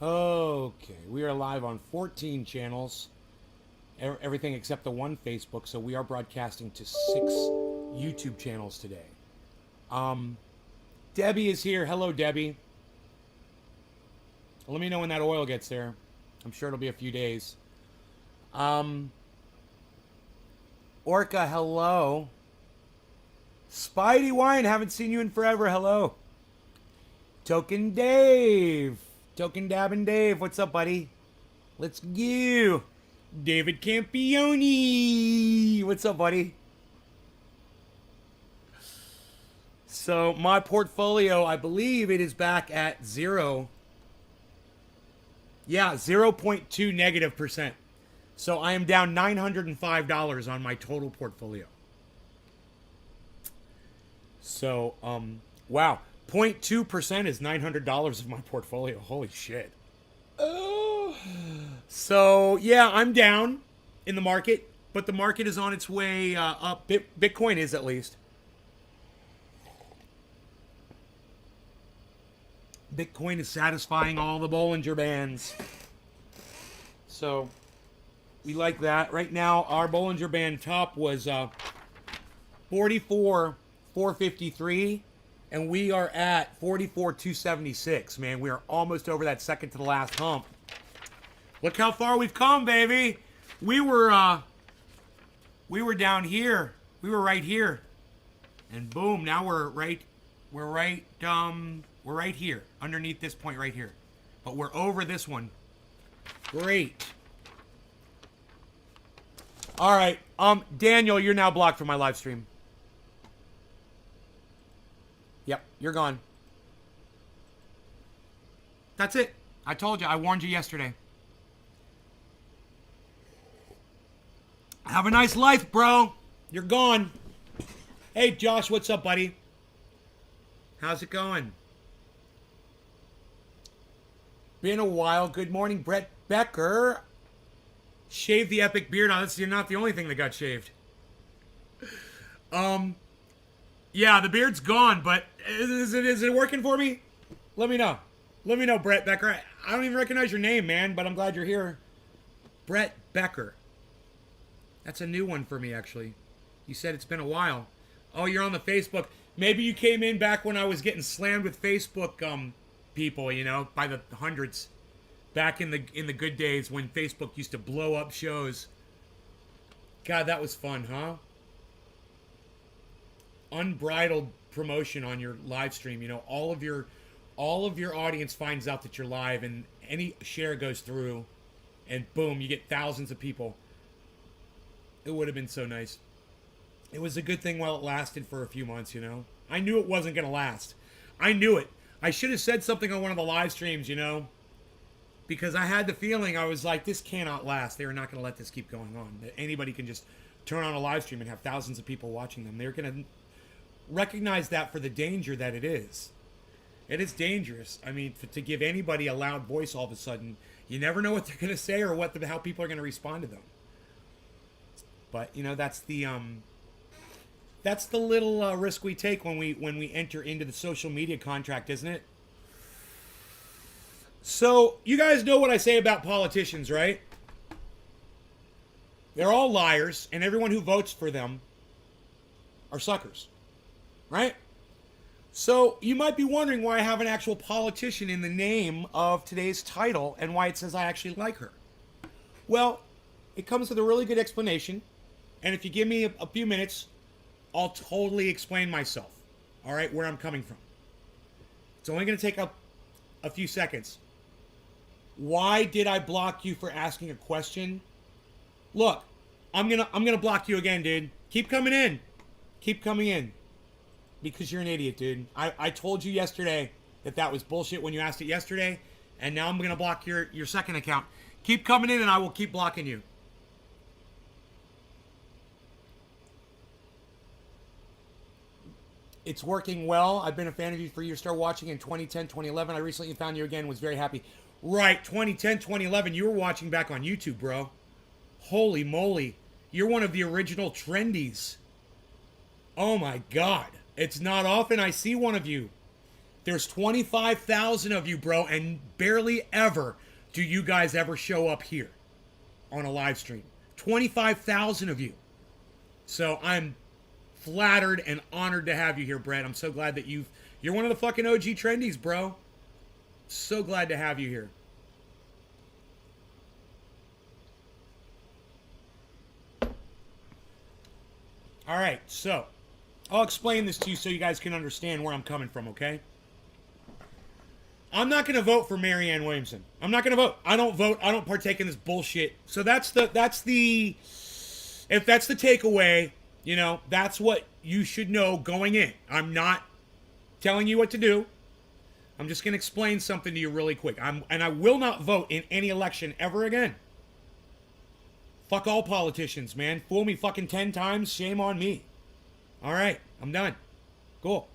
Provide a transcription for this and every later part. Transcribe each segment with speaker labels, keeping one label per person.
Speaker 1: Okay, we are live on 14 channels, everything except the one Facebook. So we are broadcasting to 6 YouTube channels today. Debbie is here. Hello, Debbie. Let me know when that oil gets there. I'm sure it'll be a few days. Orca, hello. Spidey Wine, haven't seen you in forever. Hello. Token Dave. Token Dabbin' Dave. What's up, buddy? Let's go. David Campione. What's up, buddy? So my portfolio, I believe it is back at 0. Yeah, 0.2 negative percent. So I am down $905 on my total portfolio. So, wow. 0.2% is $900 of my portfolio. Holy shit. Oh. So, yeah, I'm down in the market, but the market is on its way up. Bitcoin is, at least. Bitcoin is satisfying all the Bollinger Bands. So, we like that. Right now, our Bollinger Band top was 44,453. And we are at 44,276, man. We are almost over that second to the last hump. Look how far we've come, baby. We were down here. We were right here. And boom, now we're right here, underneath this point right here. But we're over this one. Great. All right. Daniel, you're now blocked from my live stream. Yep, you're gone. That's it. I told you. I warned you yesterday. Have a nice life, bro. You're gone. Hey, Josh, what's up, buddy? How's it going? Been a while. Good morning, Brett Becker. Shave the epic beard. Oh, you're not the only thing that got shaved. Yeah, the beard's gone, but is it working for me? Let me know. Let me know, Brett Becker. I don't even recognize your name, man, but I'm glad you're here. Brett Becker. That's a new one for me, actually. You said it's been a while. Oh, you're on the Facebook. Maybe you came in back when I was getting slammed with Facebook people, you know, by the hundreds. Back in the good days when Facebook used to blow up shows. God, that was fun, huh? Unbridled promotion on your live stream. You know, all of your audience finds out that you're live, and any share goes through, and boom, you get thousands of people. It would have been so nice. It was a good thing while it lasted for a few months, you know. I knew it wasn't going to last. I knew it. I should have said something on one of the live streams, you know, because I had the feeling, I was like, this cannot last. They are not going to let this keep going on. That anybody can just turn on a live stream and have thousands of people watching them. They're going to recognize that for the danger that it is. It is dangerous. I mean, to give anybody a loud voice all of a sudden, you never know what they're going to say or how people are going to respond to them. But you know, that's the little risk we take when we enter into the social media contract, isn't it? So you guys know what I say about politicians, right? They're all liars, and everyone who votes for them are suckers. Right? So you might be wondering why I have an actual politician in the name of today's title and why it says I actually like her. Well, it comes with a really good explanation. And if you give me a few minutes, I'll totally explain myself. All right, where I'm coming from. It's only going to take up a few seconds. Why did I block you for asking a question? Look, I'm gonna block you again, dude. Keep coming in. Keep coming in. Because you're an idiot, dude. I told you yesterday that was bullshit when you asked it yesterday, and now I'm going to block your second account. Keep coming in, and I will keep blocking you. It's working well. I've been a fan of you for years. Started watching in 2010, 2011. I recently found you again. Was very happy. Right, 2010, 2011. You were watching back on YouTube, bro. Holy moly. You're one of the original trendies. Oh, my God. It's not often I see one of you. There's 25,000 of you, bro, and barely ever do you guys ever show up here on a live stream. 25,000 of you. So I'm flattered and honored to have you here, Brett. I'm so glad that you're one of the fucking OG trendies, bro. So glad to have you here. All right, so I'll explain this to you so you guys can understand where I'm coming from, okay? I'm not going to vote for Marianne Williamson. I'm not going to vote. I don't vote. I don't partake in this bullshit. So if that's the takeaway, you know, that's what you should know going in. I'm not telling you what to do. I'm just going to explain something to you really quick. And I will not vote in any election ever again. Fuck all politicians, man. Fool me fucking 10 times, shame on me. All right, I'm done. Cool.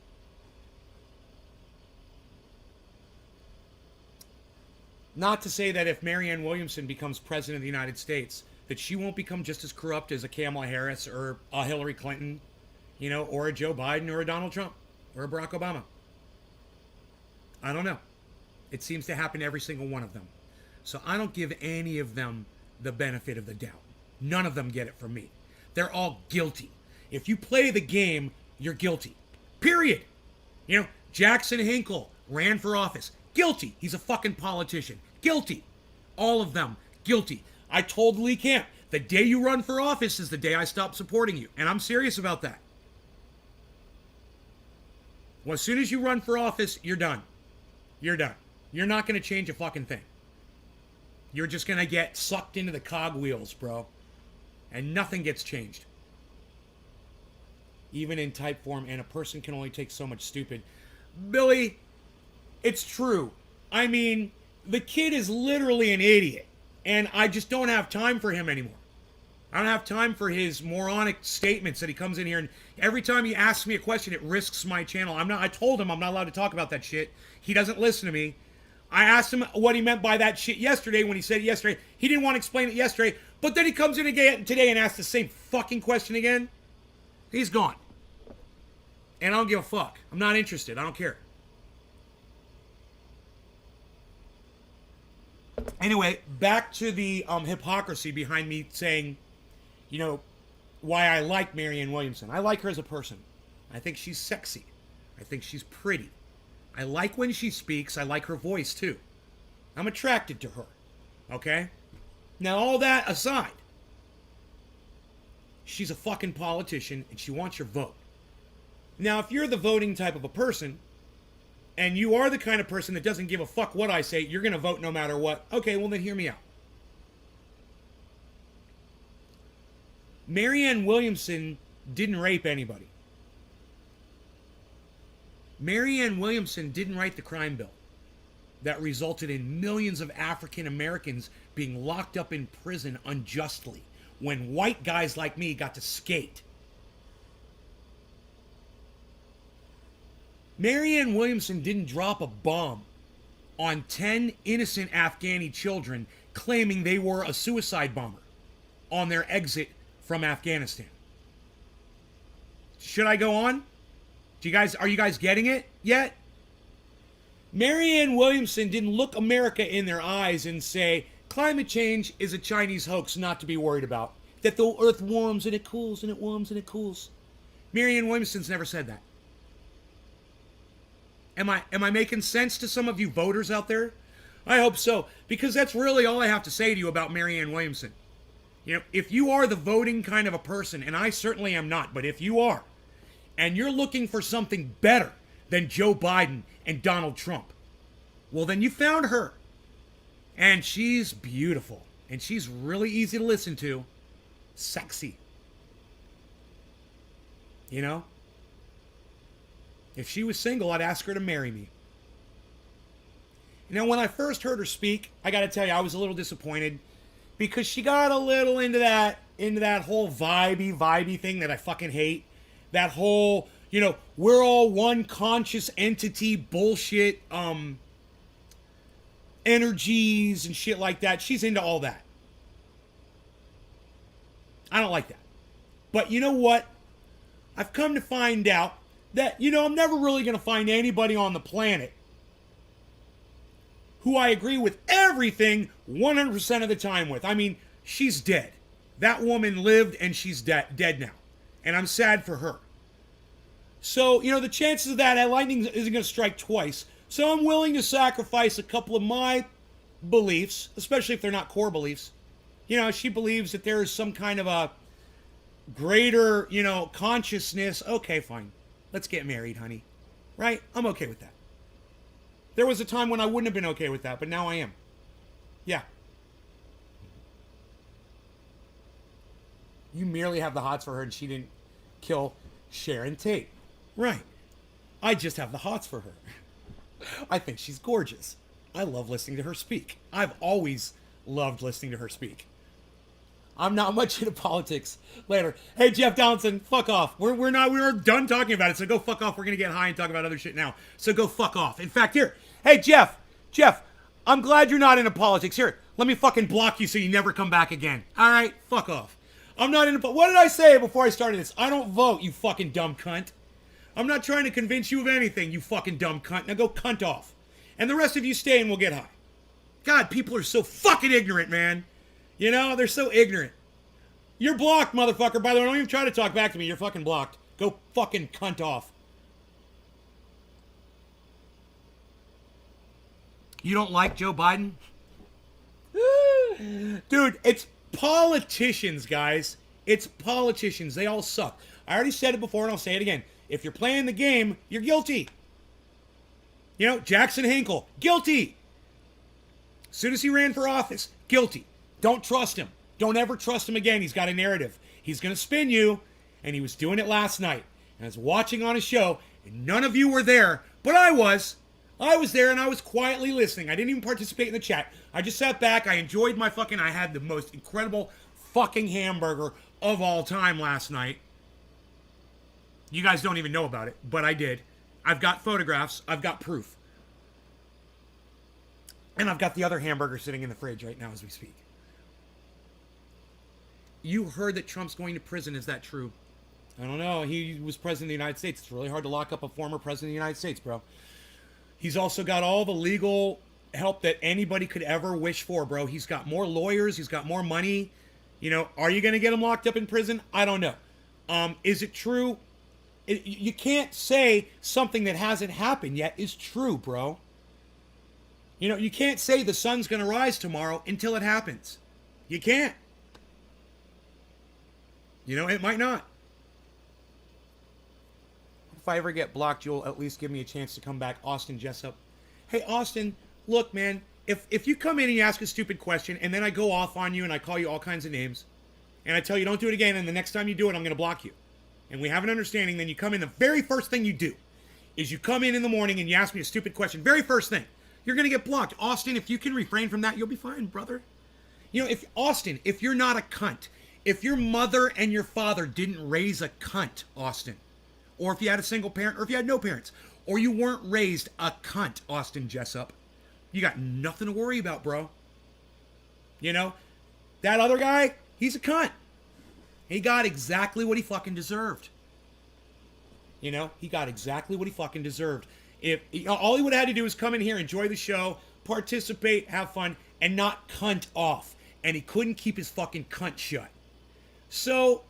Speaker 1: Not to say that if Marianne Williamson becomes president of the United States, that she won't become just as corrupt as a Kamala Harris or a Hillary Clinton, you know, or a Joe Biden or a Donald Trump or a Barack Obama. I don't know. It seems to happen to every single one of them. So I don't give any of them the benefit of the doubt. None of them get it from me. They're all guilty. If you play the game, you're guilty. Period. You know, Jackson Hinkle ran for office. Guilty. He's a fucking politician. Guilty. All of them. Guilty. I told Lee Camp, the day you run for office is the day I stop supporting you. And I'm serious about that. Well, as soon as you run for office, you're done. You're done. You're not going to change a fucking thing. You're just going to get sucked into the cogwheels, bro. And nothing gets changed. Even in type form, and a person can only take so much stupid. Billy, it's true. I mean, the kid is literally an idiot. And I just don't have time for him anymore. I don't have time for his moronic statements that he comes in here and every time he asks me a question, it risks my channel. I told him I'm not allowed to talk about that shit. He doesn't listen to me. I asked him what he meant by that shit yesterday when he said it yesterday. He didn't want to explain it yesterday, but then he comes in again today and asks the same fucking question again. He's gone. And I don't give a fuck. I'm not interested. I don't care. Anyway, back to the hypocrisy behind me saying, you know, why I like Marianne Williamson. I like her as a person. I think she's sexy. I think she's pretty. I like when she speaks. I like her voice, too. I'm attracted to her. Okay? Now, all that aside, she's a fucking politician, and she wants your vote. Now, if you're the voting type of a person, and you are the kind of person that doesn't give a fuck what I say, you're going to vote no matter what. Okay, well then hear me out. Marianne Williamson didn't rape anybody. Marianne Williamson didn't write the crime bill that resulted in millions of African Americans being locked up in prison unjustly when white guys like me got to skate. Marianne Williamson didn't drop a bomb on 10 innocent Afghani children claiming they were a suicide bomber on their exit from Afghanistan. Should I go on? Are you guys getting it yet? Marianne Williamson didn't look America in their eyes and say, climate change is a Chinese hoax not to be worried about. That the earth warms and it cools and it warms and it cools. Marianne Williamson's never said that. Am I making sense to some of you voters out there? I hope so, because that's really all I have to say to you about Marianne Williamson. You know, if you are the voting kind of a person, and I certainly am not, but if you are, and you're looking for something better than Joe Biden and Donald Trump, well, then you found her. And she's beautiful. And she's really easy to listen to. Sexy. You know? If she was single, I'd ask her to marry me. You know, when I first heard her speak, I got to tell you, I was a little disappointed because she got a little into that whole vibey thing that I fucking hate. That whole, you know, we're all one conscious entity bullshit, energies and shit like that. She's into all that. I don't like that. But you know what? I've come to find out that, I'm never really going to find anybody on the planet who I agree with everything 100% of the time with. I mean, she's dead. That woman lived and she's dead now. And I'm sad for her. So, the chances of that lightning isn't going to strike twice. So I'm willing to sacrifice a couple of my beliefs, especially if they're not core beliefs. She believes that there is some kind of a greater, consciousness. Okay, fine. Let's get married, honey. Right? I'm okay with that. There was a time when I wouldn't have been okay with that, but now I am. Yeah. You merely have the hots for her and she didn't kill Sharon Tate. Right. I just have the hots for her. I think she's gorgeous. I love listening to her speak. I've always loved listening to her speak. I'm not much into politics. Later. Hey, Jeff Donaldson, fuck off. We're done talking about it, so go fuck off. We're going to get high and talk about other shit now. So go fuck off. In fact, here. Hey, Jeff, I'm glad you're not into politics. Here, let me fucking block you so you never come back again. All right? Fuck off. I'm not into... What did I say before I started this? I don't vote, you fucking dumb cunt. I'm not trying to convince you of anything, you fucking dumb cunt. Now go cunt off. And the rest of you stay and we'll get high. God, people are so fucking ignorant, man. They're so ignorant. You're blocked, motherfucker. By the way, don't even try to talk back to me. You're fucking blocked. Go fucking cunt off. You don't like Joe Biden? Dude, it's politicians, guys. It's politicians. They all suck. I already said it before and I'll say it again. If you're playing the game, you're guilty. Jackson Hinkle, guilty. As soon as he ran for office, guilty. Don't trust him. Don't ever trust him again. He's got a narrative. He's going to spin you, and he was doing it last night. And I was watching on a show, and none of you were there, but I was. I was there, and I was quietly listening. I didn't even participate in the chat. I just sat back. I enjoyed I had the most incredible fucking hamburger of all time last night. You guys don't even know about it, but I did. I've got photographs. I've got proof. And I've got the other hamburger sitting in the fridge right now as we speak. You heard that Trump's going to prison. Is that true? I don't know. He was president of the United States. It's really hard to lock up a former president of the United States, bro. He's also got all the legal help that anybody could ever wish for, bro. He's got more lawyers. He's got more money. Are you going to get him locked up in prison? I don't know. Is it true? You can't say something that hasn't happened yet is true, bro. You can't say the sun's going to rise tomorrow until it happens. You can't. It might not. If I ever get blocked, you'll at least give me a chance to come back. Austin Jessup. Hey, Austin, look, man. If you come in and you ask a stupid question, and then I go off on you and I call you all kinds of names, and I tell you don't do it again, and the next time you do it, I'm going to block you. And we have an understanding, then you come in, the very first thing you do is you come in the morning and you ask me a stupid question. Very first thing. You're going to get blocked. Austin, if you can refrain from that, you'll be fine, brother. If you're not a cunt, if your mother and your father didn't raise a cunt, Austin, or if you had a single parent, or if you had no parents, or you weren't raised a cunt, Austin Jessup, you got nothing to worry about, bro. That other guy, he's a cunt. He got exactly what he fucking deserved. He got exactly what he fucking deserved. If all he would have had to do is come in here, enjoy the show, participate, have fun, and not cunt off. And he couldn't keep his fucking cunt shut. So,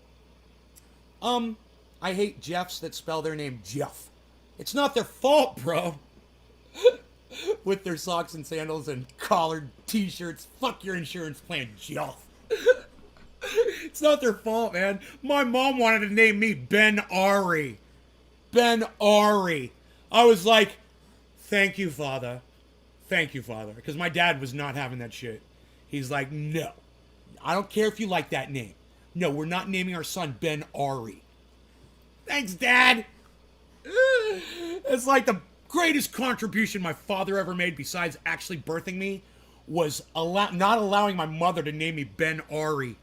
Speaker 1: I hate Jeffs that spell their name Jeff. It's not their fault, bro. With their socks and sandals and collared t-shirts. Fuck your insurance plan, Jeff. It's not their fault, man. My mom wanted to name me Ben Ari. Ben Ari. I was like, thank you, Father. Thank you, Father. Because my dad was not having that shit. He's like, no. I don't care if you like that name. No, we're not naming our son Ben Ari. Thanks, Dad. It's like the greatest contribution my father ever made besides actually birthing me was not allowing my mother to name me Ben Ari.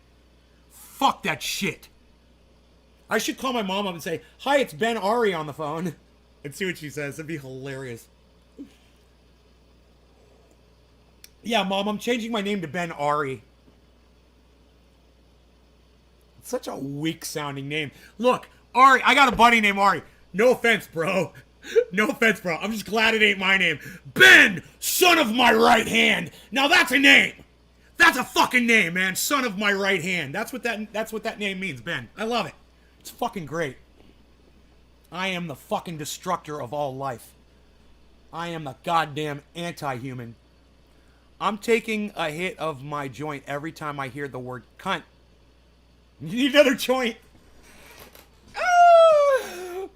Speaker 1: Fuck that shit. I should call my mom up and say, hi, it's Ben Ari on the phone. And see what she says. That'd be hilarious. Yeah, Mom, I'm changing my name to Ben Ari. It's such a weak-sounding name. Look, Ari, I got a buddy named Ari. No offense, bro. No offense, bro. I'm just glad it ain't my name. Ben, son of my right hand. Now that's a name. That's a fucking name, man. Son of my right hand. That's what that name means, Ben. I love it. It's fucking great. I am the fucking destructor of all life. I am the goddamn anti-human. I'm taking a hit of my joint every time I hear the word cunt. You need another joint.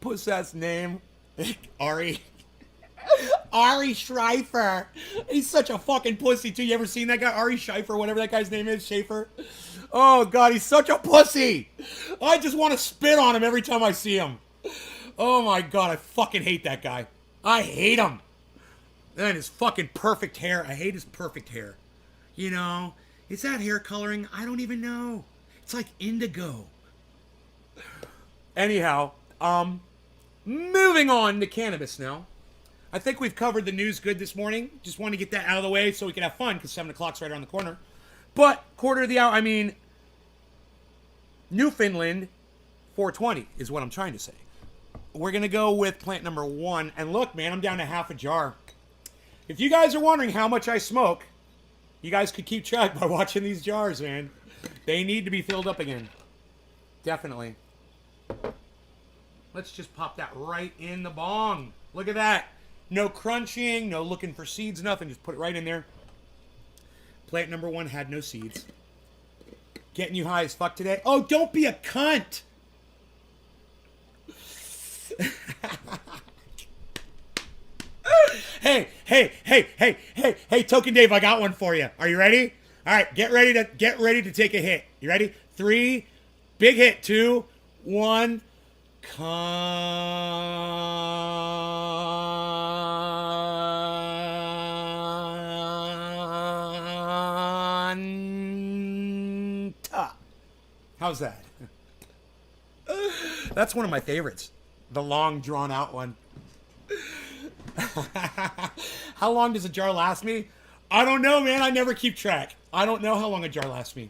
Speaker 1: Puss-ass name. Ari. Ari Schreifer. He's such a fucking pussy, too. You ever seen that guy? Ari Schreifer, whatever that guy's name is. Schaefer. Oh, God, he's such a pussy. I just want to spit on him every time I see him. Oh, my God, I fucking hate that guy. I hate him. And his fucking perfect hair. I hate his perfect hair. You know, is that hair coloring? I don't even know. It's like indigo. Anyhow, moving on to cannabis now. I think we've covered the news good this morning. Just want to get that out of the way so we can have fun because 7 o'clock's right around the corner. But quarter of the hour, I mean, Newfoundland 420 is what I'm trying to say. We're going to go with plant number 1. And look, man, I'm down to half a jar. If you guys are wondering how much I smoke, you guys could keep track by watching these jars, man. They need to be filled up again. Definitely. Let's just pop that right in the bong. Look at that. No crunching, no looking for seeds, nothing. Just put it right in there. Plant number 1 had no seeds. Getting you high as fuck today? Oh, don't be a cunt. Hey, Token Dave, I got one for you. Are you ready? All right, get ready to take a hit. You ready? 3, big hit. 2, 1. Canta. How's that? That's one of my favorites. The long, drawn-out one. How long does a jar last me? I don't know, man. I never keep track. I don't know how long a jar lasts me.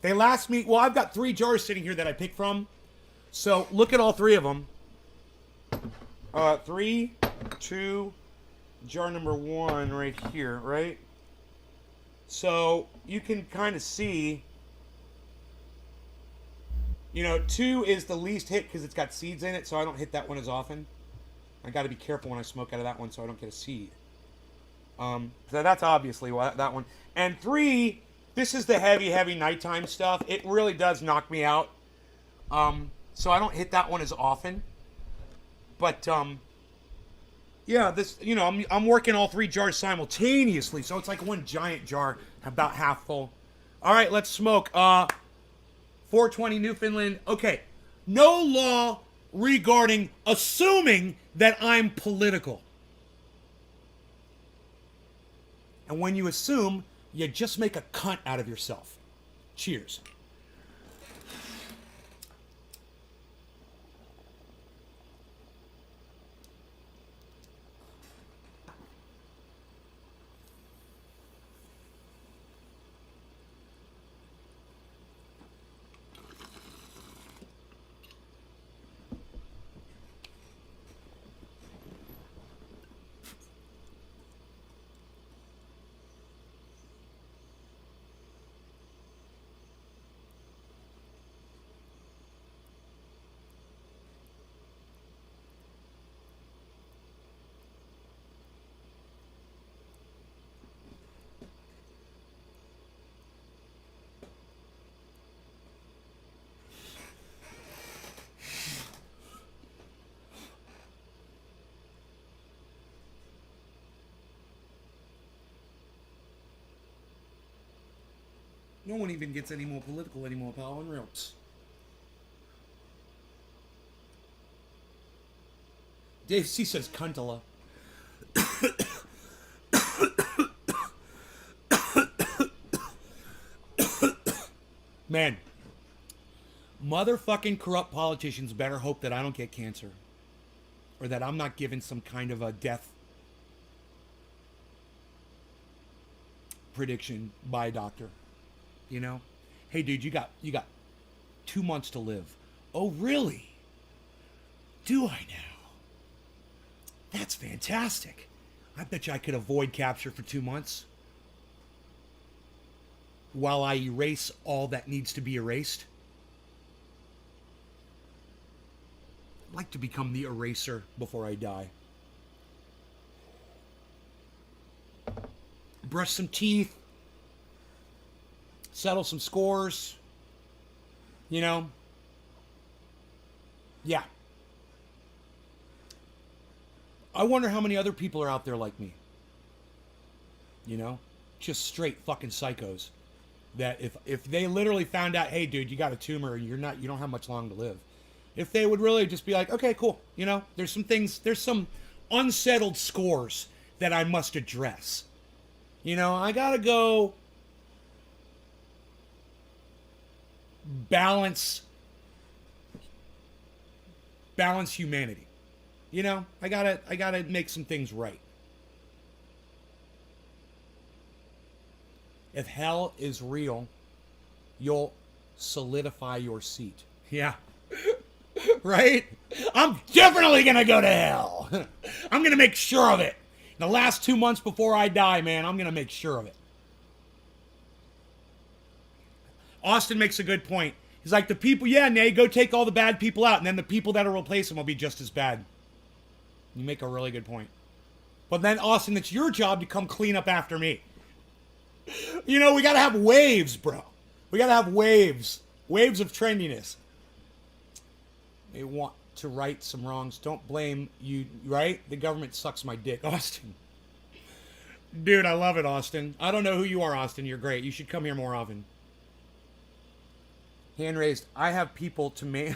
Speaker 1: They last me... Well, I've got 3 jars sitting here that I pick from. So, look at all 3 of them. 3, 2, jar number 1 right here, right? So, you can kind of see... You know, 2 is the least hit because it's got seeds in it, so I don't hit that one as often. I got to be careful when I smoke out of that one so I don't get a seed. So that's obviously why that one. And 3, this is the heavy nighttime stuff. It really does knock me out. So I don't hit that one as often. But, yeah, this, you know, I'm working all 3 jars simultaneously, so it's like one giant jar, about half full. All right, let's smoke. 420 Newfoundland. Okay, no law regarding assuming that I'm political. And when you assume, you just make a cunt out of yourself. Cheers. No one even gets any more political anymore, pal. Unreal. Dave C says Cuntala. Man, motherfucking corrupt politicians better hope that I don't get cancer. Or that I'm not given some kind of a death prediction by a doctor. You know? Hey, dude, you got 2 months to live. Oh, really? do I now? That's fantastic. I bet you I could avoid capture for 2 months while I erase all that needs to be erased. I'd like to become the eraser before I die. Brush some teeth. Settle some scores. You know? Yeah. I wonder how many other people are out there like me. You know? Just straight fucking psychos. That if they literally found out, hey dude, you got a tumor, you don't have much long to live. If they would really just be like, okay, cool. You know, there's some unsettled scores that I must address. You know, I gotta go balance humanity. You know, I gotta make some things right. If hell is real, you'll solidify your seat. Yeah. Right? I'm definitely gonna go to hell. I'm gonna make sure of it. The last 2 months before I die, man, I'm gonna make sure of it. Austin makes a good point. He's like, the people, yeah, Nay, go take all the bad people out, and then the people that'll replace them will be just as bad. You make a really good point. But then, Austin, it's your job to come clean up after me. You know, we gotta have waves, bro. We gotta have waves. Waves of trendiness. They want to right some wrongs. Don't blame you, right? The government sucks my dick. Austin. Dude, I love it, Austin. I don't know who you are, Austin. You're great. You should come here more often. Hand raised. I have people to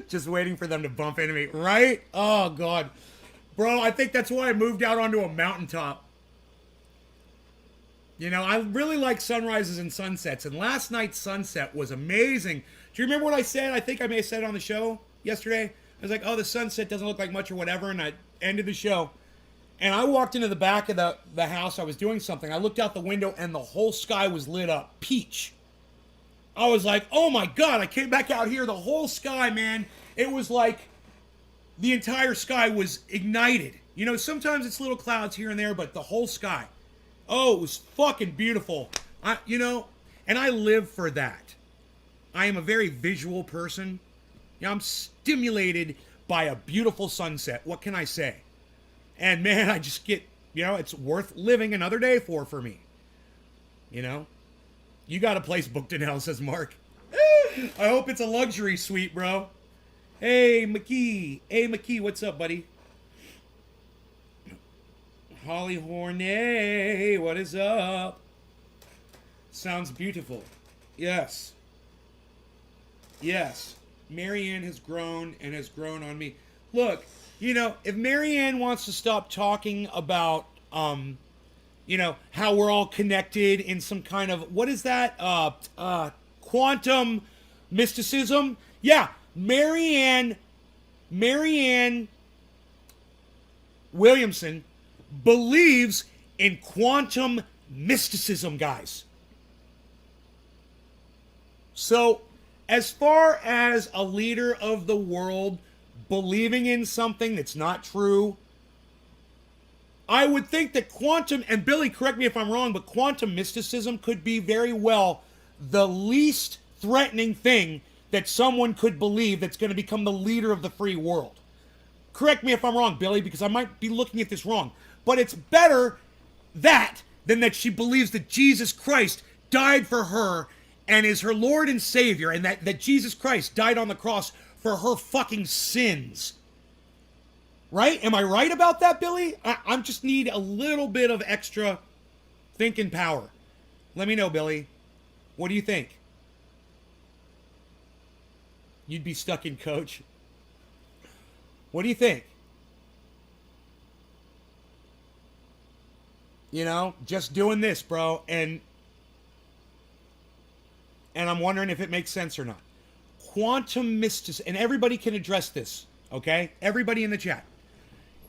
Speaker 1: just waiting for them to bump into me. Right? Oh, God. Bro, I think that's why I moved out onto a mountaintop. You know, I really like sunrises and sunsets. And last night's sunset was amazing. Do you remember what I said? I think I may have said it on the show yesterday. I was like, oh, the sunset doesn't look like much or whatever. And I ended the show. And I walked into the back of the house. I was doing something. I looked out the window and the whole sky was lit up. Peach. I was like, oh my God. I came back out here. The whole sky, man. It was like the entire sky was ignited. You know, sometimes it's little clouds here and there, but the whole sky. Oh, it was fucking beautiful. You know, and I live for that. I am a very visual person. You know, I'm stimulated by a beautiful sunset. What can I say? And man, I just get, you know, it's worth living another day for me. You know? You got a place booked in hell, says Mark. I hope it's a luxury suite, bro. Hey, McKee. Hey, McKee, what's up, buddy? Holly Horney, what is up? Sounds beautiful. Yes. Yes. Marianne has grown and has grown on me. Look, you know, if Marianne wants to stop talking about, you know, how we're all connected in some kind of, what is that? Quantum mysticism? Yeah, Marianne Williamson believes in quantum mysticism, guys. So, as far as a leader of the world believing in something that's not true, I would think that quantum, and Billy, correct me if I'm wrong, but quantum mysticism could be very well the least threatening thing that someone could believe that's going to become the leader of the free world. Correct me if I'm wrong, Billy, because I might be looking at this wrong. But it's better that than that she believes that Jesus Christ died for her and is her Lord and Savior, and that Jesus Christ died on the cross for her fucking sins. Right? Am I right about that, Billy? I just need a little bit of extra thinking power. Let me know, Billy. What do you think? You'd be stuck in, Coach. What do you think? You know, just doing this, bro, and I'm wondering if it makes sense or not. Quantum mysticism, and everybody can address this, okay? Everybody in the chat.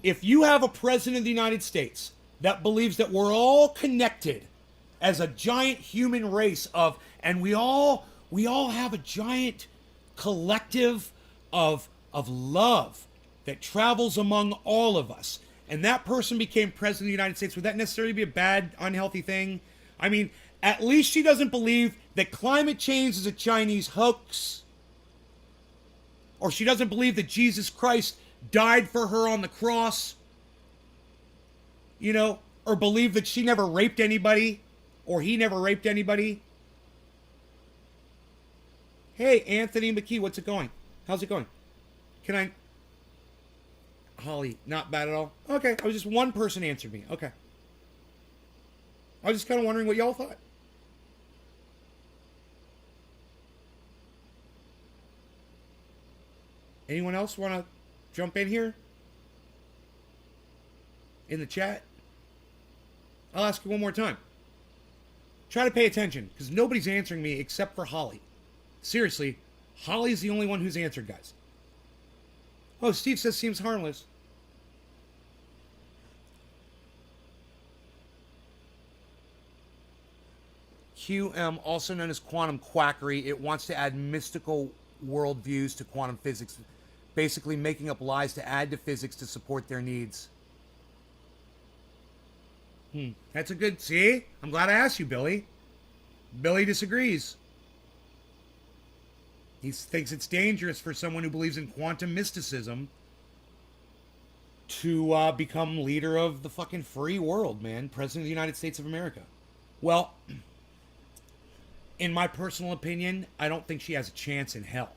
Speaker 1: If you have a president of the United States that believes that we're all connected as a giant human race and we all have a giant collective of of love that travels among all of us, and that person became president of the United States, would that necessarily be a bad, unhealthy thing? I mean, at least she doesn't believe that climate change is a Chinese hoax. Or she doesn't believe that Jesus Christ died for her on the cross. You know, or believe that she never raped anybody, or he never raped anybody. Hey, Anthony McKee, what's it going? How's it going? Can I... Holly, not bad at all. Okay, I was just one person answered me. Okay. I was just kind of wondering what y'all thought. Anyone else want to jump in here? In the chat? I'll ask you one more time. Try to pay attention, because nobody's answering me except for Holly. Seriously, Holly's the only one who's answered, guys. Oh, Steve says seems harmless. QM, also known as quantum quackery, it wants to add mystical worldviews to quantum physics, basically making up lies to add to physics to support their needs. That's a good... See? I'm glad I asked you, Billy. Billy disagrees. He thinks it's dangerous for someone who believes in quantum mysticism to become leader of the fucking free world, man. President of the United States of America. Well, in my personal opinion, I don't think she has a chance in hell.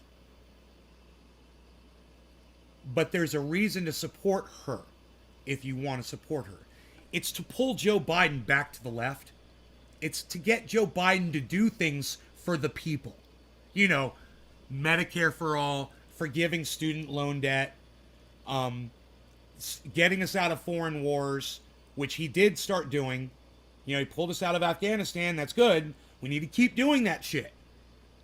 Speaker 1: But there's a reason to support her if you want to support her. It's to pull Joe Biden back to the left. It's to get Joe Biden to do things for the people. You know, Medicare for all, forgiving student loan debt, getting us out of foreign wars, which he did start doing. You know, he pulled us out of Afghanistan. That's good. We need to keep doing that shit.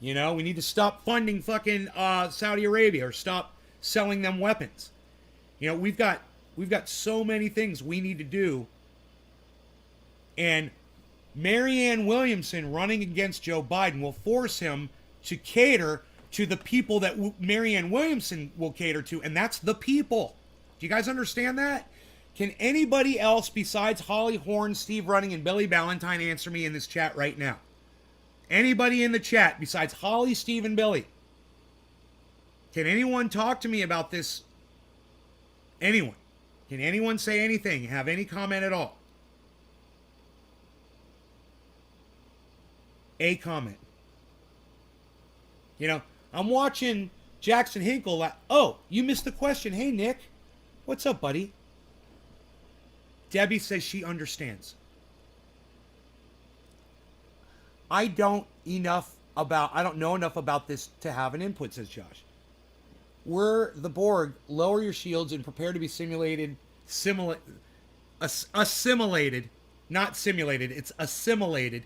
Speaker 1: You know, we need to stop funding fucking Saudi Arabia or stop selling them weapons. You know, we've got so many things we need to do. And Marianne Williamson running against Joe Biden will force him to cater to the people that Marianne Williamson will cater to, and that's the people. Do you guys understand that? Can anybody else besides Holly Horn, Steve Running, and Billy Ballantyne answer me in this chat right now? Anybody in the chat besides Holly, Steve, and Billy? Can anyone talk to me about this? Anyone? Can anyone say anything? Have any comment at all? A comment. You know, I'm watching Jackson Hinkle. Oh, you missed the question. Hey, Nick. What's up, buddy? Debbie says she understands. I don't know enough about this to have an input, says Josh. We're the Borg. Lower your shields and prepare to be assimilated, not simulated. It's assimilated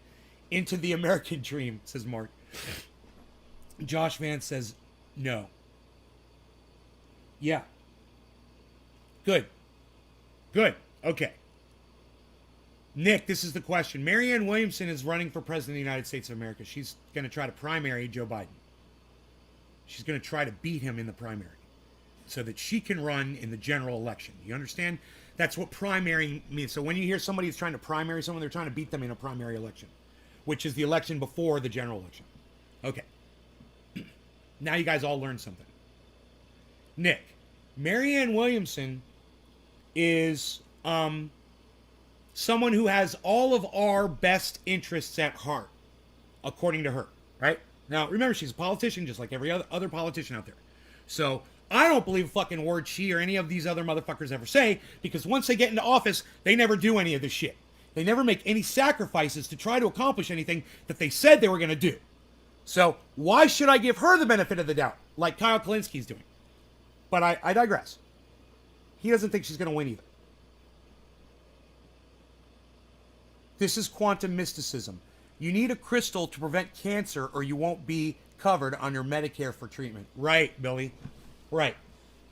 Speaker 1: into the American dream, says Mark. Josh Vance says no. Yeah. Good. Okay. Nick, this is the question. Marianne Williamson is running for president of the United States of America. She's going to try to primary Joe Biden. She's going to try to beat him in the primary so that she can run in the general election. You understand? That's what primary means. So when you hear somebody is trying to primary someone, they're trying to beat them in a primary election, which is the election before the general election. Okay. Now you guys all learned something. Nick, Marianne Williamson is someone who has all of our best interests at heart, according to her, right? Now, remember, she's a politician just like every other politician out there. So I don't believe a fucking word she or any of these other motherfuckers ever say, because once they get into office, they never do any of this shit. They never make any sacrifices to try to accomplish anything that they said they were going to do. So why should I give her the benefit of the doubt, like Kyle Kalinski's doing? But I digress. He doesn't think she's going to win either. This is quantum mysticism. You need a crystal to prevent cancer or you won't be covered under Medicare for treatment. Right, Billy. Right.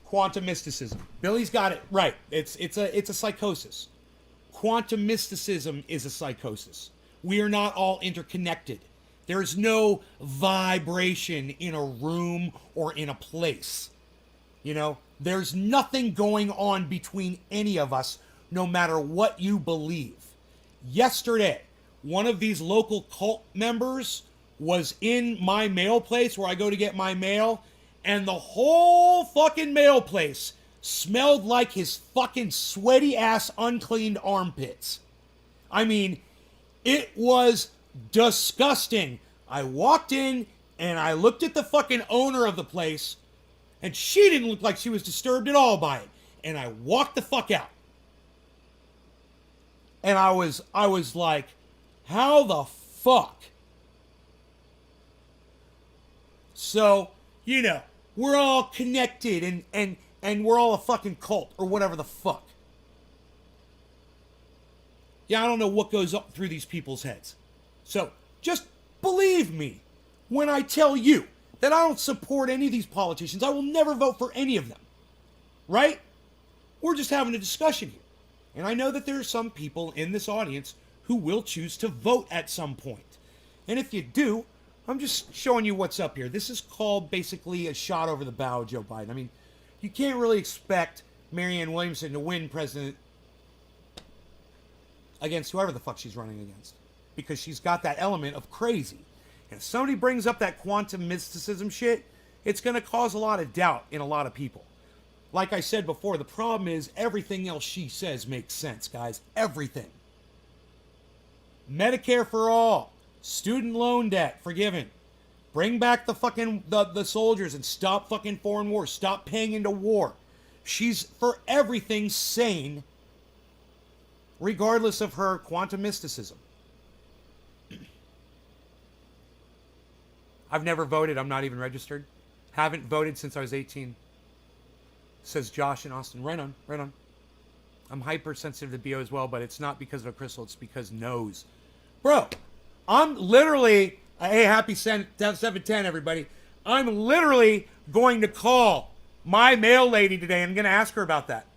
Speaker 1: Quantum mysticism. Billy's got it right. It's a psychosis. Quantum mysticism is a psychosis. We are not all interconnected. There is no vibration in a room or in a place. There's nothing going on between any of us, no matter what you believe. Yesterday, one of these local cult members was in my mail place where I go to get my mail, and the whole fucking mail place smelled like his fucking sweaty ass uncleaned armpits. I mean, it was disgusting. I walked in and I looked at the fucking owner of the place, and she didn't look like she was disturbed at all by it. And I walked the fuck out. And I was like, how the fuck? So, we're all connected and we're all a fucking cult or whatever the fuck. Yeah, I don't know what goes up through these people's heads. So, just believe me when I tell you that I don't support any of these politicians. I will never vote for any of them. Right? We're just having a discussion here. And I know that there are some people in this audience who will choose to vote at some point. And if you do, I'm just showing you what's up here. This is called basically a shot over the bow of Joe Biden. I mean, you can't really expect Marianne Williamson to win president against whoever the fuck she's running against, because she's got that element of crazy. And if somebody brings up that quantum mysticism shit, it's going to cause a lot of doubt in a lot of people. Like I said before, the problem is everything else she says makes sense, guys. Everything. Medicare for all. Student loan debt forgiven. Bring back the fucking the soldiers and stop fucking foreign wars. Stop paying into war. She's for everything sane, regardless of her quantum mysticism. I've never voted. I'm not even registered. Haven't voted since I was 18. Says Josh in Austin. Right on, right on. I'm hypersensitive to BO as well, but it's not because of a crystal. It's because nose. Bro, I'm literally... Hey, happy 710, everybody. I'm literally going to call my mail lady today and I'm going to ask her about that.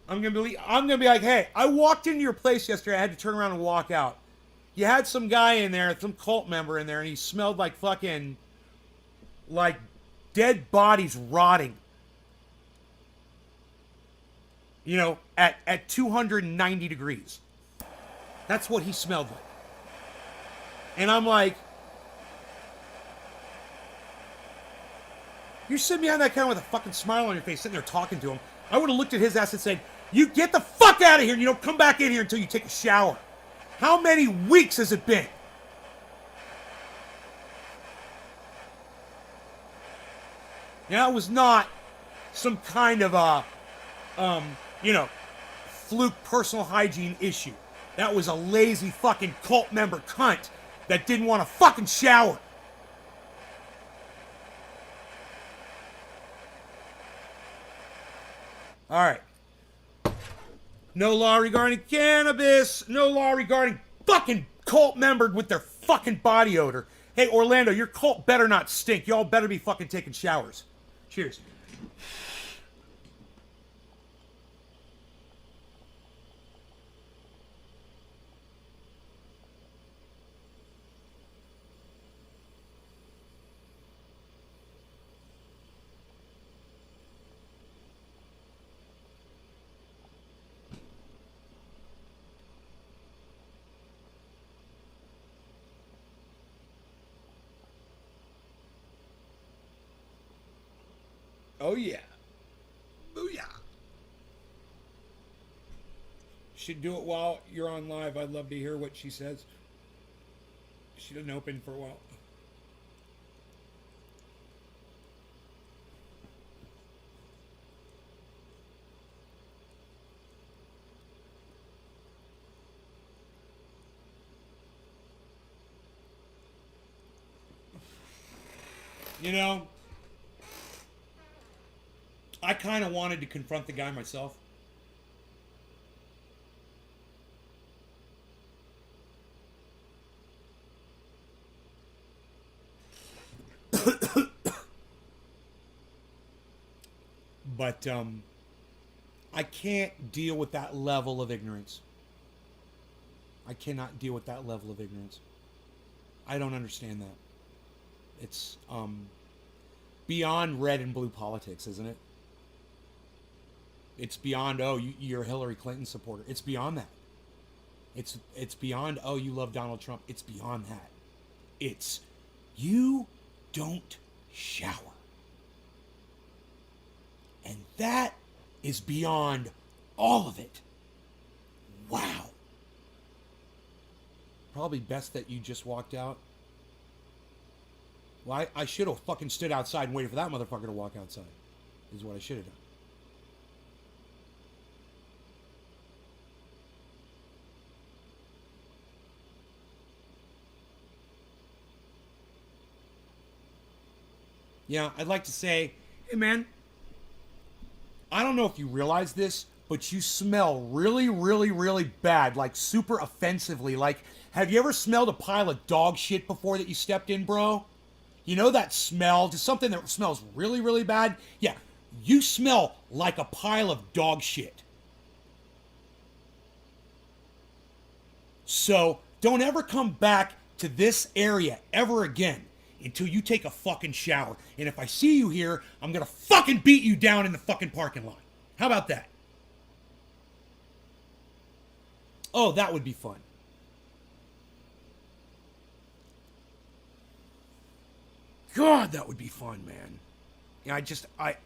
Speaker 1: I'm going to be like, hey, I walked into your place yesterday. I had to turn around and walk out. You had some guy in there, some cult member in there, and he smelled like fucking... like dead bodies rotting. At 290 degrees. That's what he smelled like. And I'm like, you're sitting behind that guy with a fucking smile on your face, sitting there talking to him. I would have looked at his ass and said, you get the fuck out of here and you don't come back in here until you take a shower. How many weeks has it been? Now, it was not some kind of a, fluke personal hygiene issue. That was a lazy fucking cult member cunt that didn't want to fucking shower. All right. No law regarding cannabis. No law regarding fucking cult member with their fucking body odor. Hey, Orlando, your cult better not stink. Y'all better be fucking taking showers. Cheers. Oh, yeah. Booyah. Should do it while you're on live. I'd love to hear what she says. She doesn't open for a while. I kind of wanted to confront the guy myself. But I can't deal with that level of ignorance. I cannot deal with that level of ignorance. I don't understand that. It's beyond red and blue politics, isn't it? It's beyond, oh, you're a Hillary Clinton supporter. It's beyond that. It's beyond, oh, you love Donald Trump. It's beyond that. It's you don't shower. And that is beyond all of it. Wow. Probably best that you just walked out. Well, I should have fucking stood outside and waited for that motherfucker to walk outside. Is what I should have done. Yeah, I'd like to say, hey man, I don't know if you realize this, but you smell really, really, really bad, like super offensively. Like, have you ever smelled a pile of dog shit before that you stepped in, bro? You know that smell, just something that smells really, really bad? Yeah, you smell like a pile of dog shit. So, don't ever come back to this area ever again until you take a fucking shower. And if I see you here, I'm gonna fucking beat you down in the fucking parking lot. How about that? Oh, that would be fun. God, that would be fun, man. Yeah,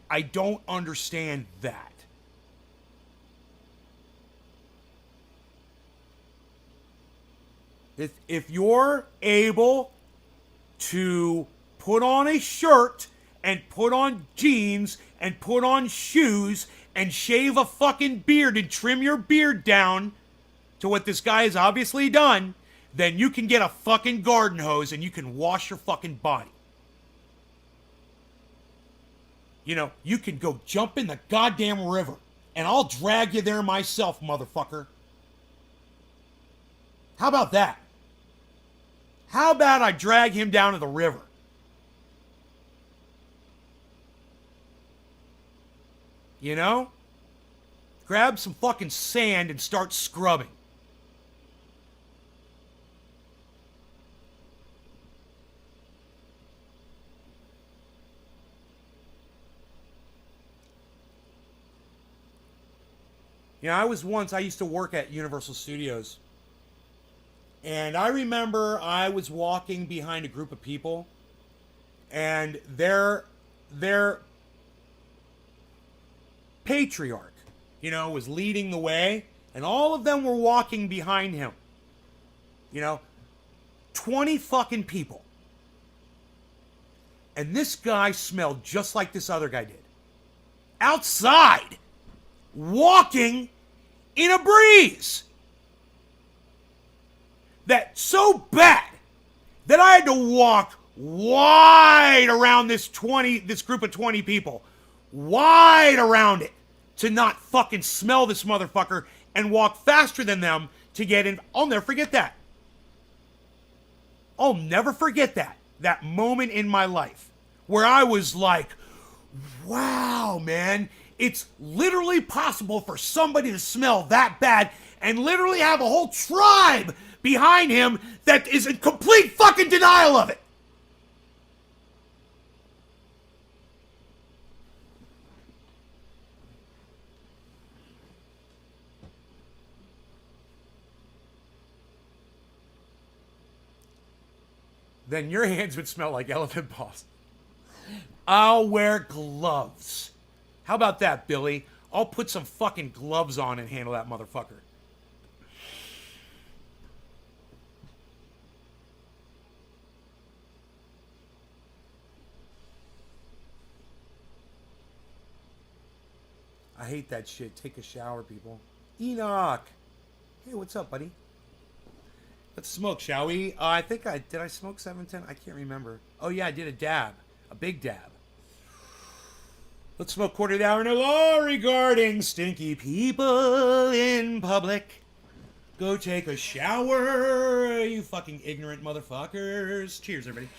Speaker 1: I don't understand that. If you're able to put on a shirt and put on jeans and put on shoes and shave a fucking beard and trim your beard down to what this guy has obviously done, then you can get a fucking garden hose and you can wash your fucking body. You know, you can go jump in the goddamn river and I'll drag you there myself, motherfucker. How about that? How about I drag him down to the river? You know? Grab some fucking sand and start scrubbing. You know, I used to work at Universal Studios. And I remember I was walking behind a group of people, and their patriarch, you know, was leading the way, and all of them were walking behind him. You know, 20 fucking people. And this guy smelled just like this other guy did. Outside, walking in a breeze. That so bad that I had to walk wide around this group of 20 people. Wide around it to not fucking smell this motherfucker and walk faster than them to get in. I'll never forget that. I'll never forget that. That moment in my life where I was like, wow, man, it's literally possible for somebody to smell that bad and literally have a whole tribe behind him that is in complete fucking denial of it. Then your hands would smell like elephant paws. I'll wear gloves. How about that, Billy? I'll put some fucking gloves on and handle that motherfucker. I hate that shit. Take a shower, people. Enoch. Hey, what's up, buddy? Let's smoke, shall we? I think did I smoke 710? I can't remember. Oh yeah, I did a dab. A big dab. Let's smoke quarter of the hour in a law regarding stinky people in public. Go take a shower, you fucking ignorant motherfuckers. Cheers, everybody.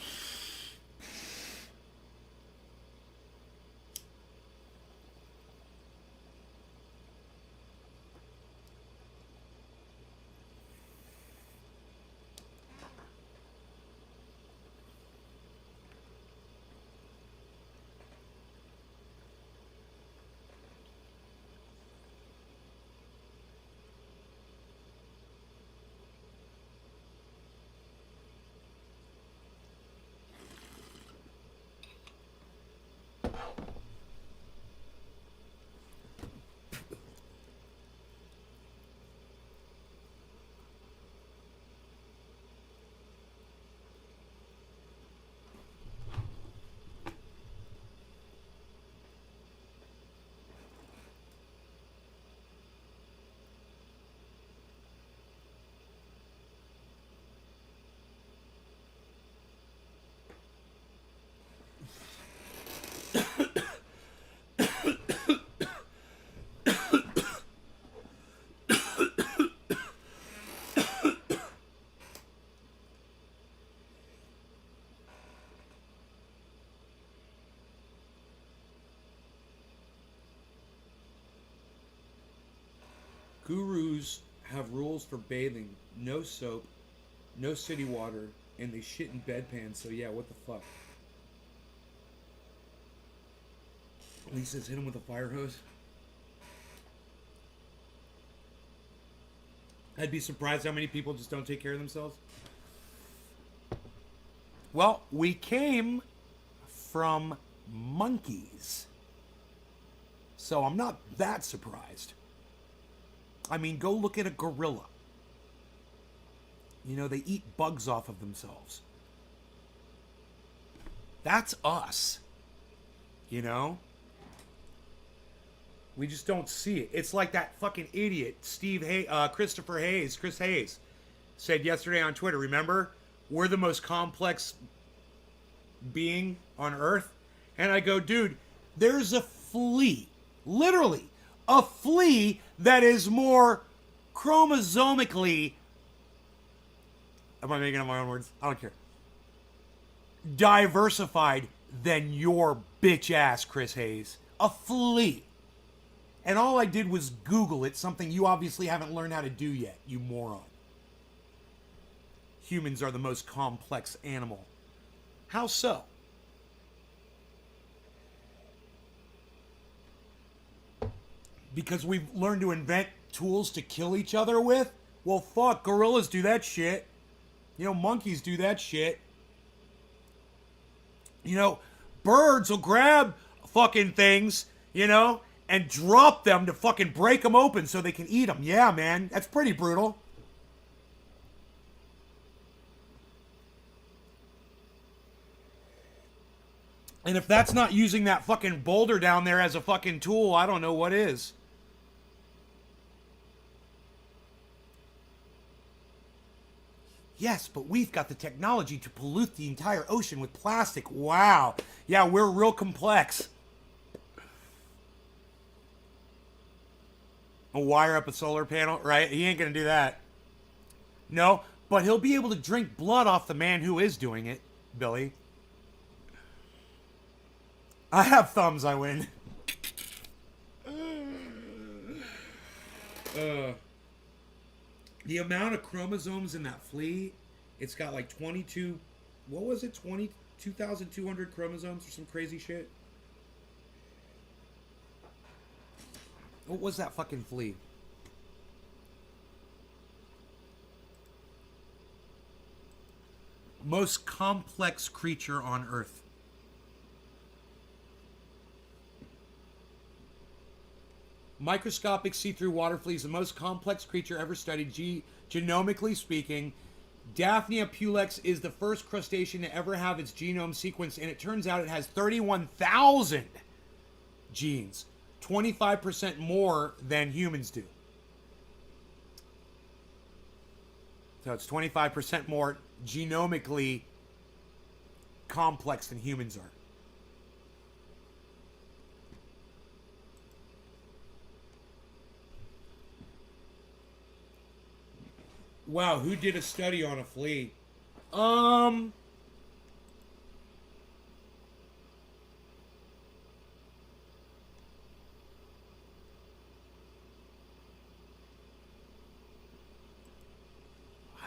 Speaker 1: Gurus have rules for bathing. No soap, no city water, and they shit in bedpans. So yeah, what the fuck? Lisa's hit him with a fire hose. I'd be surprised how many people just don't take care of themselves. Well, we came from monkeys. So I'm not that surprised. I mean, go look at a gorilla. You know, they eat bugs off of themselves. That's us. You know? We just don't see it. It's like that fucking idiot, Chris Hayes, said yesterday on Twitter, remember? We're the most complex being on Earth. And I go, dude, there's a flea, literally, a flea that is more chromosomically, am I making up my own words? I don't care, diversified than your bitch ass, Chris Hayes. A flea. And all I did was Google it, something you obviously haven't learned how to do yet, you moron. Humans are the most complex animal. How so? Because we've learned to invent tools to kill each other with? Well, fuck, gorillas do that shit. You know, monkeys do that shit. You know, birds will grab fucking things, you know, and drop them to fucking break them open so they can eat them. Yeah, man, that's pretty brutal. And if that's not using that fucking boulder down there as a fucking tool, I don't know what is. Yes, but we've got the technology to pollute the entire ocean with plastic. Wow. Yeah, we're real complex. A wire up a solar panel, right? He ain't gonna do that. No, but he'll be able to drink blood off the man who is doing it, Billy. I have thumbs, I win. The amount of chromosomes in that flea, it's got like 22, what was it, 22,200 chromosomes or some crazy shit? What was that fucking flea? Most complex creature on Earth. Microscopic see-through water flea is the most complex creature ever studied, genomically speaking. Daphnia pulex is the first crustacean to ever have its genome sequenced, and it turns out it has 31,000 genes. 25% more than humans do. So it's 25% more genomically complex than humans are. Wow, who did a study on a flea? I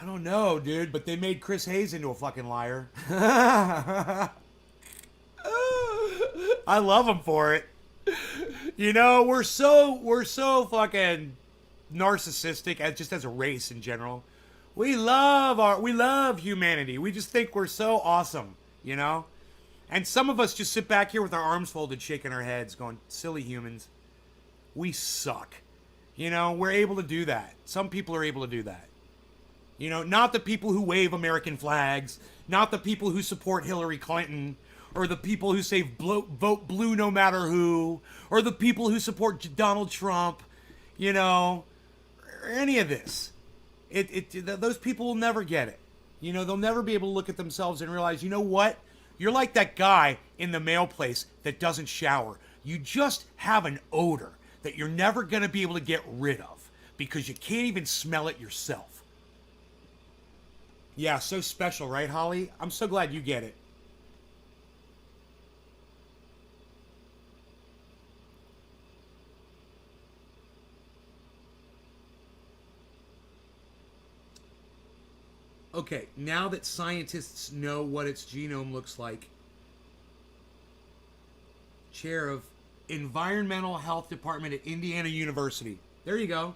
Speaker 1: don't know, dude, but they made Chris Hayes into a fucking liar. I love him for it. You know, we're so fucking narcissistic as a race in general. We love humanity. We just think we're so awesome, you know? And some of us just sit back here with our arms folded, shaking our heads, going, silly humans. We suck. You know, we're able to do that. Some people are able to do that. You know, not the people who wave American flags, not the people who support Hillary Clinton, or the people who say vote blue no matter who, or the people who support Donald Trump, you know, or any of this. Those people will never get it. You know, they'll never be able to look at themselves and realize, you know what? You're like that guy in the mail place that doesn't shower. You just have an odor that you're never going to be able to get rid of because you can't even smell it yourself. Yeah, so special, right, Holly? I'm so glad you get it. Okay, now that scientists know what its genome looks like, chair of Environmental Health Department at Indiana University. There you go.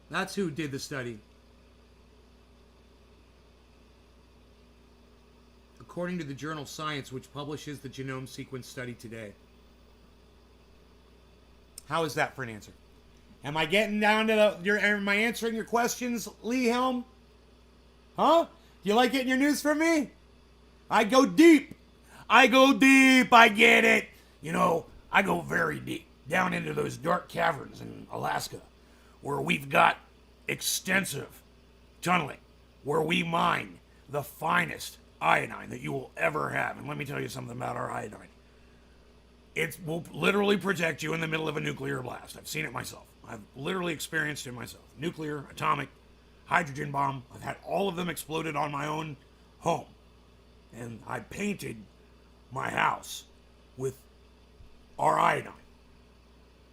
Speaker 1: That's who did the study. According to the journal Science, which publishes the genome sequence study today. How is that for an answer? Am I getting down to am I answering your questions, Lee Helm? Huh? Do you like getting your news from me? I go deep. I go deep. I get it. You know, I go very deep. Down into those dark caverns in Alaska, where we've got extensive tunneling, where we mine the finest iodine that you will ever have. And let me tell you something about our iodine. It will literally protect you in the middle of a nuclear blast. I've seen it myself. I've literally experienced it myself. Nuclear, atomic, hydrogen bomb. I've had all of them exploded on my own home. And I painted my house with our iodine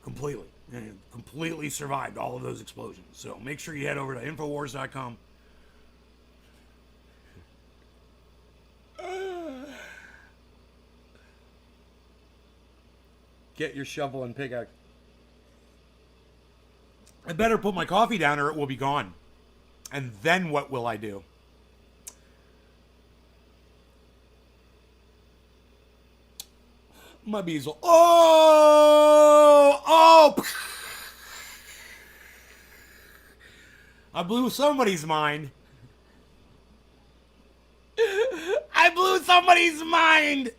Speaker 1: completely. And it completely survived all of those explosions. So make sure you head over to Infowars.com. Get your shovel and pickaxe. I better put my coffee down or it will be gone. And then what will I do? My bezel. Oh! I blew somebody's mind. I blew somebody's mind.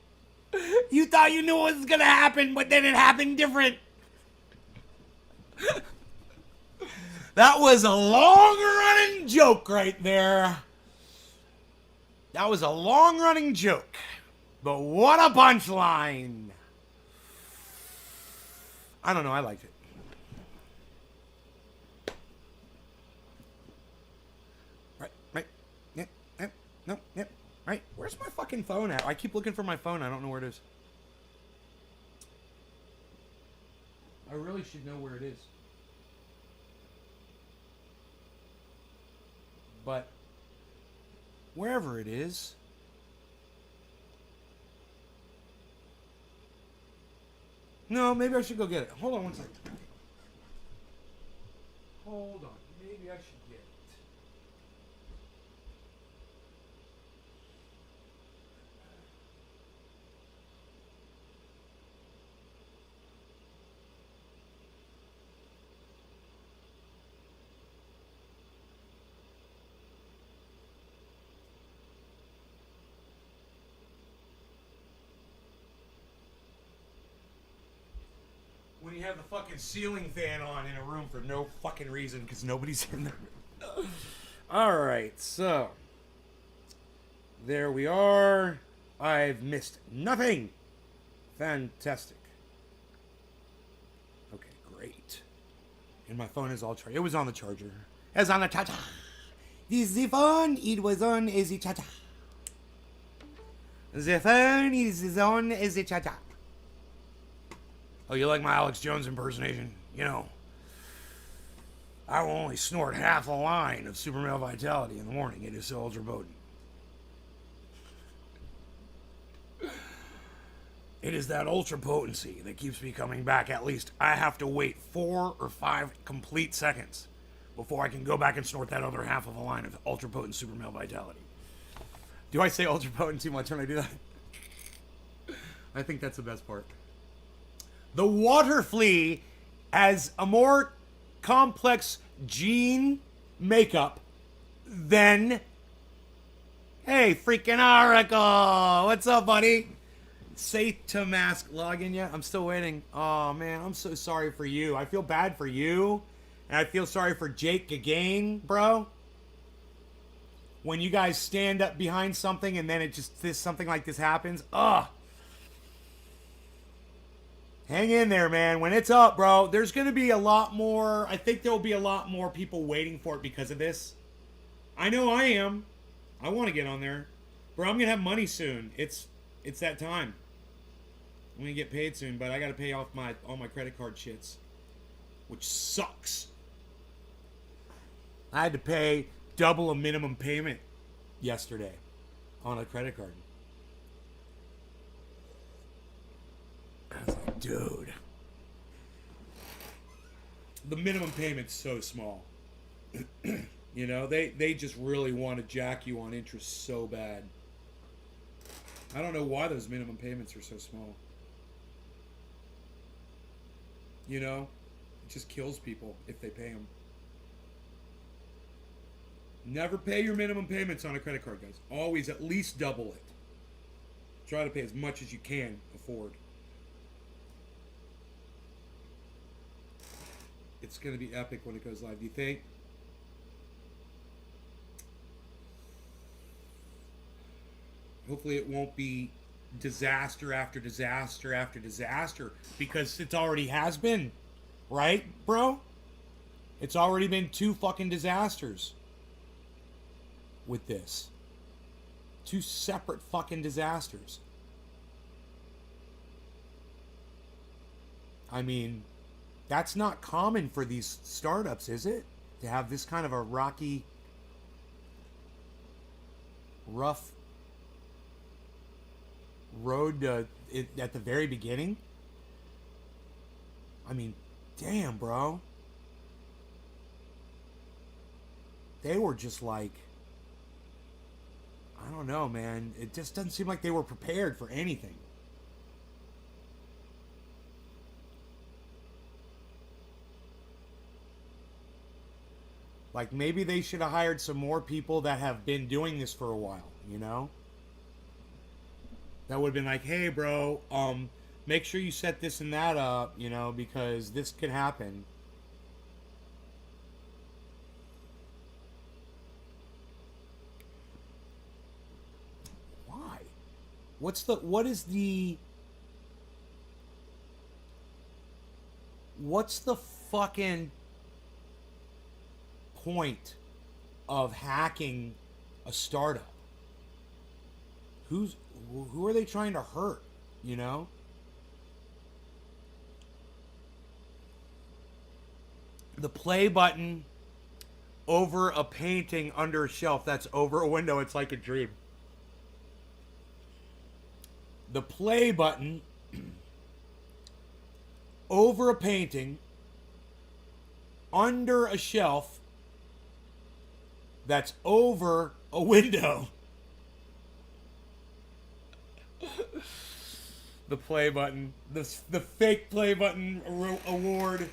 Speaker 1: You thought you knew what was gonna happen, but then it happened different. That was a long-running joke right there. That was a long-running joke. But what a punchline. I don't know, I liked it. Right. Yep. No, yep. Right. Where's my fucking phone at? I keep looking for my phone. I don't know where it is. I really should know where it is. But wherever it is, no, maybe I should go get it. Hold on one second. Hold on. Maybe I should get it. When you have the fucking ceiling fan on in a room for no fucking reason because nobody's in there. Alright, so. There we are. I've missed nothing. Fantastic. Okay, great. And my phone is all charged. It was on the charger. It was on the charger. The phone, it was on the charger. The phone is on the charger. Oh, you like my Alex Jones impersonation? You know, I will only snort half a line of super male vitality in the morning. It is so ultra potent. It is that ultra potency that keeps me coming back. At least I have to wait 4 or 5 complete seconds before I can go back and snort that other half of a line of ultra potent super male vitality. Do I say ultra potent too much when I do that? I think that's the best part. The water flea has a more complex gene makeup than... Hey, freaking Oracle! What's up, buddy? Safe to mask login yet? I'm still waiting. Oh, man, I'm so sorry for you. I feel bad for you. And I feel sorry for Jake again, bro. When you guys stand up behind something and then something like this happens. Ugh. Hang in there, man. When it's up, bro, there's going to be a lot more. I think there will be a lot more people waiting for it because of this. I know I am. I want to get on there. Bro, I'm going to have money soon. It's that time. I'm going to get paid soon, but I got to pay off all my credit card shits. Which sucks. I had to pay double a minimum payment yesterday on a credit card. I was like, dude. The minimum payment's so small. You know, they just really want to jack you on interest so bad. I don't know why those minimum payments are so small. You know, it just kills people if they pay them. Never pay your minimum payments on a credit card, guys. Always at least double it. Try to pay as much as you can afford. It's going to be epic when it goes live. Do you think? Hopefully it won't be disaster after disaster after disaster, because it already has been, right, bro? It's already been 2 fucking disasters with this. 2 separate fucking disasters. I mean, that's not common for these startups, is it? To have this kind of a rocky, rough road at the very beginning. I mean, damn, bro. They were just like, I don't know, man. It just doesn't seem like they were prepared for anything. Like, maybe they should have hired some more people that have been doing this for a while, you know? That would have been like, hey, bro, make sure you set this and that up, you know, because this could happen. Why? What is the fucking point of hacking a startup? Who are they trying to hurt, you know? The play button over a painting under a shelf that's over a window, it's like a dream. The play button over a painting under a shelf that's over a window. The play button, the fake play button award.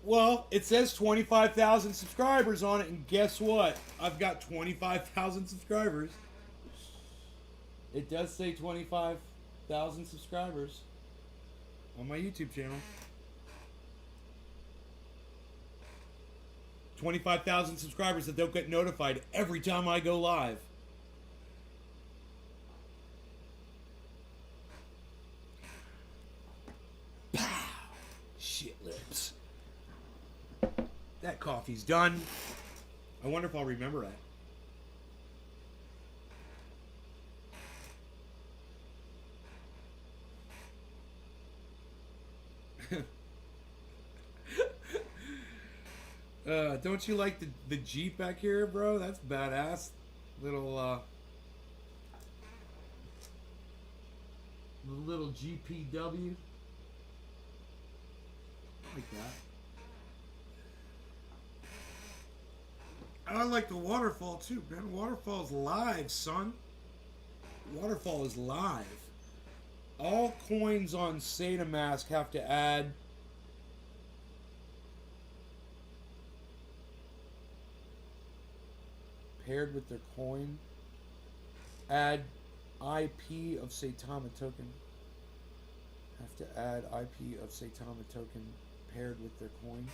Speaker 1: Well, it says 25,000 subscribers on it, and guess what? I've got 25,000 subscribers. It does say 25,000 subscribers on my YouTube channel. 25,000 subscribers that don't get notified every time I go live. Shit lips. That coffee's done. I wonder if I'll remember that. Don't you like the Jeep back here, bro? That's badass. Little GPW. Like that. I like the waterfall too, man. Waterfall's live, son. Waterfall is live. All coins on SataMask have to add paired with their coin. Add IP of Saitama token. Have to add IP of Saitama token paired with their coin.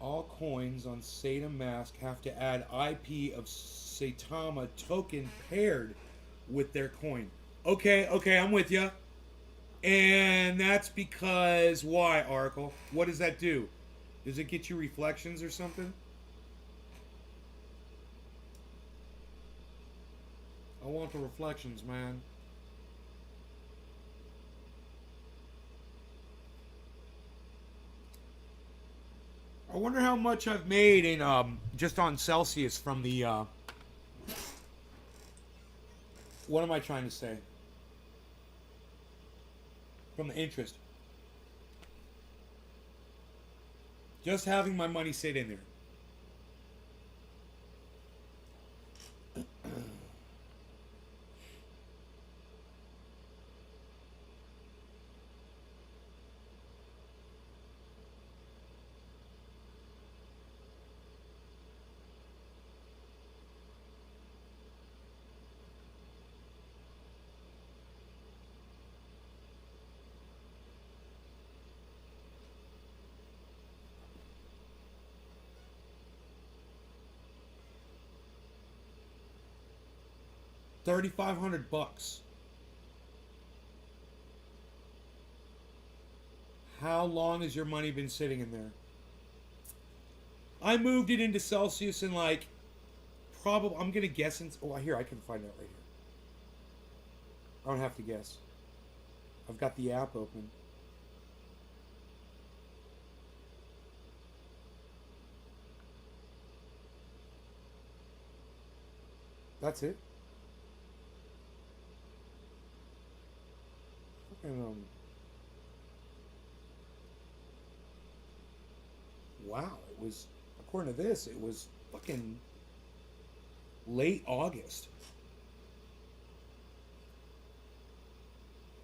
Speaker 1: All coins on SataMask have to add IP of Saitama token paired with their coin. Okay, I'm with you. And that's because why, Oracle? What does that do? Does it get you reflections or something? I want the reflections, man. I wonder how much I've made in just on Celsius from the what am I trying to say? From the interest. Just having my money sit in there. $3,500. How long has your money been sitting in there? I moved it into Celsius in like probably I'm gonna guess here I can find out right here. I don't have to guess. I've got the app open. That's it. Wow, it was, according to this, it was fucking late August.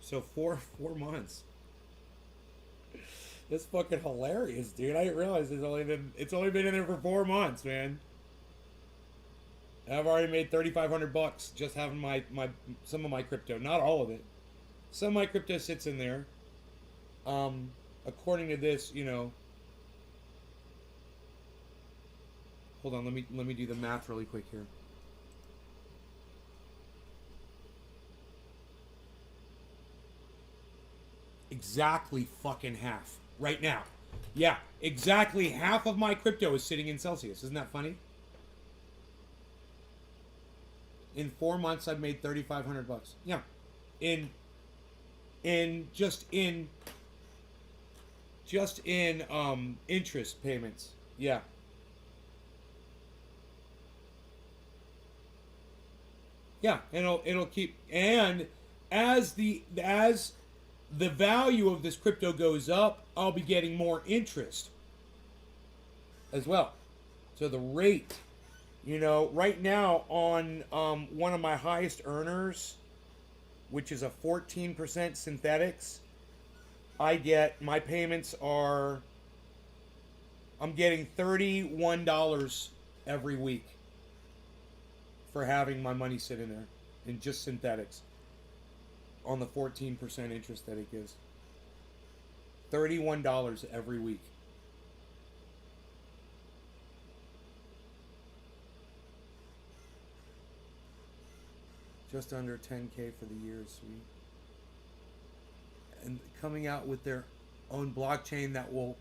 Speaker 1: So four months. That's fucking hilarious, dude. I didn't realize it's only been in there for 4 months, man. I've already made $3,500 just having my some of my crypto, not all of it. Some of my crypto sits in there. According to this, you know. Hold on, let me do the math really quick here. Exactly fucking half right now. Yeah, exactly half of my crypto is sitting in Celsius. Isn't that funny? In 4 months, I've made $3,500. Yeah, in just in interest payments. Yeah. Yeah, and it'll keep, and as the value of this crypto goes up, I'll be getting more interest as well. So the rate, you know, right now on one of my highest earners, which is a 14% synthetics, I get, my payments are, I'm getting $31 every week for having my money sit in there in just synthetics on the 14% interest that it gives. $31 every week. Just under 10K for the year, sweet. And coming out with their own blockchain that will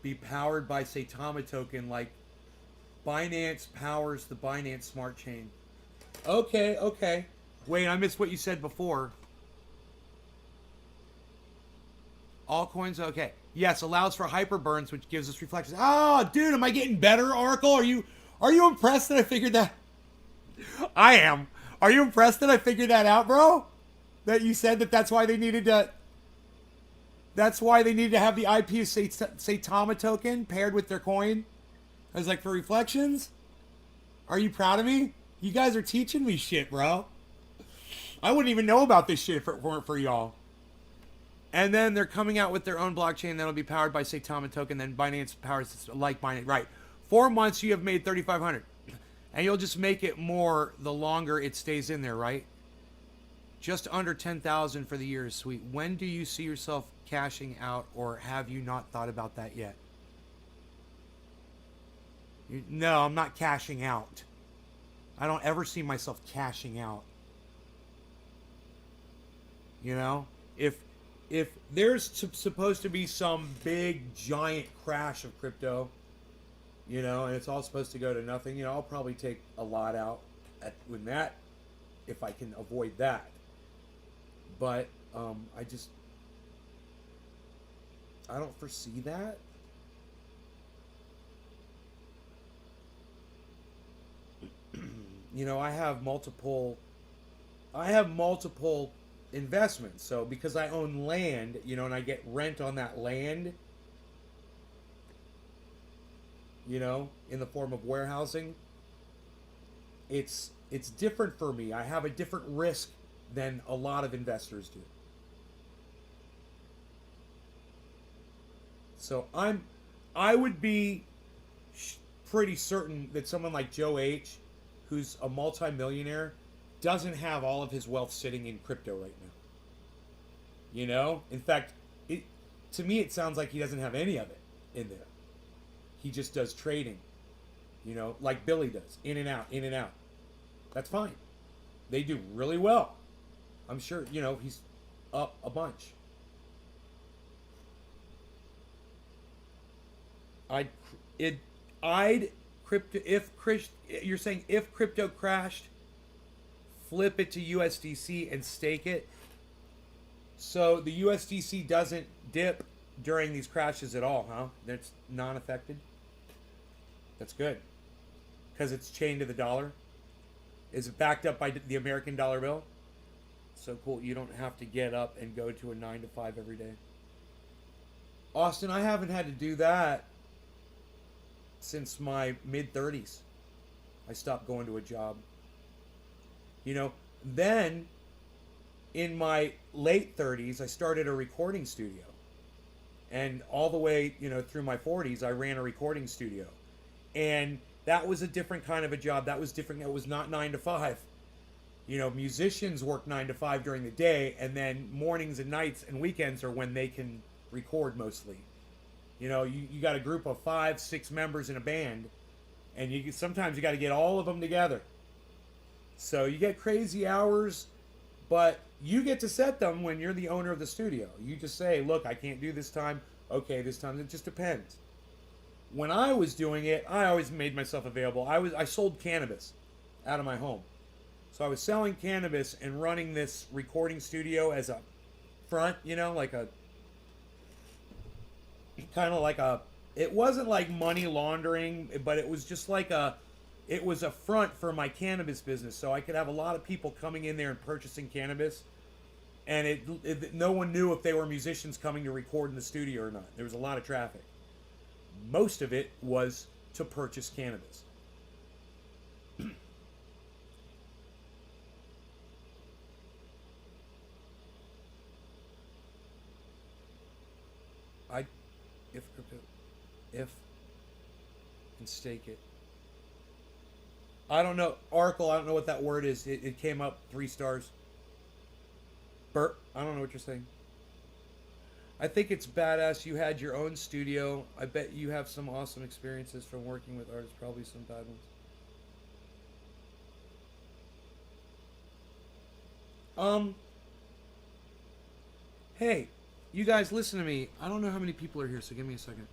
Speaker 1: be powered by Saitama token, like Binance powers the Binance Smart Chain. Okay. Wait, I missed what you said before. Altcoins, okay. Yes, allows for hyperburns, which gives us reflections. Oh, dude, am I getting better, Oracle? Are you impressed that I figured that? I am. Are you impressed that I figured that out, bro? That you said that's why they needed to. That's why they needed to have the IP of Saitama token paired with their coin. I was like, for reflections? Are you proud of me? You guys are teaching me shit, bro. I wouldn't even know about this shit if it weren't for y'all. And then they're coming out with their own blockchain that'll be powered by Saitama token. Then Binance powers like Binance. Right. 4 months you have made $3,500. And you'll just make it more the longer it stays in there, right? Just under 10,000 for the year is sweet. When do you see yourself cashing out, or have you not thought about that yet? No, I'm not cashing out. I don't ever see myself cashing out. You know, if there's supposed to be some big giant crash of crypto, you know, and it's all supposed to go to nothing, you know, I'll probably take a lot out with that if I can avoid that. But I don't foresee that. I have multiple investments. So because I own land, and I get rent on that land, in the form of warehousing, it's different for me. I have a different risk than a lot of investors do. So I would be pretty certain that someone like Joe H, who's a multimillionaire, doesn't have all of his wealth sitting in crypto right now. In fact, to me it sounds like he doesn't have any of it in there. He just does trading, like Billy does, in and out, in and out. That's fine. They do really well. I'm sure, he's up a bunch. I'd it I'd crypto you're saying if crypto crashed, flip it to USDC and stake it. So the USDC doesn't dip during these crashes at all, huh? It's non-affected. That's good. Because it's chained to the dollar. Is it backed up by the American dollar bill? So cool. You don't have to get up and go to a 9 to 5 every day. Austin, I haven't had to do that since my mid-30s. I stopped going to a job. Then in my late 30s, I started a recording studio. And all the way, through my 40s, I ran a recording studio. And that was a different kind of a job. That was different. It was not 9 to 5. Musicians work 9 to 5 during the day, and then mornings and nights and weekends are when they can record mostly. You got a group of 5, 6 members in a band, and sometimes you got to get all of them together. So you get crazy hours, but you get to set them when you're the owner of the studio. You just say, look, I can't do this time. Okay, this time. It just depends. When I was doing it, I always made myself available. I sold cannabis out of my home. So I was selling cannabis and running this recording studio as a front, like a kind of like it wasn't like money laundering, but it was just like it was a front for my cannabis business. So I could have a lot of people coming in there and purchasing cannabis. And no one knew if they were musicians coming to record in the studio or not. There was a lot of traffic. Most of it was to purchase cannabis. If and stake it. I don't know. Oracle, I don't know what that word is. It came up 3 stars. Bert, I don't know what you're saying. I think it's badass you had your own studio. I bet you have some awesome experiences from working with artists, probably some bad ones. Hey, you guys listen to me. I don't know how many people are here, so give me a second.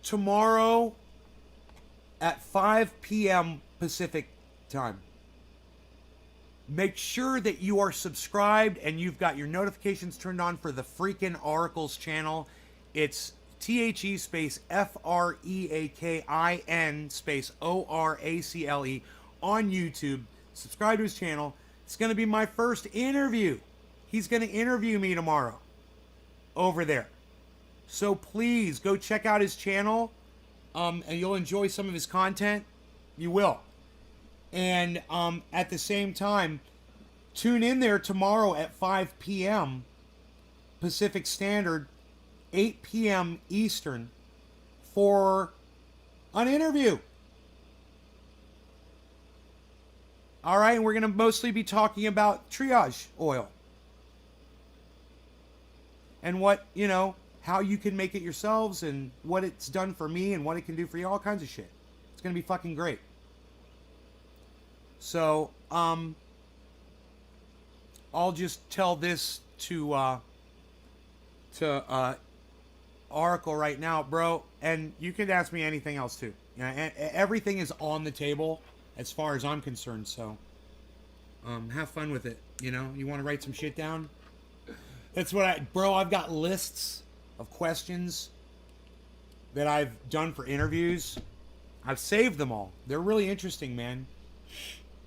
Speaker 1: Tomorrow at 5 p.m. Pacific time. Make sure that you are subscribed and you've got your notifications turned on for the freaking Oracles channel. It's THE space FREAKIN space ORACLE on YouTube. Subscribe to his channel. It's going to be my first interview. He's going to interview me tomorrow over there. So please go check out his channel, and you'll enjoy some of his content. You will. And at the same time, tune in there tomorrow at 5 p.m. Pacific Standard, 8 p.m. Eastern, for an interview. All right, and we're going to mostly be talking about triage oil. And what, how you can make it yourselves and what it's done for me and what it can do for you, all kinds of shit. It's going to be fucking great. So, I'll just tell this to Oracle right now, bro, and you can ask me anything else too. Everything is on the table as far as I'm concerned, so have fun with it. You want to write some shit down? That's what I've got lists of questions that I've done for interviews. I've saved them all. They're really interesting, man.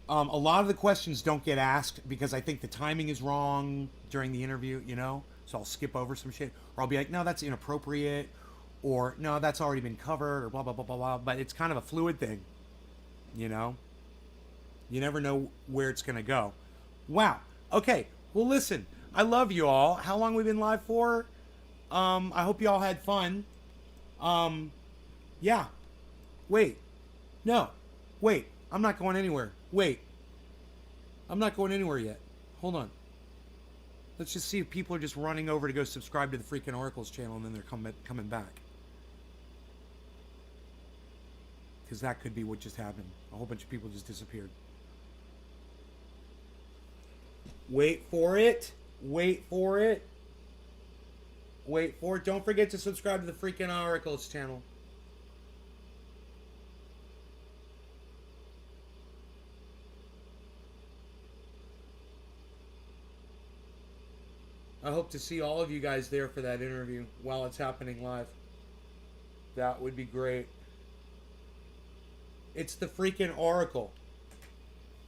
Speaker 1: A lot of the questions don't get asked because I think the timing is wrong during the interview, you know? So I'll skip over some shit. Or I'll be like, no, that's inappropriate. Or, no, that's already been covered. Or blah, blah, blah, blah, blah. But it's kind of a fluid thing, you know? You never know where it's going to go. Wow. Okay. Well, listen. I love you all. How long we been live for? I hope you all had fun. Yeah. Wait. No. Wait. I'm not going anywhere. Wait. I'm not going anywhere yet. Hold on. Let's just see if people are just running over to go subscribe to the freaking Oracles channel and then they're coming back. Because that could be what just happened. A whole bunch of people just disappeared. Wait for it. Wait for it. Wait for it. Don't forget to subscribe to the freaking Oracles channel. I hope to see all of you guys there for that interview while it's happening live. That would be great. It's the freaking Oracle.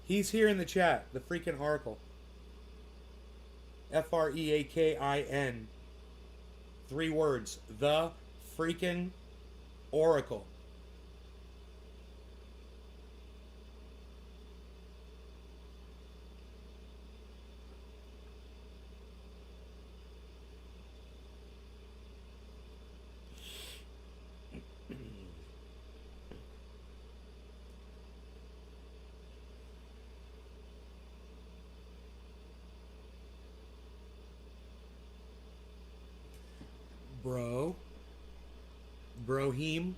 Speaker 1: He's here in the chat. The freaking Oracle. Freakin. 3 words. The freaking Oracle. Brohim.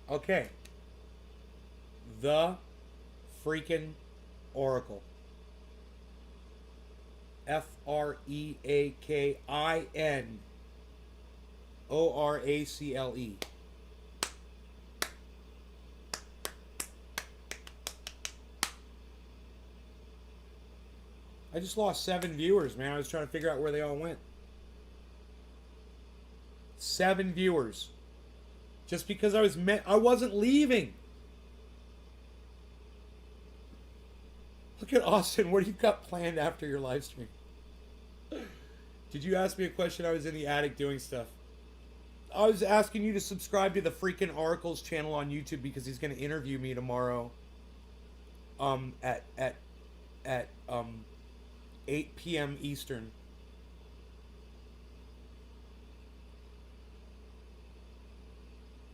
Speaker 1: Okay. The freaking Oracle. Freakin. Oracle. I just lost 7 viewers, man. I was trying to figure out where they all went. 7 viewers. Just because I wasn't leaving. Look at Austin. What do you got planned after your live stream? Did you ask me a question? I was in the attic doing stuff. I was asking you to subscribe to the freaking Oracles channel on YouTube because he's going to interview me tomorrow. At 8 p.m. Eastern.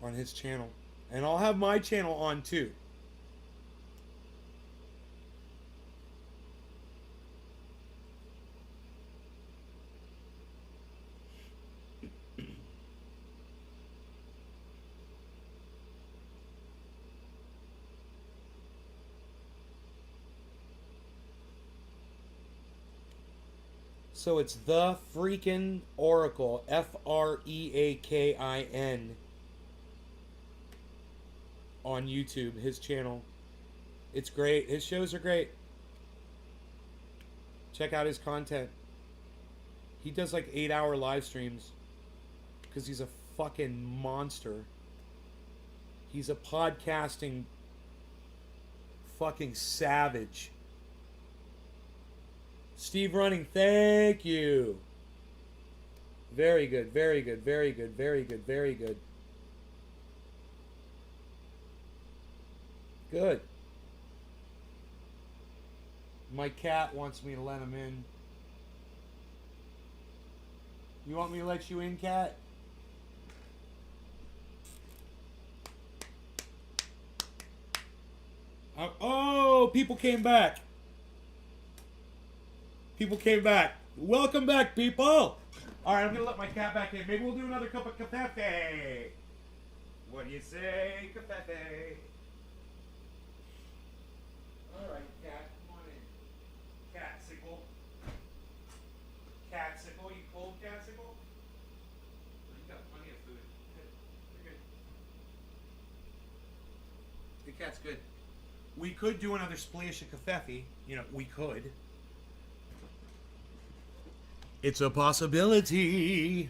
Speaker 1: On his channel. And I'll have my channel on too. So it's the freaking Oracle. Freakin. On YouTube, his channel. It's great. His shows are great. Check out his content. He does like 8-hour live streams. Because he's a fucking monster. He's a podcasting fucking savage. Steve Running, thank you. Very good, very good, very good, very good, very good. Good. My cat wants me to let him in. You want me to let you in, cat? Oh, people came back. People came back. Welcome back, people. All right, I'm going to let my cat back in. Maybe we'll do another cup of café. What do you say, café? All right, cat, come on in. Catsicle. Catsicle, you cold, Catsicle? You got plenty of food. Good. You're good. The cat's good. We could do another splash of kefefe. You know, we could. It's a possibility.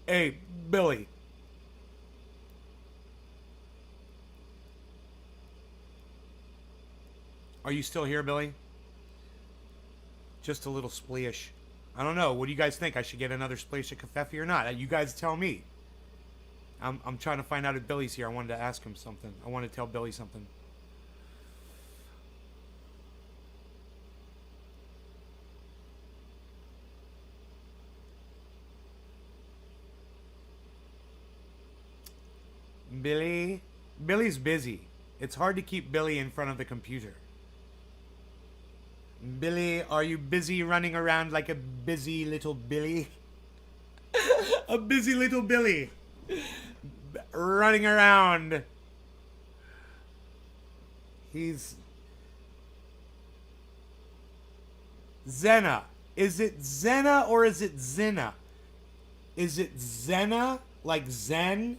Speaker 1: Hey, Billy. Are you still here, Billy? Just a little splash. I don't know. What do you guys think? I should get another splash of kefefe or not? You guys tell me. I'm trying to find out if Billy's here. I wanted to ask him something. I want to tell Billy something. Billy's busy. It's hard to keep Billy in front of the computer. Billy, are you busy running around like a busy little Billy? A busy little Billy. Running around. He's... Zena. Is it Zena or is it Zena? Is it Zena, like Zen?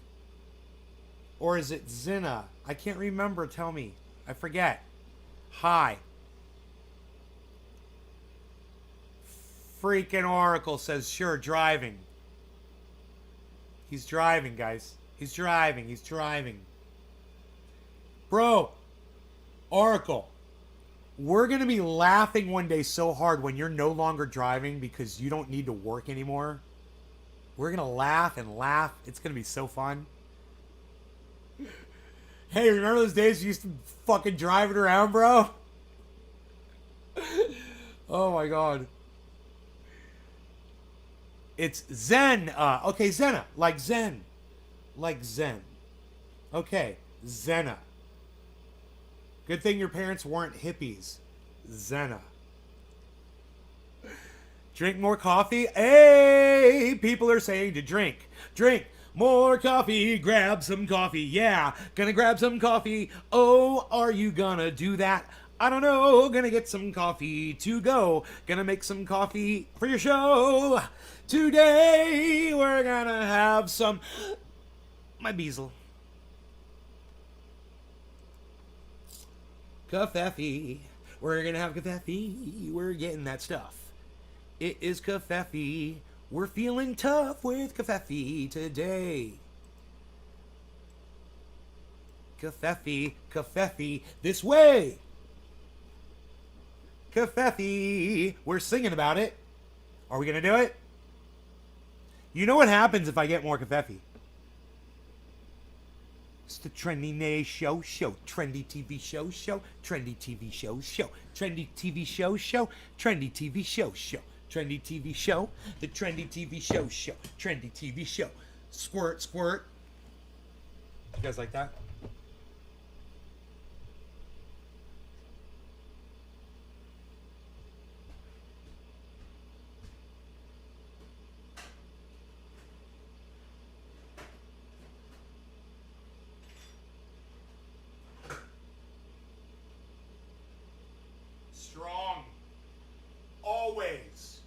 Speaker 1: Or is it Zena? I can't remember. Tell me. I forget. Hi. Freaking Oracle says, sure, driving. He's driving, guys. He's driving. He's driving. Bro, Oracle, we're going to be laughing one day so hard when you're no longer driving because you don't need to work anymore. We're going to laugh and laugh. It's going to be so fun. Hey, remember those days you used to fucking drive it around, bro? Oh my god. It's Zen. Okay, Zena. Like Zen. Like Zen. Okay, Zena. Good thing your parents weren't hippies. Zena. Drink more coffee? Hey, people are saying to drink. Drink more coffee. Grab some coffee. Yeah, gonna grab some coffee. Oh, are you gonna do that? I don't know. Gonna get some coffee to go. Gonna make some coffee for your show. Today we're gonna have some... My bezel. Kefefe. We're gonna have kefefe. We're getting that stuff. It is kefefe. We're feeling tough with kefefe today. Kefefe, kefefe, this way. Kefefe. We're singing about it. Are we gonna do it? You know what happens if I get more kefefe? It's the Trendy Nay Show, Trendy TV Show, Trendy TV Show, Trendy TV Show, Trendy TV Show, Trendy TV Show, the Trendy TV Show, Trendy TV Show. Squirt, squirt. You guys like that? Strong. Always.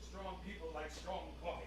Speaker 1: Strong people like strong coffee.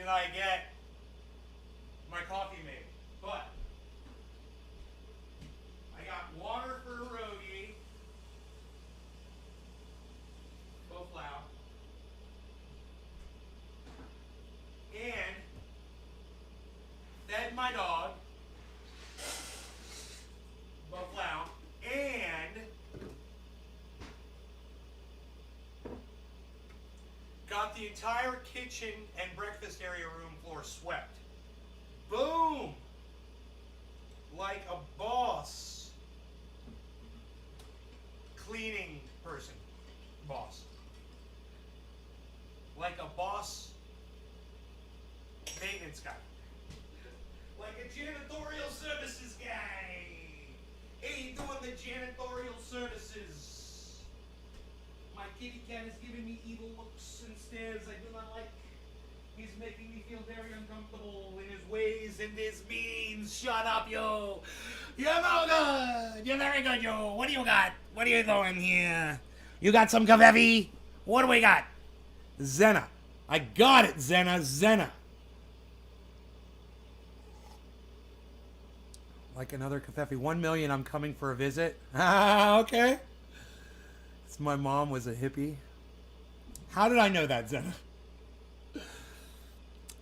Speaker 1: that I get my coffee made. But I got water for Rogie, both loud, and fed my dog, both loud, and got the entire kitchen and breakfast area room floor swept. Boom! Like a boss. Cleaning person. Boss. Like a boss maintenance guy. Like a janitorial services guy. Hey, doing the janitorial services. My kitty cat is giving me evil looks and stares I do not like. He's making me feel very uncomfortable in his ways and his means. Shut up, yo. You're no good. You're very good, yo. What do you got? What are you doing here? You got some kafefe? What do we got? Zena. I got it, Zena. Zena. Like another kafefe. 1 million, I'm coming for a visit. Ah, okay. My mom was a hippie. How did I know that, Zena?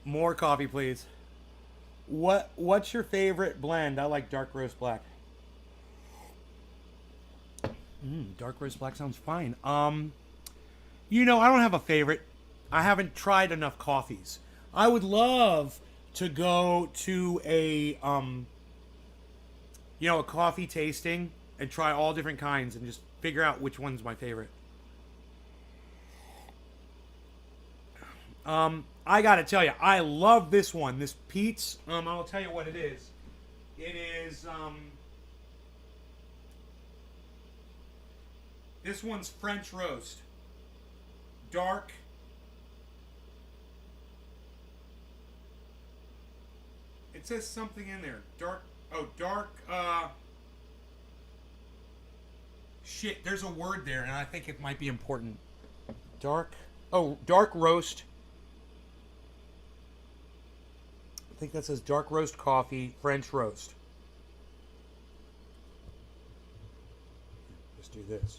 Speaker 1: More coffee, please. What's your favorite blend? I like dark roast black. Dark roast black sounds fine. You know, I don't have a favorite. I haven't tried enough coffees. I would love to go to a a coffee tasting and try all different kinds and just figure out which one's my favorite. I gotta tell you, I love this one. This Pete's. I'll tell you what it is. It is this one's French roast. Dark. It says something in there. Dark. Oh, dark. Shit, there's a word there, and I think it might be important. Dark. Oh, dark roast. I think that says dark roast coffee, French roast. Let's do this.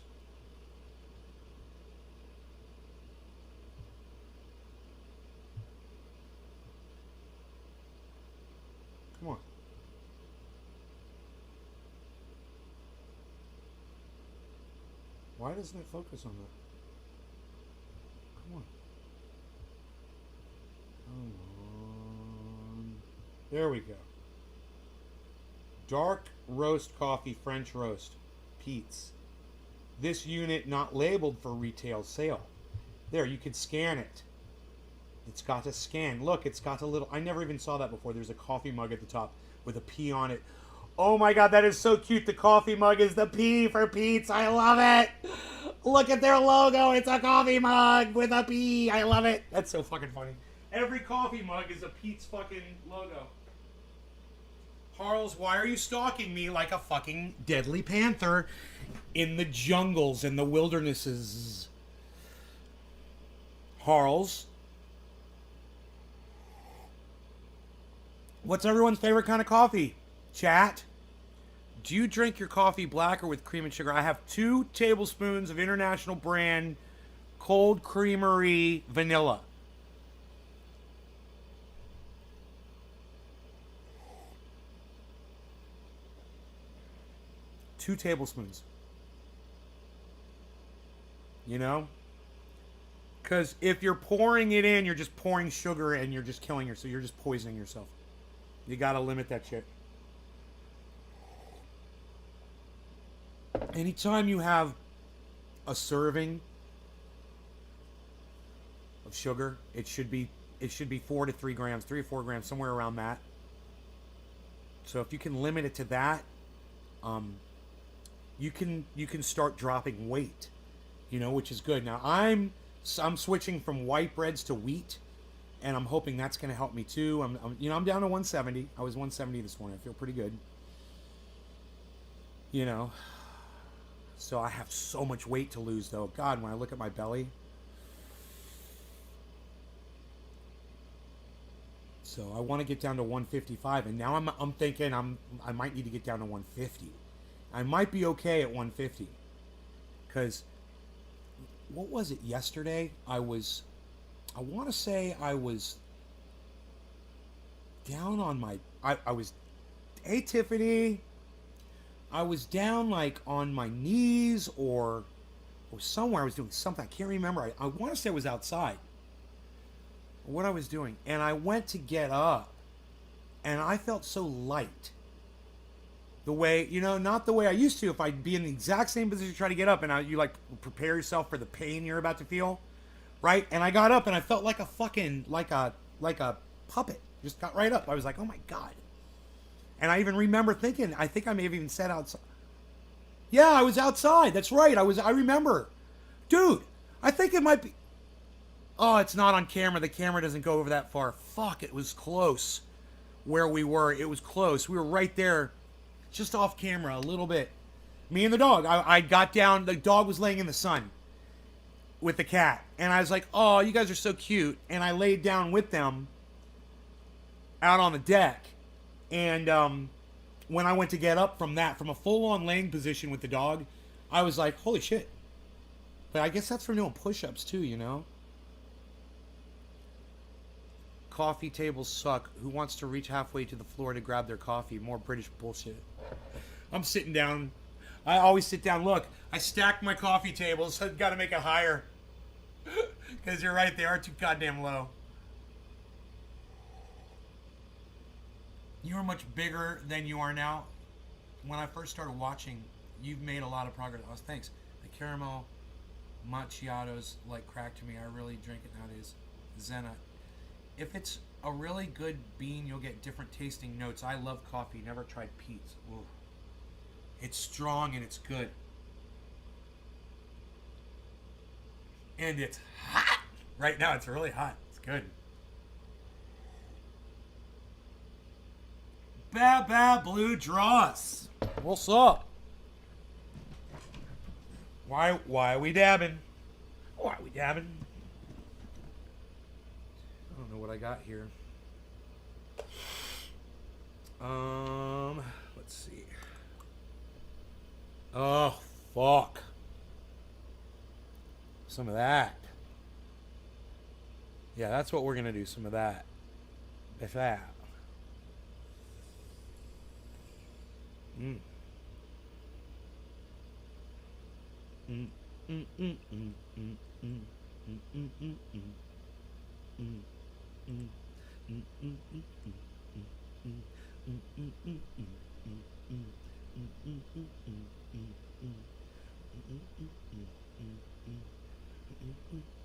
Speaker 1: Come on. Why doesn't it focus on that? Come on. Come on. There we go. Dark roast coffee, French roast. Pete's. This unit not labeled for retail sale. There, you could scan it. It's got a scan. Look, it's got a little... I never even saw that before. There's a coffee mug at the top with a P on it. Oh my god, that is so cute. The coffee mug is the P for Pete's. I love it. Look at their logo. It's a coffee mug with a P. I love it. That's so fucking funny. Every coffee mug is a Pete's fucking logo. Harles, why are you stalking me like a fucking deadly panther in the jungles and the wildernesses? Harles. What's everyone's favorite kind of coffee? Chat. Do you drink your coffee black or with cream and sugar? I have 2 tablespoons of international brand cold creamery vanilla. Two tablespoons. You know? Because if you're pouring it in, you're just pouring sugar and you're just killing yourself. You're just poisoning yourself. You gotta limit that shit. Anytime you have a serving of sugar, it should be 4 to 3 grams, 3 or 4 grams, somewhere around that. So if you can limit it to that, you can start dropping weight, you know, which is good. Now I'm switching from white breads to wheat, and I'm hoping that's going to help me too. I'm down to 170. I was 170 this morning. I feel pretty good. You know, so I have so much weight to lose though. God, when I look at my belly. So I want to get down to 155, and now I'm thinking I might need to get down to 150. I might be okay at 150, because what was it yesterday? I want to say I was down on my I was, hey Tiffany, I was down like on my knees or somewhere. I was doing something. I can't remember. I want to say it was outside. What I was doing. And I went to get up. And I felt so light. The way, not the way I used to. If I'd be in the exact same position to try to get up. And you like prepare yourself for the pain you're about to feel. Right? And I got up and I felt like a fucking, like a puppet. Just got right up. I was like, oh my God. And I even remember thinking, I think I may have even said outside. Yeah, I was outside. That's right. I remember. Dude, I think it might be. Oh, it's not on camera. The camera doesn't go over that far. Fuck, it was close where we were. It was close. We were right there, just off camera a little bit. Me and the dog. I got down. The dog was laying in the sun with the cat. And I was like, oh, you guys are so cute. And I laid down with them out on the deck. And when I went to get up from a full-on laying position with the dog, I was like, holy shit. But I guess that's from doing push-ups too, Coffee tables suck. Who wants to reach halfway to the floor to grab their coffee? More British bullshit. I'm sitting down. I always sit down. Look, I stacked my coffee tables. So I've got to make it higher. Because you're right, they are too goddamn low. You were much bigger than you are now. When I first started watching, you've made a lot of progress. Oh, thanks. The caramel macchiato's like crack to me. I really drink it nowadays. Zena. If it's a really good bean, you'll get different tasting notes. I love coffee. Never tried Pete's. Ooh. It's strong and it's good. And it's hot. Right now it's really hot. It's good. Bad blue draws. What's up? Why are we dabbing? Why are we dabbing? I don't know what I got here. Let's see. Oh, fuck. Some of that. Yeah, that's what we're gonna do. Some of that. If that. Mm. Mm. Mm. Mm. Mm. Mm. Mm. Mm. Mm. Mm. Mm.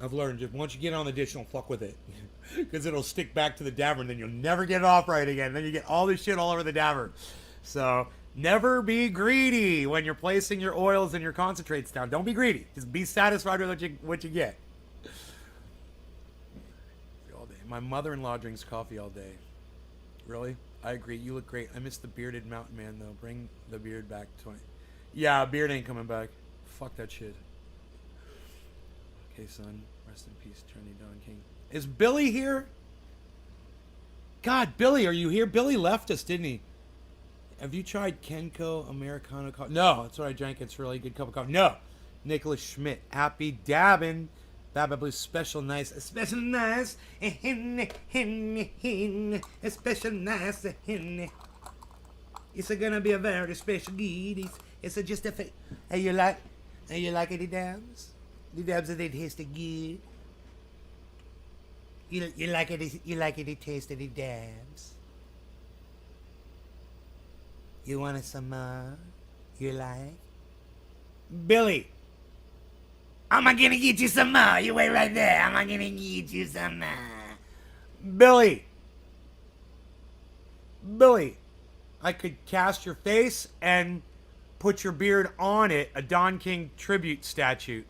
Speaker 1: I've learned that once you get on the dish, don't fuck with it. Because it'll stick back to the dabber and then you'll never get it off right again. Then you get all this shit all over the dabber. So never be greedy when you're placing your oils and your concentrates down. Don't be greedy. Just be satisfied with what you get. All day. My mother-in-law drinks coffee all day. Really? I agree. You look great. I miss the bearded mountain man, though. Bring the beard back. Yeah, beard ain't coming back. Fuck that shit. Okay, son. Rest in peace, Attorney Don King. Is Billy here? God, Billy, are you here? Billy left us, didn't he? Have you tried Kenko Americano coffee? No, that's what I drank. It's a really good cup of coffee. No. Nicholas Schmidt. Happy dabbing. Baba Blue special nice. Special nice. Special nice. It's gonna be a very special deed. It's just a hey, you like it, the dabs? The dabs, they taste good. You like it, the taste of the dabs? You want some more? You like? Billy, I'm gonna get you some more. You wait right there. I'm gonna get you some more. Billy, I could cast your face and put your beard on it, a Don King tribute statue.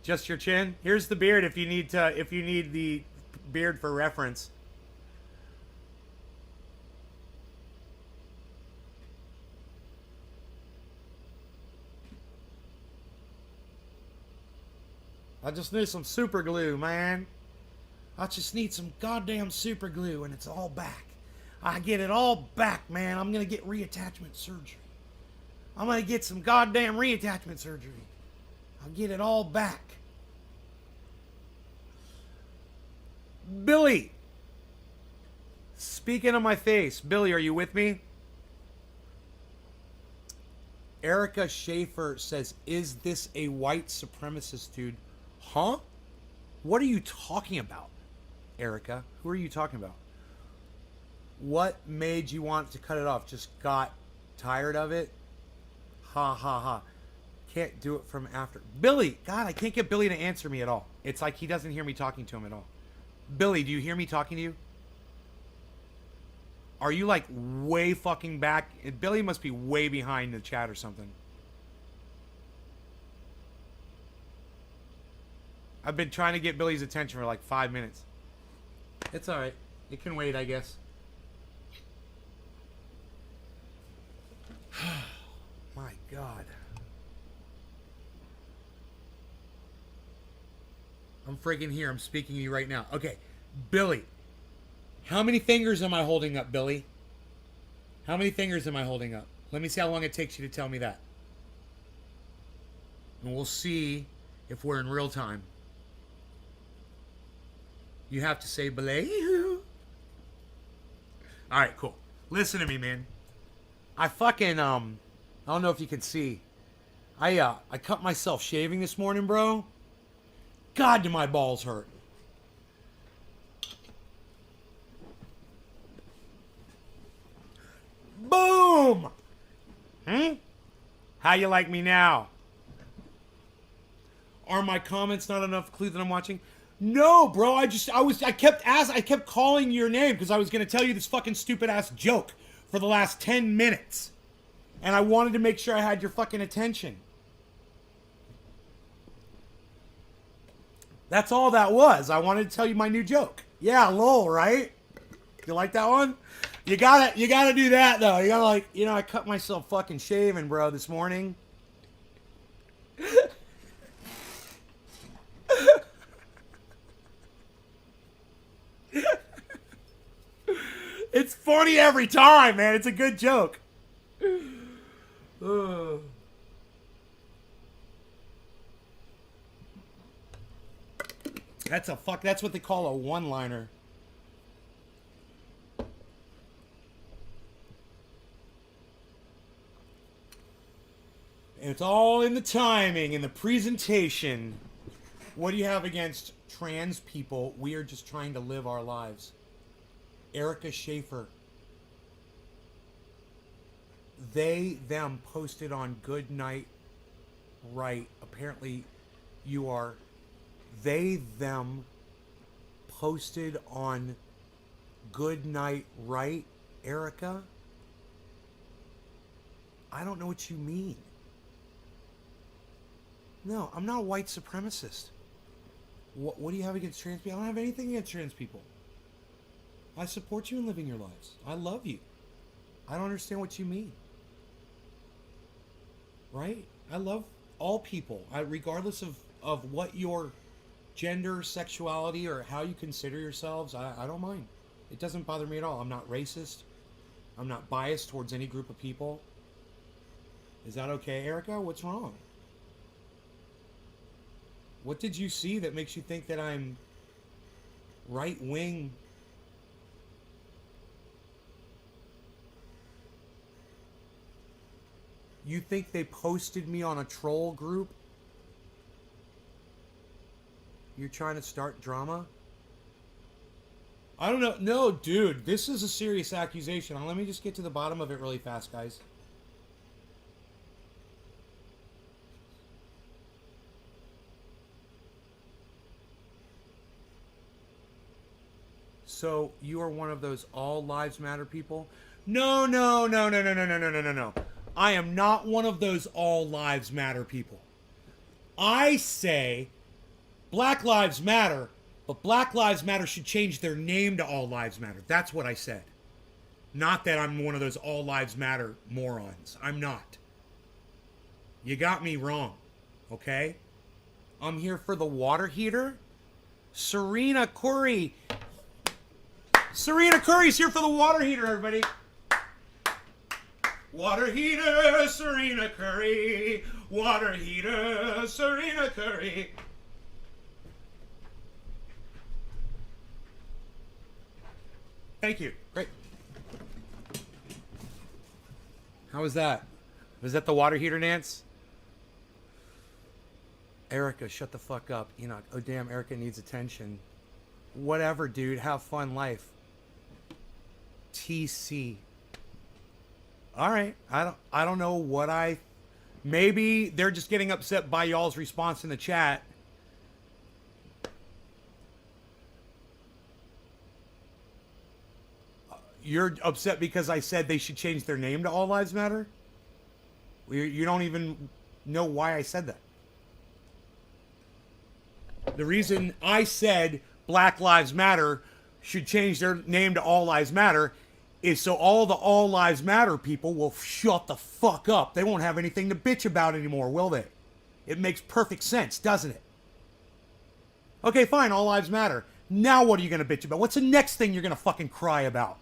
Speaker 1: Just your chin. Here's the beard if you need the beard for reference. I just need some super glue, man. I just need some goddamn super glue and it's all back. I get it all back, man. I'm going to get reattachment surgery. I'm going to get some goddamn reattachment surgery. I'll get it all back. Billy. Speaking of my face. Billy, are you with me? Erica Schaefer says, is this a white supremacist dude? Huh? What are you talking about, Erica? Who are you talking about? What made you want to cut it off? Just got tired of it? Ha ha ha. Can't do it from after. Billy! God, I can't get Billy to answer me at all. It's like he doesn't hear me talking to him at all. Billy, do you hear me talking to you? Are you like way fucking back? Billy must be way behind the chat or something. I've been trying to get Billy's attention for like 5 minutes. It's alright. It can wait, I guess. My God. I'm freaking here. I'm speaking to you right now. Okay. Billy. How many fingers am I holding up, Billy? How many fingers am I holding up? Let me see how long it takes you to tell me that. And we'll see if we're in real time. You have to say belay. Alright, cool. Listen to me, man. I fucking, I don't know if you can see. I cut myself shaving this morning, bro. God, do my balls hurt. Boom! How you like me now? Are my comments not enough clue that I'm watching? No, bro. I kept calling your name because I was gonna tell you this fucking stupid ass joke for the last 10 minutes, and I wanted to make sure I had your fucking attention. That's all that was. I wanted to tell you my new joke. Yeah, lol, right? You like that one? You gotta do that though. You gotta like, I cut myself fucking shaving, bro, this morning. It's funny every time, man. It's a good joke. That's what they call a one-liner. And it's all in the timing and the presentation. What do you have against trans people? We are just trying to live our lives. Erica Schaefer. Them posted on Good Night Right. Apparently you are... them posted on Good Night Right, Erica? I don't know what you mean. No, I'm not a white supremacist. What do you have against trans people? I don't have anything against trans people. I support you in living your lives. I love you. I don't understand what you mean. Right? I love all people. Regardless of what your gender, sexuality, or how you consider yourselves, I don't mind. It doesn't bother me at all. I'm not racist. I'm not biased towards any group of people. Is that okay, Erica? What's wrong? What did you see that makes you think that I'm right-wing? You think they posted me on a troll group? You're trying to start drama? I don't know. No, dude, this is a serious accusation. Let me just get to the bottom of it really fast, guys. So, you are one of those all lives matter people? No. I am not one of those all lives matter people. I say Black Lives Matter, but Black Lives Matter should change their name to All Lives Matter. That's what I said. Not that I'm one of those all lives matter morons. I'm not. You got me wrong. Okay? I'm here for the water heater. Serena Curry. Serena Curry's here for the water heater, everybody. Water heater, Serena Curry. Water heater, Serena Curry. Thank you. Great. How was that? Was that the water heater, Nance? Erica, shut the fuck up. Enoch, oh damn, Erica needs attention. Whatever, dude. Have fun life. TC. All right. I don't know what I... Maybe they're just getting upset by y'all's response in the chat. You're upset because I said they should change their name to All Lives Matter? You don't even know why I said that. The reason I said Black Lives Matter should change their name to All Lives Matter is so all the All Lives Matter people will shut the fuck up. They won't have anything to bitch about anymore, will they? It makes perfect sense, doesn't it? Okay, fine, All Lives Matter. Now what are you going to bitch about? What's the next thing you're going to fucking cry about?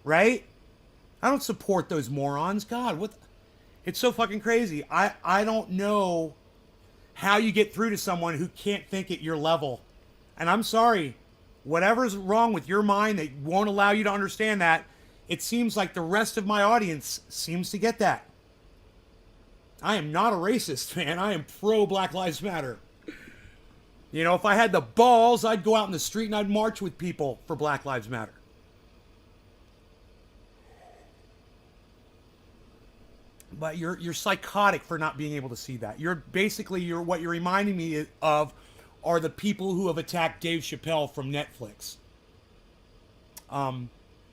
Speaker 1: Right? I don't support those morons. God, what? It's so fucking crazy. I don't know how you get through to someone who can't think at your level. And I'm sorry, whatever's wrong with your mind that won't allow you to understand that, it seems like the rest of my audience seems to get that. I am not a racist, man. I am pro Black Lives Matter. You know, if I had the balls, I'd go out in the street and I'd march with people for Black Lives Matter. But you're psychotic for not being able to see that. What you're reminding me of are the people who have attacked Dave Chappelle from Netflix.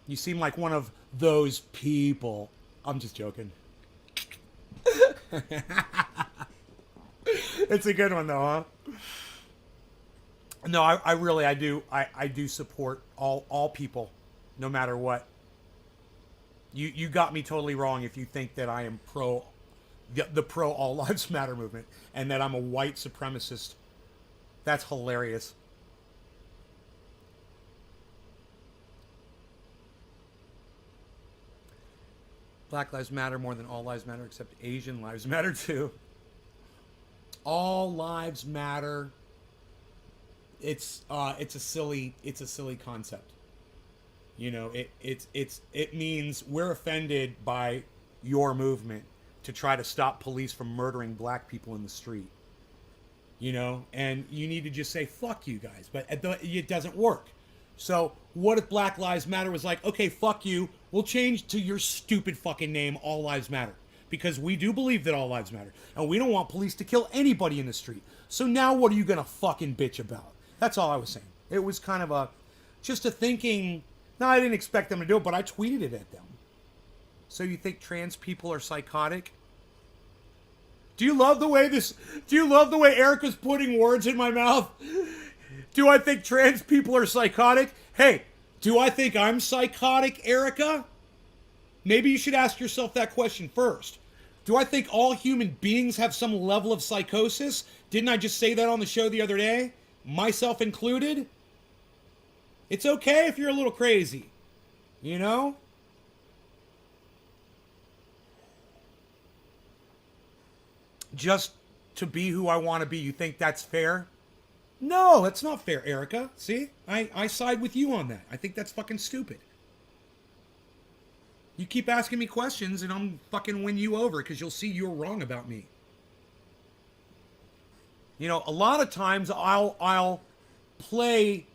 Speaker 1: You seem like one of those people. I'm just joking. It's a good one though, huh? No, I do support all people, no matter what. You got me totally wrong if you think that I am pro the pro All Lives Matter movement and that I'm a white supremacist. That's hilarious. Black Lives Matter more than All Lives Matter, except Asian Lives Matter too. All Lives Matter. It's a silly concept. You know, it means we're offended by your movement to try to stop police from murdering black people in the street. You know, and you need to just say, fuck you guys. But it doesn't work. So what if Black Lives Matter was like, okay, fuck you. We'll change to your stupid fucking name, All Lives Matter. Because we do believe that all lives matter. And we don't want police to kill anybody in the street. So now what are you going to fucking bitch about? That's all I was saying. It was kind of just a thinking... No, I didn't expect them to do it, but I tweeted it at them. So you think trans people are psychotic? Do you love the way Erica's putting words in my mouth? Do I think trans people are psychotic? Hey, do I think I'm psychotic, Erica? Maybe you should ask yourself that question first. Do I think all human beings have some level of psychosis? Didn't I just say that on the show the other day? Myself included? It's okay if you're a little crazy, you know? Just to be who I want to be, you think that's fair? No, that's not fair, Erica. See? I side with you on that. I think that's fucking stupid. You keep asking me questions and I'm fucking win you over because you'll see you're wrong about me. You know, a lot of times I'll play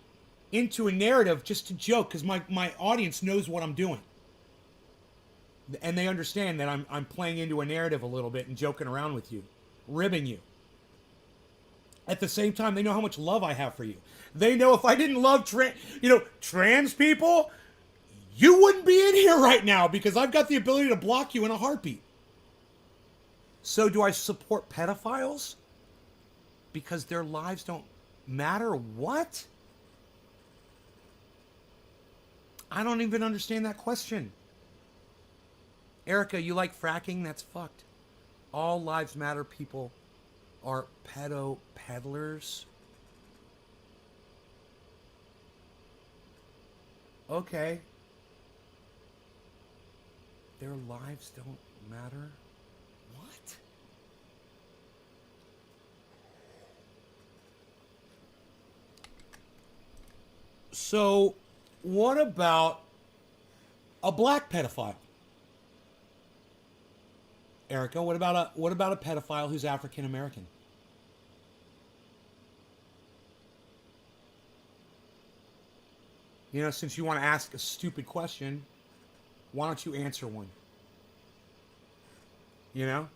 Speaker 1: into a narrative just to joke because my audience knows what I'm doing. And they understand that I'm playing into a narrative a little bit and joking around with you, ribbing you. At the same time, they know how much love I have for you. They know if I didn't love trans people, you wouldn't be in here right now because I've got the ability to block you in a heartbeat. So do I support pedophiles? Because their lives don't matter? What? I don't even understand that question. Erica, you like fracking? That's fucked. All lives matter people are pedo peddlers. Okay. Their lives don't matter? What? So, what about a black pedophile? Erica, what about a pedophile who's African American? You know, since you want to ask a stupid question, why don't you answer one? You know?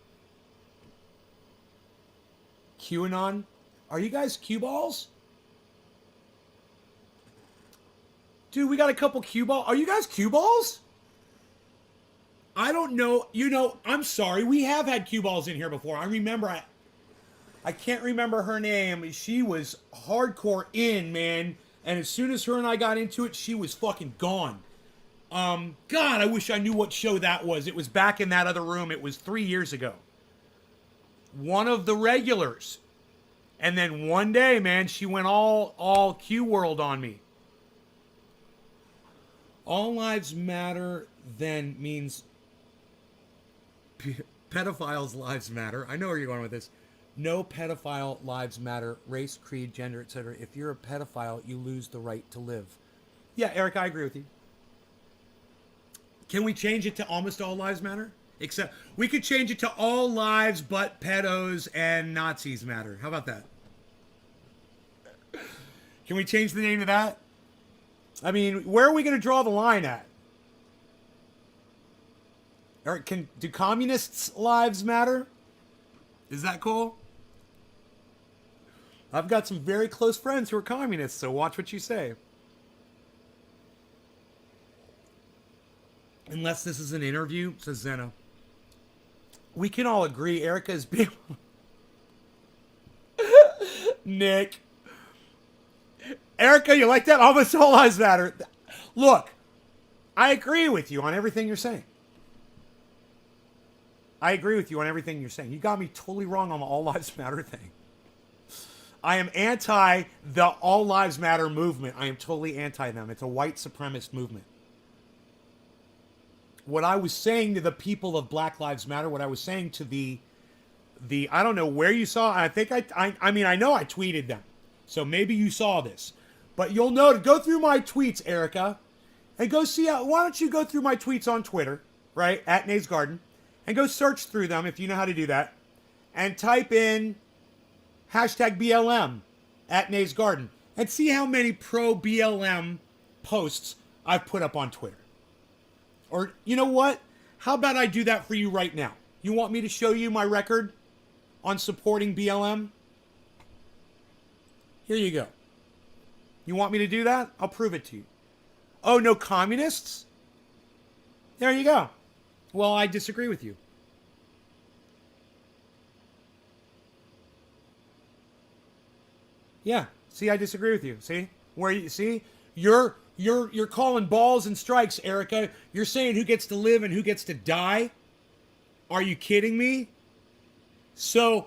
Speaker 1: QAnon? Are you guys cue balls? Dude, we got a couple cue balls. Are you guys cue balls? I don't know. You know, I'm sorry. We have had cue balls in here before. I remember. I can't remember her name. She was hardcore in, man. And as soon as her and I got into it, she was fucking gone. God, I wish I knew what show that was. It was back in that other room. It was 3 years ago. One of the regulars. And then one day, man, she went all Q world on me. All lives matter then means pedophiles' lives matter. I know where you're going with this. No pedophile lives matter. Race, creed, gender, etc. If you're a pedophile, you lose the right to live. Yeah, Eric, I agree with you. Can we change it to almost all lives matter? Except we could change it to all lives but pedos and Nazis matter. How about that? Can we change the name to that? I mean, where are we going to draw the line at? Or do communists' lives matter? Is that cool? I've got some very close friends who are communists, so watch what you say. Unless this is an interview, says Zena. We can all agree Erica is being... Nick. Erica, you like that? Almost all lives matter. Look, I agree with you on everything you're saying. I agree with you on everything you're saying. You got me totally wrong on the all lives matter thing. I am anti the all lives matter movement. I am totally anti them. It's a white supremacist movement. What I was saying to the people of Black Lives Matter, what I was saying to the I don't know where you saw, I think I mean, I know I tweeted them. So maybe you saw this. But you'll know to go through my tweets, Erica, and go see how, why don't you go through my tweets on Twitter, right, at Nays Garden, and go search through them if you know how to do that, and type in hashtag BLM at Nays Garden, and see how many pro-BLM posts I've put up on Twitter. Or, you know what? How about I do that for you right now? You want me to show you my record on supporting BLM? Here you go. You want me to do that? I'll prove it to you. Oh, no communists? There you go. Well, I disagree with you. Yeah. See, I disagree with you. See? Where you see? You're calling balls and strikes, Erica. You're saying who gets to live and who gets to die? Are you kidding me? So,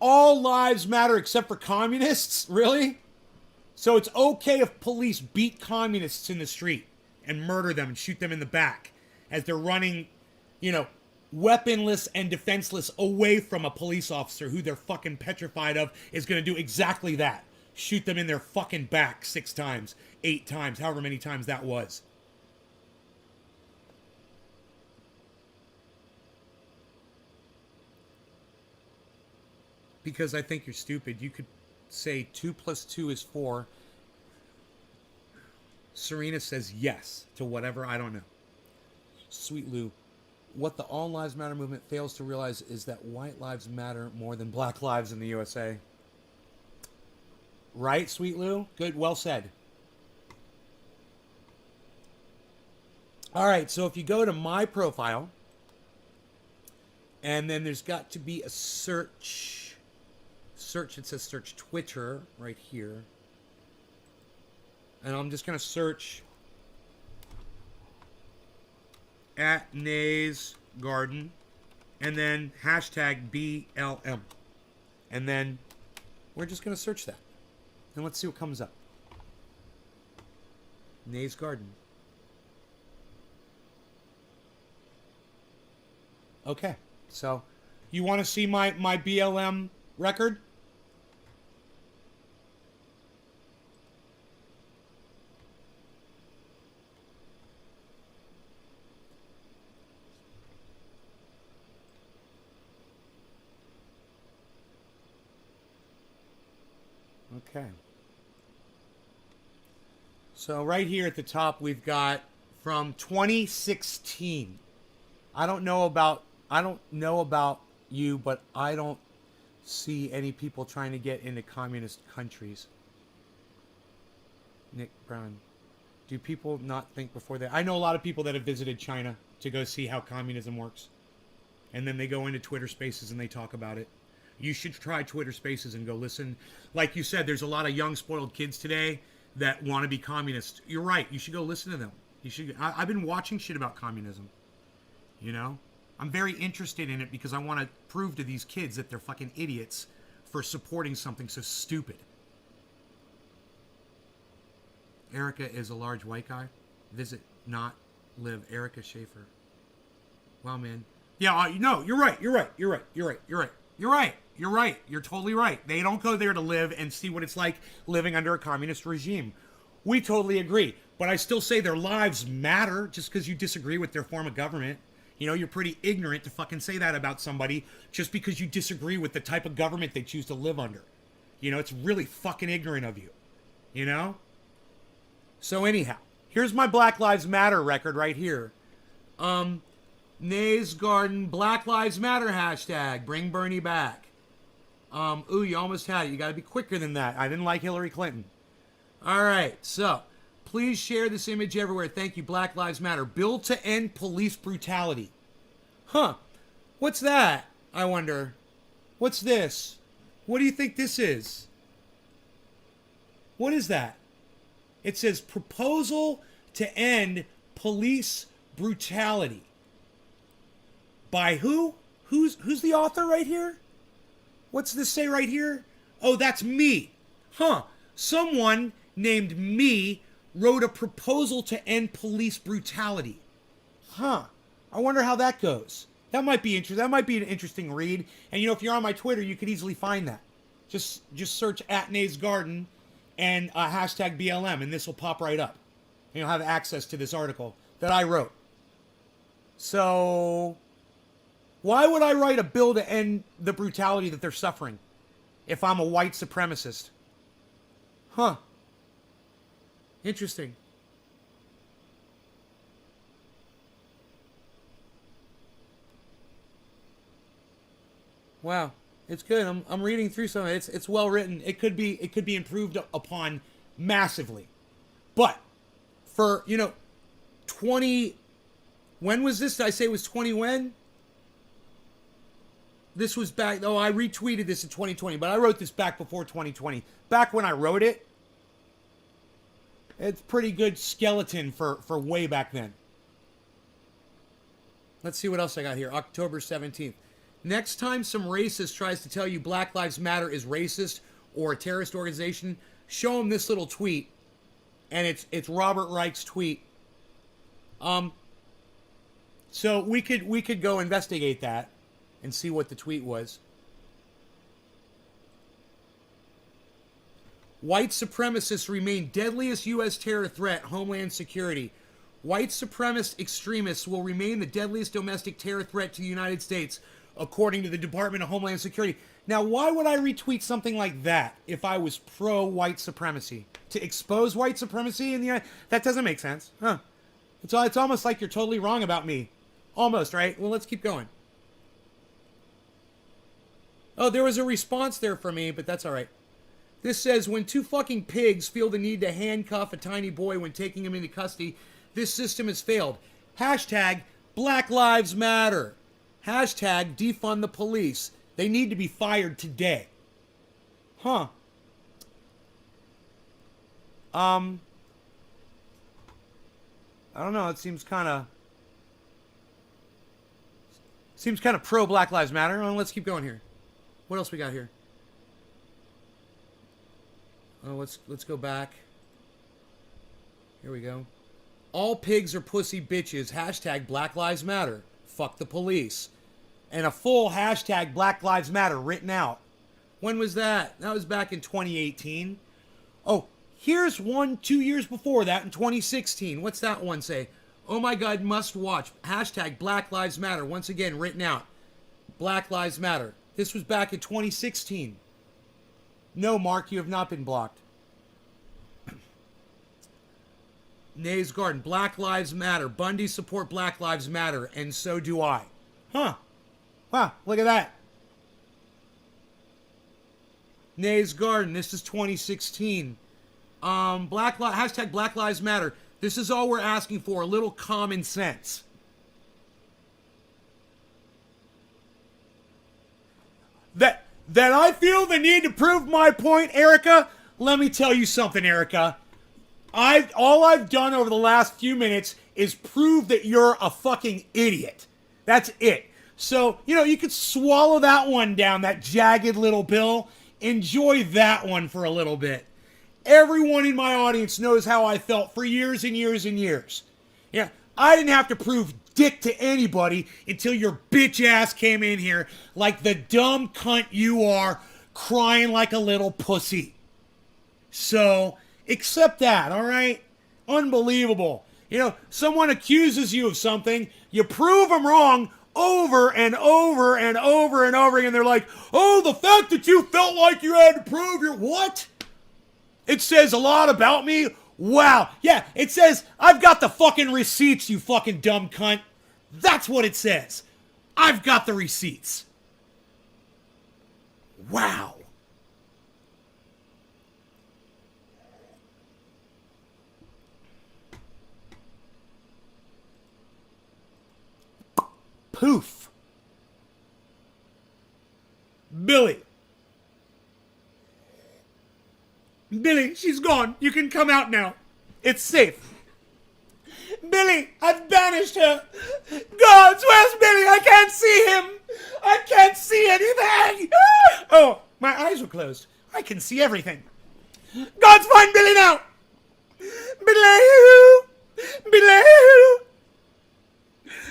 Speaker 1: all lives matter except for communists? Really? So it's okay if police beat communists in the street and murder them and shoot them in the back as they're running, you know, weaponless and defenseless away from a police officer who they're fucking petrified of is going to do exactly that. Shoot them in their fucking back 6 times, 8 times, however many times that was. Because I think you're stupid. You could say 2 + 2 is 4. Serena says yes to whatever, I don't know. Sweet Lou, what the All Lives Matter movement fails to realize is that white lives matter more than black lives in the USA. Right, Sweet Lou? Good, well said. All right, so if you go to my profile, and then there's got to be a search, it says search Twitter right here. And I'm just going to search at Nays Garden and then hashtag BLM. And then we're just going to search that. And let's see what comes up. Nay's Garden. Okay, so you want to see my BLM record? Okay. So right here at the top, we've got from 2016. I don't know about you, but I don't see any people trying to get into communist countries. Nick Brown. Do people not think before they... I know a lot of people that have visited China to go see how communism works. And then they go into Twitter Spaces and they talk about it. You should try Twitter Spaces and go listen. Like you said, there's a lot of young, spoiled kids today that want to be communists. You're right. You should go listen to them. You should. I've been watching shit about communism. You know? I'm very interested in it because I want to prove to these kids that they're fucking idiots for supporting something so stupid. Erica is a large white guy. Visit, not live. Erica Schaefer. Wow, man. Yeah, no, you're right. You're right. You're right. You're right. You're right. You're right. You're right. You're totally right. They don't go there to live and see what it's like living under a communist regime. We totally agree. But I still say their lives matter just because you disagree with their form of government. You know, you're pretty ignorant to fucking say that about somebody just because you disagree with the type of government they choose to live under. You know, it's really fucking ignorant of you. You know? So anyhow, here's my Black Lives Matter record right here. Nay's Garden, Black Lives Matter hashtag, bring Bernie back. Ooh, you almost had it. You gotta be quicker than that. I didn't like Hillary Clinton. All right, so please share this image everywhere. Thank you, Black Lives Matter. Bill to end police brutality. Huh, what's that? I wonder. What's this? What do you think this is? What is that? It says proposal to end police brutality. By who? Who's the author right here? What's this say right here? Oh, that's me. Huh. Someone named me wrote a proposal to end police brutality. Huh. I wonder how that goes. That might be interesting. That might be an interesting read. And you know, if you're on my Twitter, you could easily find that. Just search @Nay's Garden and hashtag BLM, and this will pop right up. And you'll have access to this article that I wrote. So, why would I write a bill to end the brutality that they're suffering if I'm a white supremacist? Huh. Interesting. Wow. It's good. I'm reading through some of it. It's well written. It could be improved upon massively. But for, 20, when was this? Did I say it was 20 when? This was back, I retweeted this in 2020, but I wrote this back before 2020. Back when I wrote it, it's pretty good skeleton for way back then. Let's see what else I got here. October 17th. Next time some racist tries to tell you Black Lives Matter is racist or a terrorist organization, show them this little tweet. And it's Robert Reich's tweet. So we could go investigate that and see what the tweet was. White supremacists remain deadliest U.S. terror threat, Homeland Security. White supremacist extremists will remain the deadliest domestic terror threat to the United States, according to the Department of Homeland Security. Now, why would I retweet something like that if I was pro-white supremacy? To expose white supremacy in the United... That doesn't make sense. Huh. It's almost like you're totally wrong about me. Almost, right? Well, let's keep going. Oh, there was a response there for me, but that's all right. This says, when two fucking pigs feel the need to handcuff a tiny boy when taking him into custody, this system has failed. Hashtag Black Lives Matter. Hashtag defund the police. They need to be fired today. Huh. I don't know. It seems kind of pro Black Lives Matter. Well, let's keep going here. What else we got here? Oh, let's go back. Here we go. All pigs are pussy bitches. Hashtag Black Lives Matter. Fuck the police. And a full hashtag Black Lives Matter written out. When was that? That was back in 2018. Oh, here's one 2 years before that in 2016. What's that one say? Oh my God, must watch. Hashtag Black Lives Matter. Once again, written out. Black Lives Matter. This was back in 2016. No, Mark, you have not been blocked. Nay's Garden. Black Lives Matter. Bundy support Black Lives Matter. And so do I. Huh. Wow, look at that. Nay's Garden. This is 2016. Hashtag Black Lives Matter. This is all we're asking for. A little common sense. That I feel the need to prove my point, Erica. Let me tell you something, Erica. All I've done over the last few minutes is prove that you're a fucking idiot. That's it. So, you could swallow that one down, that jagged little pill. Enjoy that one for a little bit. Everyone in my audience knows how I felt for years and years and years. Yeah, I didn't have to prove dick to anybody until your bitch ass came in here like the dumb cunt you are, crying like a little pussy. So, accept that, all right? Unbelievable. Someone accuses you of something, you prove them wrong over and over and over and over again. They're like, oh, the fact that you felt like you had to prove your... What? It says a lot about me. Wow. Yeah, it says, I've got the fucking receipts, you fucking dumb cunt. That's what it says. I've got the receipts. Wow. Poof. Billy, she's gone. You can come out now. It's safe. Billy, I've banished her. Gods, where's Billy? I can't see him. I can't see anything. Oh, my eyes were closed. I can see everything. Gods, find Billy now. Billy.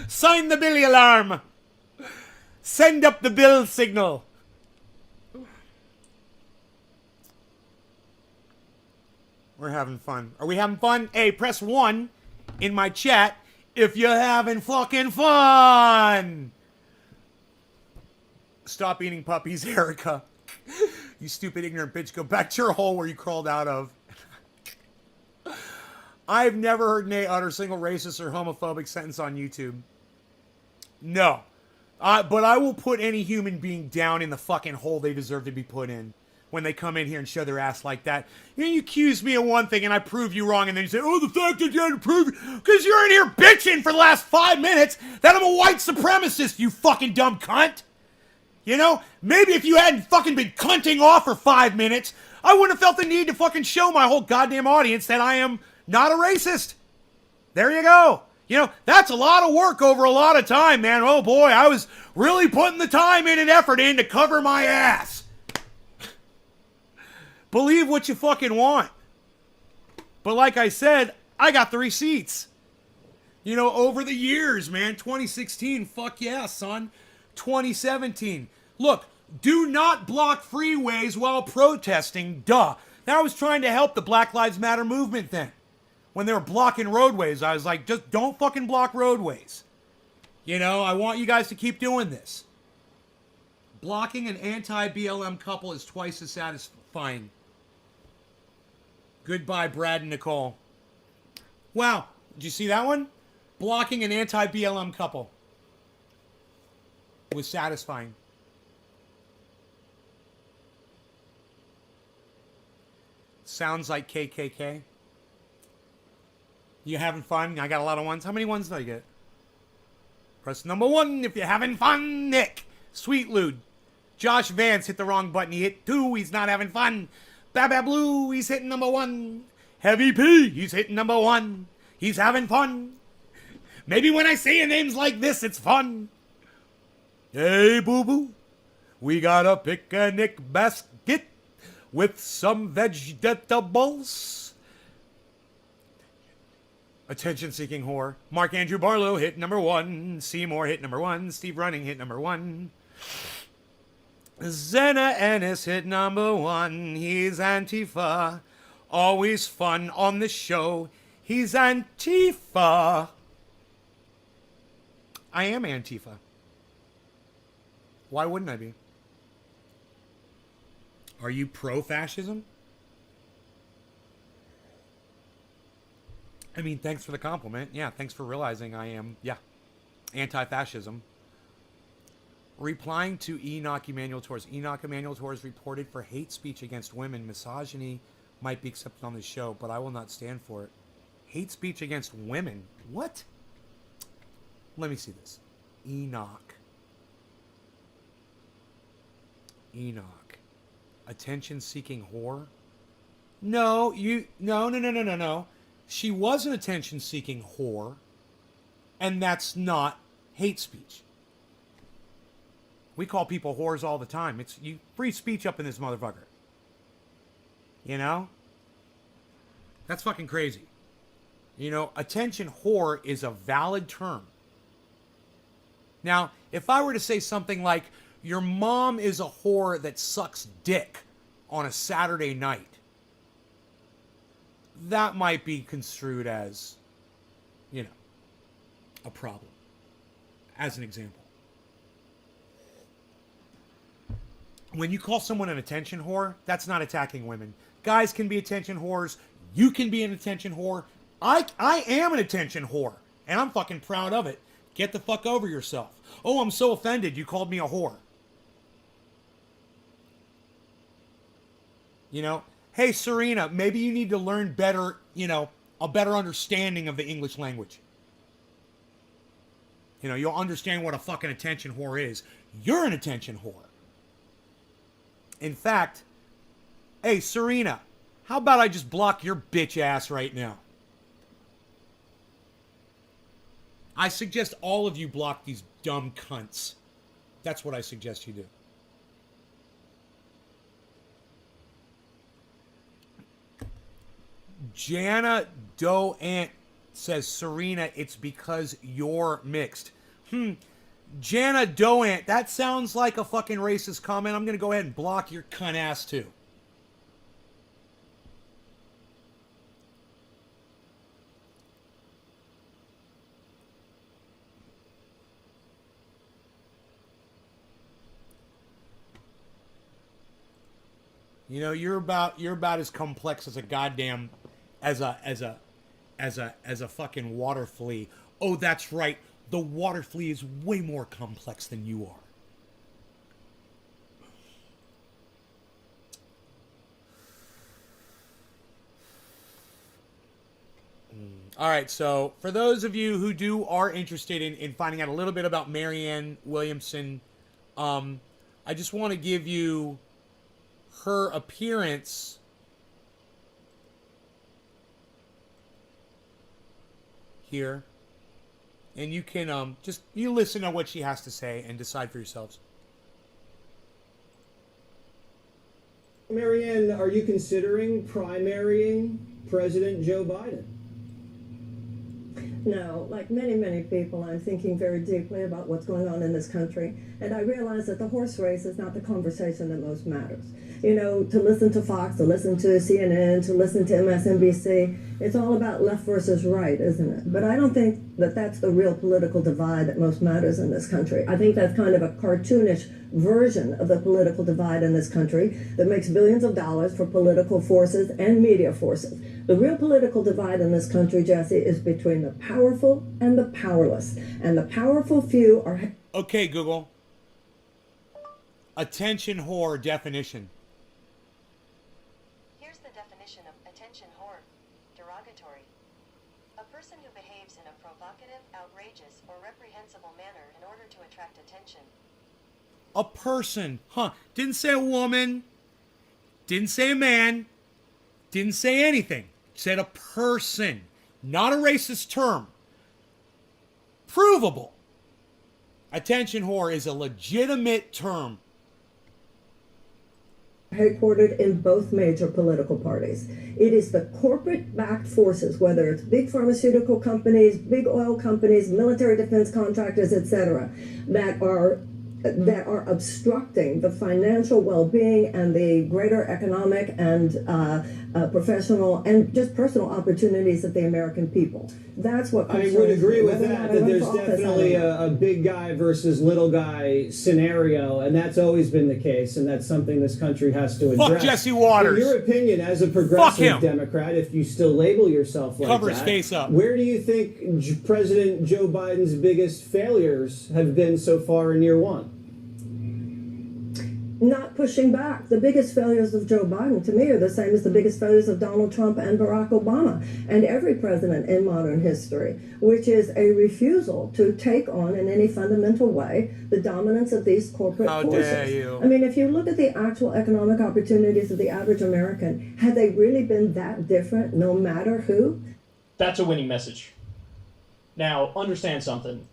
Speaker 1: Sign the Billy alarm. Send up the Bill signal. We're having fun. Are we having fun? Hey, press 1 in my chat if you're having fucking fun. Stop eating puppies, Erica. You stupid, ignorant bitch. Go back to your hole where you crawled out of. I've never heard Nate utter a single racist or homophobic sentence on YouTube. No. But I will put any human being down in the fucking hole they deserve to be put in when they come in here and show their ass like that. You accuse me of one thing and I prove you wrong, and then you say, oh, the fact that you had to prove it, because you're in here bitching for the last 5 minutes that I'm a white supremacist, you fucking dumb cunt. Maybe if you hadn't fucking been cunting off for 5 minutes, I wouldn't have felt the need to fucking show my whole goddamn audience that I am not a racist. There you go. That's a lot of work over a lot of time, man. Oh boy, I was really putting the time in and effort in to cover my ass. Believe what you fucking want. But like I said, I got the receipts. Over the years, man. 2016, fuck yeah, son. 2017. Look, do not block freeways while protesting. Duh. That was trying to help the Black Lives Matter movement then. When they were blocking roadways, I was like, just don't fucking block roadways. I want you guys to keep doing this. Blocking an anti-BLM couple is twice as satisfying. Goodbye, Brad and Nicole. Wow, did you see that one? Blocking an anti-BLM couple was satisfying. Sounds like KKK. You having fun? I got a lot of ones. How many ones did I get? Press number 1 if you're having fun, Nick. Sweet Lude. Josh Vance hit the wrong button. He hit 2. He's not having fun. Baba Blue, he's hitting number 1. Heavy P, he's hitting number 1. He's having fun. Maybe when I say your names like this, it's fun. Hey, boo-boo. We got a picnic basket with some vegetables. Attention-seeking whore. Mark Andrew Barlow hit number 1. Seymour hit number 1. Steve Running hit number 1. Zena Ennis hit number 1. He's Antifa. Always fun on the show. He's Antifa. I am Antifa. Why wouldn't I be? Are you pro-fascism? I mean, thanks for the compliment. Yeah, thanks for realizing I am, anti-fascism. Replying to Enoch Emanuel Torres. Enoch Emanuel Torres reported for hate speech against women. Misogyny might be accepted on the show, but I will not stand for it. Hate speech against women? What? Let me see this. Enoch. Attention-seeking whore? No. She was an attention-seeking whore, and that's not hate speech. We call people whores all the time. It's free speech up in this motherfucker. You know? That's fucking crazy. You know, attention whore is a valid term. Now, if I were to say something like, your mom is a whore that sucks dick on a Saturday night, that might be construed as, you know, a problem. As an example. When you call someone an attention whore, that's not attacking women. Guys can be attention whores. You can be an attention whore. I am an attention whore. And I'm fucking proud of it. Get the fuck over yourself. Oh, I'm so offended you called me a whore. You know, hey, Serena, maybe you need to learn better, you know, a better understanding of the English language. You know, you'll understand what a fucking attention whore is. You're an attention whore. In fact, hey, Serena, how about I just block your bitch ass right now? I suggest all of you block these dumb cunts. That's what I suggest you do. Jana Doe Ant says, Serena, it's because you're mixed. Jana Doe Ant, that sounds like a fucking racist comment. I'm going to go ahead and block your cunt ass too. You know, you're about as complex as a goddamn as a fucking water flea. Oh, that's right. The water flea is way more complex than you are. All right, so for those of you who are interested in finding out a little bit about Marianne Williamson, I just want to give you her appearance here, and you can you listen to what she has to say and decide for yourselves.
Speaker 2: Marianne, are you considering primarying President Joe Biden?
Speaker 3: No, like many people, I'm thinking very deeply about what's going on in this country, and I realize that the horse race is not the conversation that most matters. You know, to listen to Fox, to listen to CNN, to listen to MSNBC, it's all about left versus right, isn't it? But I don't think that that's the real political divide that most matters in this country. I think that's kind of a cartoonish version of the political divide in this country that makes billions of dollars for political forces and media forces. The real political divide in this country, Jesse, is between the powerful and the powerless. And the powerful few are...
Speaker 1: Okay, Google. Attention whore definition.
Speaker 4: Here's the definition of attention whore. Derogatory. A person who behaves in a provocative, outrageous, or reprehensible manner in order to attract attention.
Speaker 1: A person. Didn't say a woman. Didn't say a man. Didn't say anything. Said a person. Not a racist term. Provable. Attention whore is a legitimate term.
Speaker 3: headquartered in both major political parties. It is the corporate-backed forces, whether it's big pharmaceutical companies, big oil companies, military defense contractors, etc., that are obstructing the financial well-being and the greater economic and professional and just personal opportunities of the American people. That's what
Speaker 2: I
Speaker 3: concerns
Speaker 2: would agree
Speaker 3: me.
Speaker 2: with
Speaker 3: Whether or
Speaker 2: that,
Speaker 3: not I
Speaker 2: that
Speaker 3: run
Speaker 2: there's
Speaker 3: for office, I
Speaker 2: definitely
Speaker 3: don't know.
Speaker 2: a big guy versus little guy scenario, and that's always been the case, and that's something this country has to address.
Speaker 1: Fuck Jesse Waters.
Speaker 2: In your opinion, as a
Speaker 1: Fuck
Speaker 2: progressive
Speaker 1: him.
Speaker 2: Democrat, if you still label yourself like
Speaker 1: Cover
Speaker 2: that,
Speaker 1: his face up.
Speaker 2: where do you think President Joe Biden's biggest failures have been so far in year one?
Speaker 3: Not pushing back. The biggest failures of Joe Biden, to me, are the same as the biggest failures of Donald Trump and Barack Obama and every president in modern history, which is a refusal to take on, in any fundamental way, the dominance of these corporate
Speaker 1: How
Speaker 3: forces.
Speaker 1: dare you.
Speaker 3: I mean, if you look at the actual economic opportunities of the average American, have they really been that different, no matter who?
Speaker 5: That's a winning message. Now, understand something.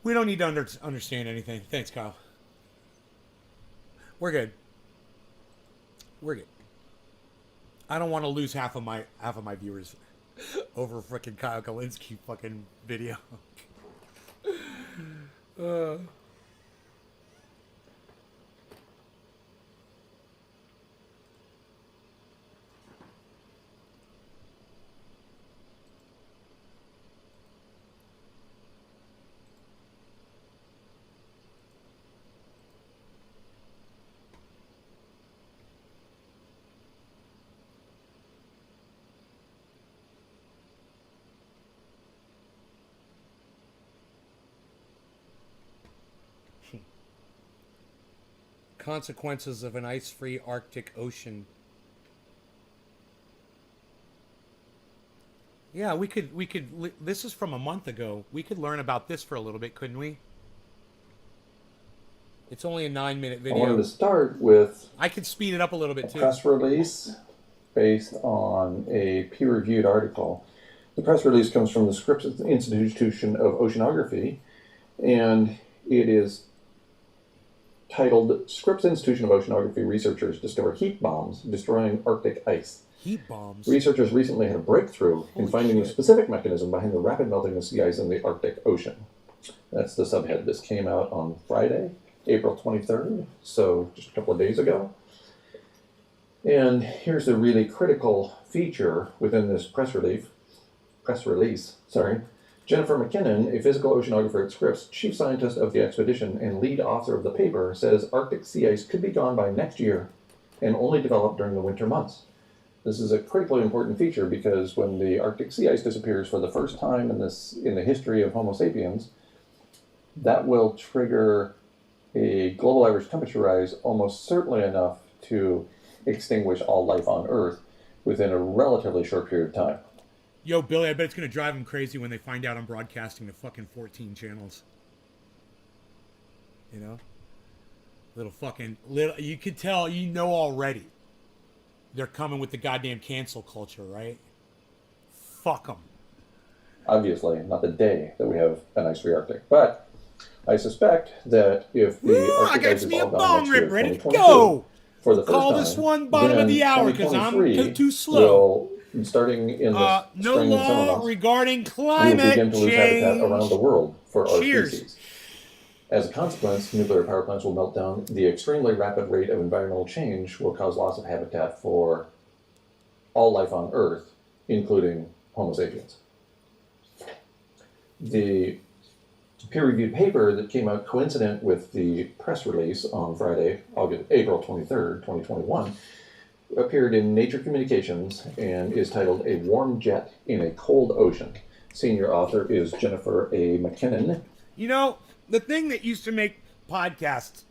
Speaker 1: We don't need to understand anything. Thanks, Kyle. We're good. We're good. I don't want to lose half of my viewers over frickin' Kyle Kalinske fucking video. Consequences of an ice-free Arctic Ocean. Yeah, we could. This is from a month ago. We could learn about this for a little bit, couldn't we? It's only a 9-minute video.
Speaker 6: I wanted to start with
Speaker 1: I could speed it up a little bit
Speaker 6: a
Speaker 1: too.
Speaker 6: press release based on a peer-reviewed article. The press release comes from the Scripps Institution of Oceanography, and it is titled Scripps Institution of Oceanography Researchers Discover Heat Bombs Destroying Arctic Ice.
Speaker 1: Heat bombs.
Speaker 6: Researchers recently had a breakthrough in finding a specific mechanism behind the rapid melting of sea ice in the Arctic Ocean. That's the subhead. This came out on Friday, April 23rd, so just a couple of days ago. And here's a really critical feature within this press release. Jennifer McKinnon, a physical oceanographer at Scripps, chief scientist of the expedition and lead author of the paper, says Arctic sea ice could be gone by next year and only develop during the winter months. This is a critically important feature because when the Arctic sea ice disappears for the first time in the history of Homo sapiens, that will trigger a global average temperature rise almost certainly enough to extinguish all life on Earth within a relatively short period of time.
Speaker 1: Yo, Billy, I bet it's going to drive them crazy when they find out I'm broadcasting to fucking 14 channels. You know? You could tell, already. They're coming with the goddamn cancel culture, right? Fuck them.
Speaker 6: Obviously, not the day that we have an ice-free Arctic, but I suspect that if the
Speaker 1: I
Speaker 6: Arctic
Speaker 1: got
Speaker 6: ice is
Speaker 1: me a
Speaker 6: all gone
Speaker 1: bong
Speaker 6: next year,
Speaker 1: rip, ready to
Speaker 6: 2022,
Speaker 1: go!
Speaker 6: for the first
Speaker 1: Call
Speaker 6: time,
Speaker 1: this one bottom of
Speaker 6: then
Speaker 1: the hour because I'm
Speaker 6: 2023
Speaker 1: too slow.
Speaker 6: Starting in the
Speaker 1: No
Speaker 6: spring and summer
Speaker 1: law
Speaker 6: months,
Speaker 1: regarding
Speaker 6: we will
Speaker 1: climate
Speaker 6: begin to lose habitat
Speaker 1: change.
Speaker 6: around the world for our
Speaker 1: Cheers.
Speaker 6: species. As a consequence, nuclear power plants will melt down. The extremely rapid rate of environmental change will cause loss of habitat for all life on Earth, including Homo sapiens. The peer-reviewed paper that came out coincident with the press release on Friday, April 23rd, 2021, appeared in Nature Communications and is titled A Warm Jet in a Cold Ocean. Senior author is Jennifer A. McKinnon.
Speaker 1: You know, the thing that used to make podcasts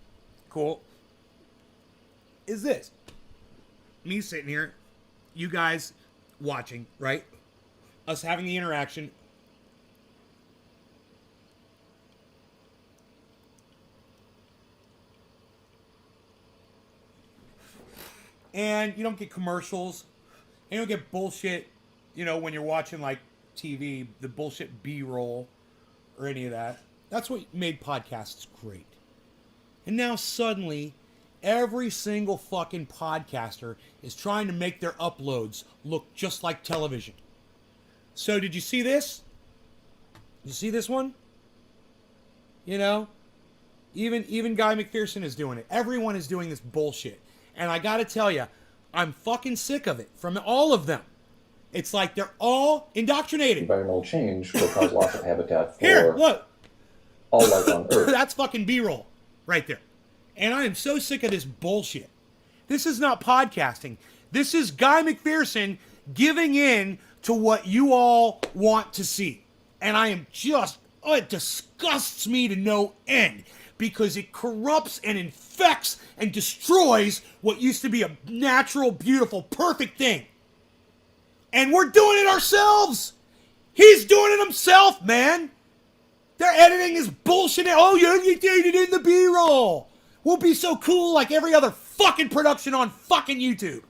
Speaker 1: cool is this. Me sitting here, you guys watching, right? Us having the interaction. And you don't get commercials. And you don't get bullshit, when you're watching like TV, the bullshit B-roll or any of that. That's what made podcasts great. And now suddenly, every single fucking podcaster is trying to make their uploads look just like television. So did you see this? You see this one? You know? Even Guy McPherson is doing it. Everyone is doing this bullshit. And I gotta tell you, I'm fucking sick of it. From all of them. It's like they're all indoctrinated.
Speaker 6: Environmental change will cause loss of habitat for
Speaker 1: Here, look.
Speaker 6: all life on Earth.
Speaker 1: That's fucking B-roll right there. And I am so sick of this bullshit. This is not podcasting. This is Guy McPherson giving in to what you all want to see. And I am just, it disgusts me to no end because it corrupts and infects and destroys what used to be a natural, beautiful, perfect thing. And we're doing it ourselves. He's doing it himself, man. They're editing his bullshit. Oh, you did it in the B-roll. We'll be so cool like every other fucking production on fucking YouTube.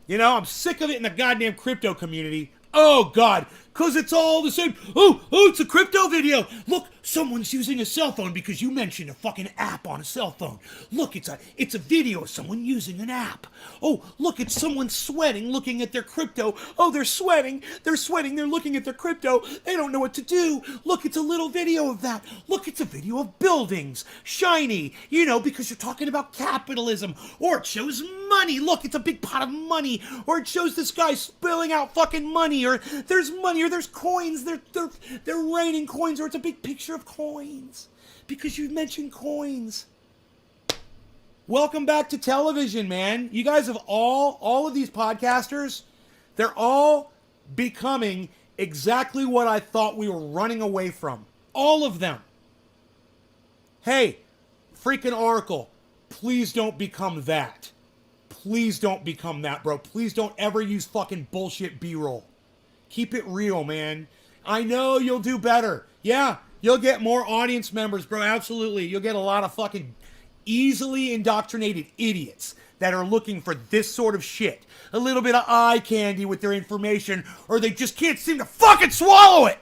Speaker 1: You know, I'm sick of it in the goddamn crypto community. Oh, God. Because it's all the same. Oh, it's a crypto video. Look, someone's using a cell phone because you mentioned a fucking app on a cell phone. Look, it's a video of someone using an app. Oh, look, it's someone sweating looking at their crypto. Oh, they're sweating. They're sweating. They're looking at their crypto. They don't know what to do. Look, it's a little video of that. Look, it's a video of buildings. Shiny. You know, because you're talking about capitalism. Or it shows money. Look, it's a big pot of money. Or it shows this guy spilling out fucking money. Or there's money. Or there's coins. They're raining coins. Or it's a big picture of coins. Because you mentioned coins. Welcome back to television, man. You guys have all of these podcasters, they're all becoming exactly what I thought we were running away from. All of them. Hey, freaking Oracle, please don't become that. Please don't become that, bro. Please don't ever use fucking bullshit B-roll. Keep it real, man. I know you'll do better. Yeah, you'll get more audience members, bro. Absolutely. You'll get a lot of fucking easily indoctrinated idiots that are looking for this sort of shit. A little bit of eye candy with their information, or they just can't seem to fucking swallow it.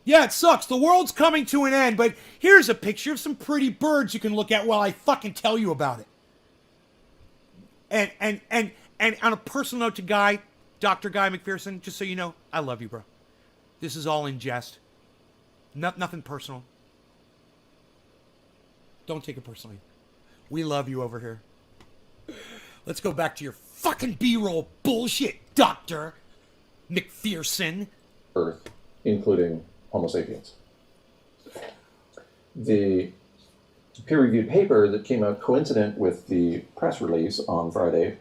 Speaker 1: Yeah, it sucks. The world's coming to an end, but here's a picture of some pretty birds you can look at while I fucking tell you about it. And on a personal note to Dr. Guy McPherson, just so you know, I love you, bro. This is all in jest. Nothing personal. Don't take it personally. We love you over here. Let's go back to your fucking B-roll bullshit, Dr. McPherson.
Speaker 6: Earth, including Homo sapiens. The peer-reviewed paper that came out coincident with the press release on Friday,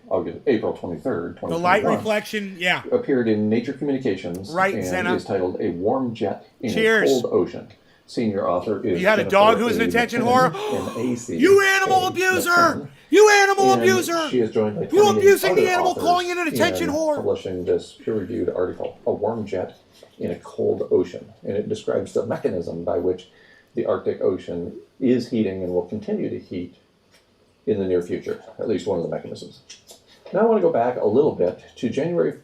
Speaker 6: April 23rd, 2021.
Speaker 1: The light reflection, yeah.
Speaker 6: Appeared in Nature Communications.
Speaker 1: Right,
Speaker 6: and
Speaker 1: Zena.
Speaker 6: is titled A Warm Jet in
Speaker 1: Cheers.
Speaker 6: a Cold Ocean. Senior author is...
Speaker 1: You had a dog who was an attention whore? You animal abuser! You animal abuser!
Speaker 6: She is joined by
Speaker 1: you
Speaker 6: 28
Speaker 1: abusing the
Speaker 6: other
Speaker 1: animal,
Speaker 6: authors
Speaker 1: calling it an attention
Speaker 6: in
Speaker 1: whore!
Speaker 6: Publishing this peer-reviewed article, A Warm Jet in a Cold Ocean. And it describes the mechanism by which the Arctic Ocean is heating and will continue to heat in the near future. At least one of the mechanisms. Now I want to go back a little bit to January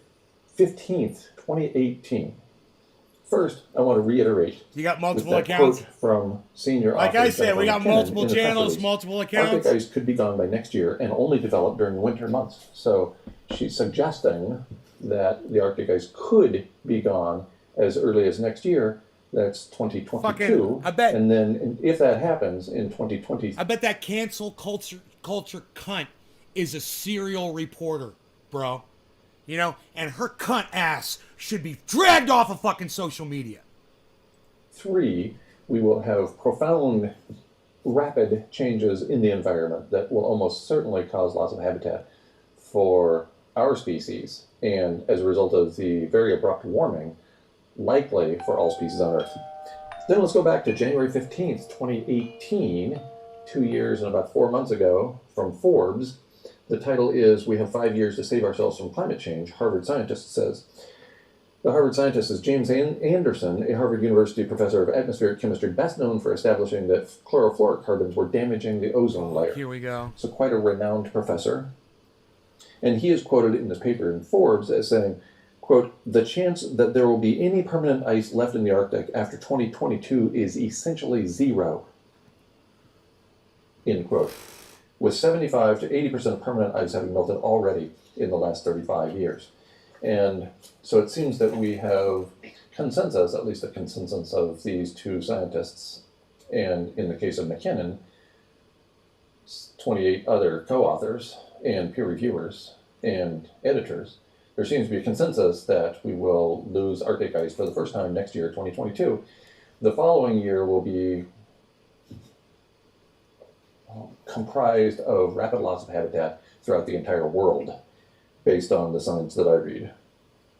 Speaker 6: 15th, 2018. First, I want to reiterate.
Speaker 1: You got multiple
Speaker 6: that
Speaker 1: accounts?
Speaker 6: Quote from senior
Speaker 1: like
Speaker 6: author
Speaker 1: I said, we got
Speaker 6: Jennifer McKinnon
Speaker 1: multiple
Speaker 6: in the press
Speaker 1: channels,
Speaker 6: release.
Speaker 1: multiple accounts.
Speaker 6: Arctic ice could be gone by next year and only develop during the winter months. So she's suggesting that the Arctic ice could be gone as early as next year. That's 2022.
Speaker 1: Fucking, I bet.
Speaker 6: And then if that happens in 2020.
Speaker 1: I bet that cancel culture cunt is a serial reporter, bro. You know, and her cunt ass should be dragged off of fucking social media.
Speaker 6: 3, we will have profound, rapid changes in the environment that will almost certainly cause loss of habitat for our species, and as a result of the very abrupt warming, likely for all species on Earth. Then let's go back to January 15th, 2018, 2 years and about 4 months ago, from Forbes. The title is, We Have 5 Years to Save Ourselves from Climate Change, Harvard scientist says. The Harvard scientist is James Anderson, a Harvard University professor of atmospheric chemistry, best known for establishing that chlorofluorocarbons were damaging the ozone layer.
Speaker 1: Here we go.
Speaker 6: So quite a renowned professor. And he is quoted in this paper in Forbes as saying, quote, the chance that there will be any permanent ice left in the Arctic after 2022 is essentially zero. end quote, with 75 to 80% of permanent ice having melted already in the last 35 years. And so it seems that we have consensus, at least a consensus of these two scientists, and in the case of McKinnon, 28 other co-authors and peer reviewers and editors. There seems to be a consensus that we will lose Arctic ice for the first time next year, 2022. The following year will be comprised of rapid loss of habitat throughout the entire world, based on the science that I read.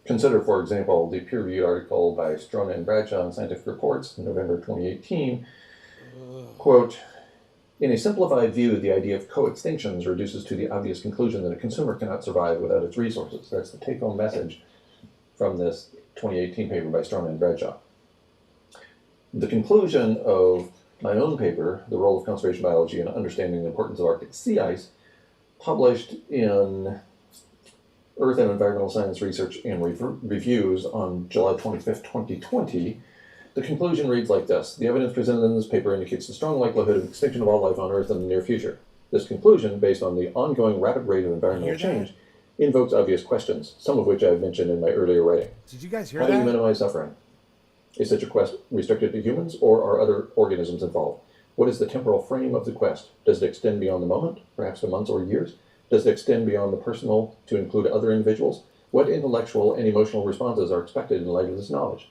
Speaker 6: Consider, for example, the peer-reviewed article by Strona and Bradshaw in Scientific Reports in November 2018, quote, in a simplified view, the idea of co-extinctions reduces to the obvious conclusion that a consumer cannot survive without its resources. That's the take-home message from this 2018 paper by Strona and Bradshaw. The conclusion of my own paper, The Role of Conservation Biology in Understanding the Importance of Arctic Sea Ice, published in Earth and Environmental Science Research and Reviews on July 25th, 2020, the conclusion reads like this. The evidence presented in this paper indicates the strong likelihood of extinction of all life on Earth in the near future. This conclusion, based on the ongoing rapid rate of environmental change, invokes obvious questions, some of which I've mentioned in my earlier writing.
Speaker 1: Did you guys hear
Speaker 6: How
Speaker 1: that?
Speaker 6: do you minimize suffering? Is such a quest restricted to humans, or are other organisms involved? What is the temporal frame of the quest? Does it extend beyond the moment, perhaps to months or years? Does it extend beyond the personal to include other individuals? What intellectual and emotional responses are expected in light of this knowledge?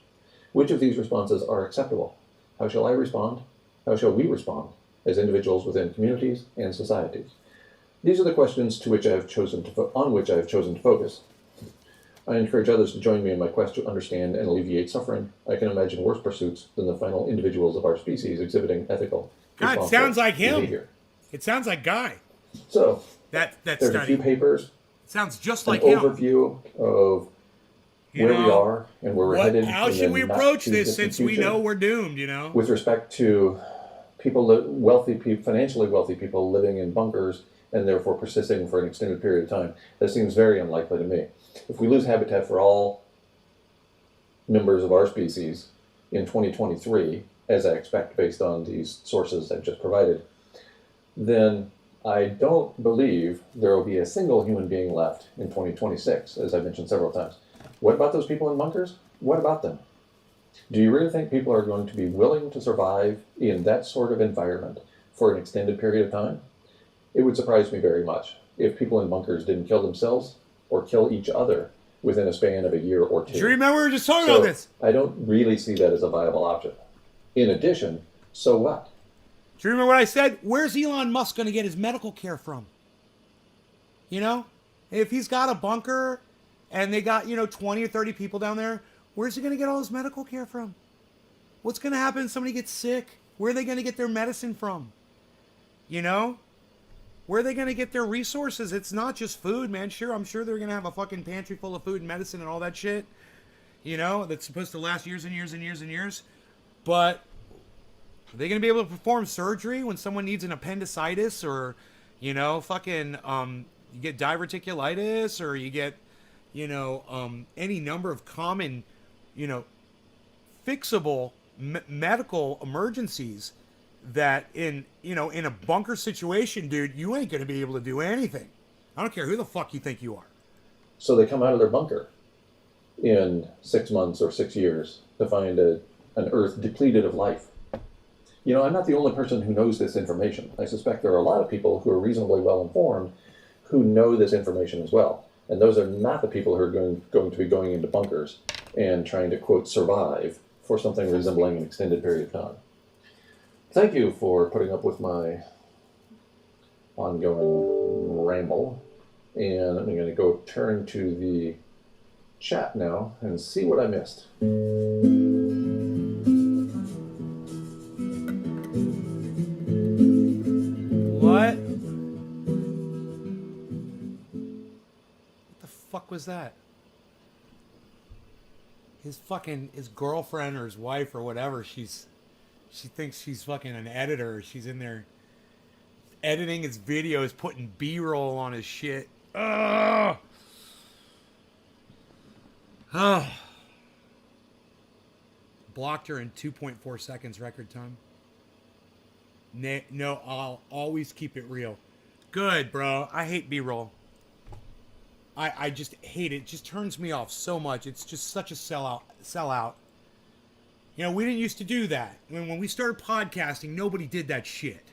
Speaker 6: Which of these responses are acceptable? How shall I respond? How shall we respond as individuals within communities and societies? These are the questions on which I have chosen to focus. I encourage others to join me in my quest to understand and alleviate suffering. I can imagine worse pursuits than the final individuals of our species exhibiting ethical,
Speaker 1: God, it
Speaker 6: responsible
Speaker 1: sounds like him.
Speaker 6: behavior.
Speaker 1: It sounds like Guy.
Speaker 6: So,
Speaker 1: That
Speaker 6: there's
Speaker 1: study.
Speaker 6: a few papers,
Speaker 1: It sounds just
Speaker 6: an
Speaker 1: like him.
Speaker 6: overview of
Speaker 1: You
Speaker 6: where we
Speaker 1: know,
Speaker 6: are and where we're headed.
Speaker 1: How
Speaker 6: in
Speaker 1: should
Speaker 6: the
Speaker 1: we
Speaker 6: not
Speaker 1: approach
Speaker 6: too
Speaker 1: this
Speaker 6: distant
Speaker 1: since we
Speaker 6: future,
Speaker 1: know we're doomed, you know?
Speaker 6: with respect to financially wealthy people living in bunkers and therefore persisting for an extended period of time? That seems very unlikely to me. If we lose habitat for all members of our species in 2023, as I expect based on these sources I've just provided, then I don't believe there will be a single human being left in 2026, as I mentioned several times. What about those people in bunkers? What about them? Do you really think people are going to be willing to survive in that sort of environment for an extended period of time? It would surprise me very much if people in bunkers didn't kill themselves or kill each other within a span of a year or two.
Speaker 1: Do you remember we were just talking
Speaker 6: So,
Speaker 1: about this?
Speaker 6: I don't really see that as a viable option. In addition, so what?
Speaker 1: Do you remember what I said? Where's Elon Musk going to get his medical care from? You know? If he's got a bunker and they got, 20 or 30 people down there, where's he going to get all his medical care from? What's going to happen if somebody gets sick? Where are they going to get their medicine from? You know? Where are they going to get their resources? It's not just food, man. Sure, I'm sure they're going to have a fucking pantry full of food and medicine and all that shit. That's supposed to last years and years and years and years. But are they going to be able to perform surgery when someone needs an appendicitis or, you get diverticulitis or you get, any number of common, fixable medical emergencies that in a bunker situation, dude, you ain't going to be able to do anything. I don't care who the fuck you think you are.
Speaker 6: So they come out of their bunker in 6 months or 6 years to find an Earth depleted of life. I'm not the only person who knows this information. I suspect there are a lot of people who are reasonably well informed who know this information as well. And those are not the people who are going to be going into bunkers and trying to, quote, survive for something resembling an extended period of time. Thank you for putting up with my ongoing ramble. And I'm going to go turn to the chat now and see what I missed.
Speaker 1: What? What the fuck was that? His girlfriend or his wife or whatever, she thinks she's fucking an editor. She's in there editing his videos, putting B-roll on his shit. Ugh! Oh. Blocked her in 2.4 seconds record time. No, I'll always keep it real. Good, bro. I hate B-roll. I just hate it. It just turns me off so much. It's just such a sellout. You know, we didn't used to do that. When we started podcasting, nobody did that shit.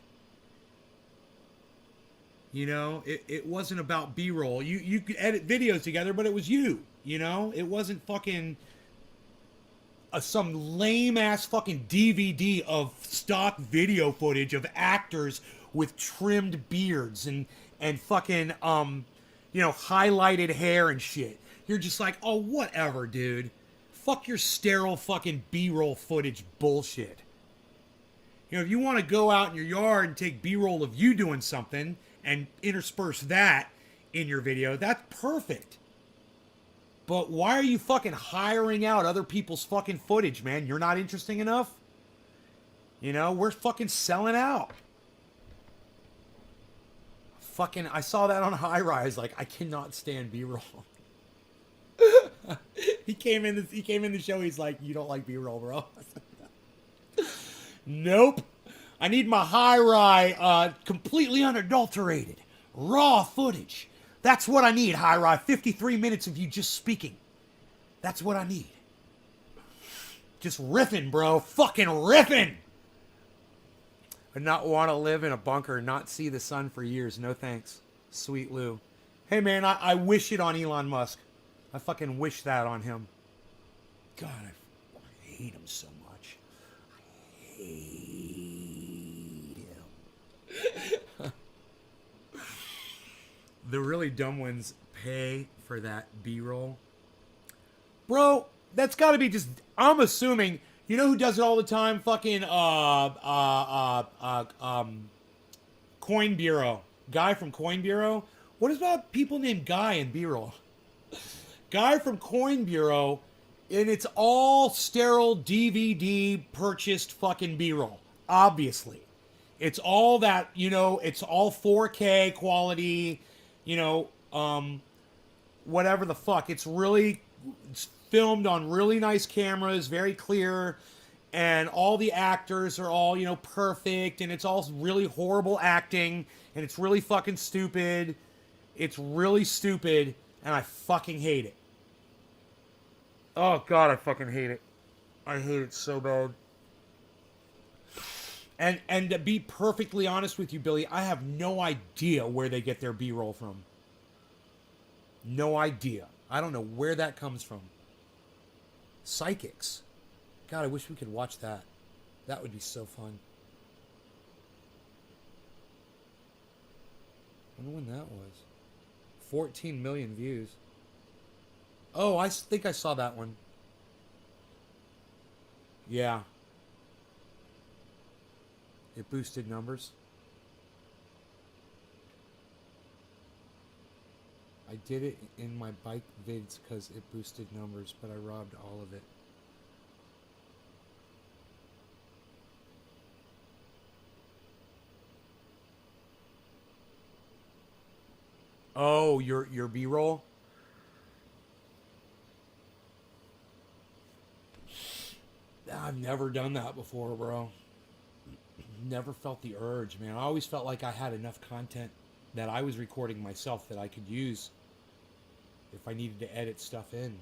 Speaker 1: You know, it wasn't about B-roll. You could edit videos together, but it was you. You know, it wasn't fucking some lame ass fucking DVD of stock video footage of actors with trimmed beards and fucking you know, highlighted hair and shit. You're just like, oh, whatever, dude. Fuck your sterile fucking B-roll footage bullshit. You know, if you want to go out in your yard and take B-roll of you doing something and intersperse that in your video, that's perfect. But why are you fucking hiring out other people's fucking footage, man? You're not interesting enough? You know, we're fucking selling out. Fucking, I saw that on High Rise. Like, I cannot stand B-roll. he came in the show. He's like, you don't like B-roll, bro? Nope. I need my High Rise completely unadulterated, raw footage. That's what I need, High Rise. 53 minutes of you just speaking. That's what I need. Just riffing, bro. Fucking riffing. I not want to live in a bunker and not see the sun for years. No thanks. Sweet Lou. Hey, man, I wish it on Elon Musk. I fucking wish that on him. God, I hate him so much. I hate him. The really dumb ones pay for that B-roll. Bro, that's got to be just... I'm assuming... You know who does it all the time? Fucking, Coin Bureau. Guy from Coin Bureau. What is about people named Guy in B-roll? Guy from Coin Bureau, and it's all sterile DVD purchased fucking B-roll. Obviously. It's all that, you know, it's all 4K quality, you know, whatever the fuck. It's filmed on really nice cameras, very clear, and all the actors are all, you know, perfect, and it's all really horrible acting, and it's really fucking stupid. It's really stupid, and I fucking hate it. Oh, God, I fucking hate it. I hate it so bad. And to be perfectly honest with you, Billy, I have no idea where they get their B-roll from. No idea. I don't know where that comes from. Psychics. God, I wish we could watch that. That would be so fun. I wonder when that was. 14 million views. Oh, I think I saw that one. Yeah. It boosted numbers. I did it in my bike vids because it boosted numbers, but I robbed all of it. Oh, your B-roll? I've never done that before, bro. Never felt the urge, man. I always felt like I had enough content that I was recording myself that I could use if I needed to edit stuff in.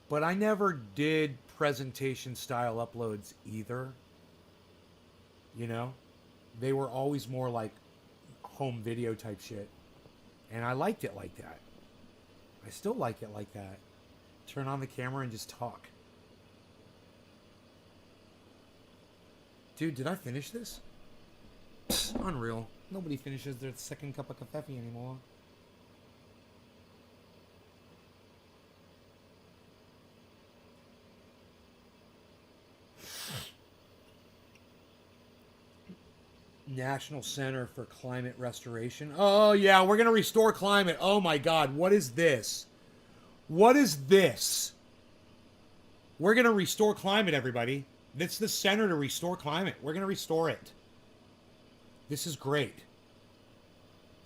Speaker 1: But I never did presentation style uploads either. You know? They were always more like home video type shit. And I liked it like that. I still like it like that. Turn on the camera and just talk. Dude, did I finish this? Unreal. Nobody finishes their second cup of coffee anymore. National Center for Climate Restoration. Oh, yeah, we're going to restore climate. Oh, my God. What is this? What is this? We're going to restore climate, everybody. It's the center to restore climate. We're going to restore it. This is great.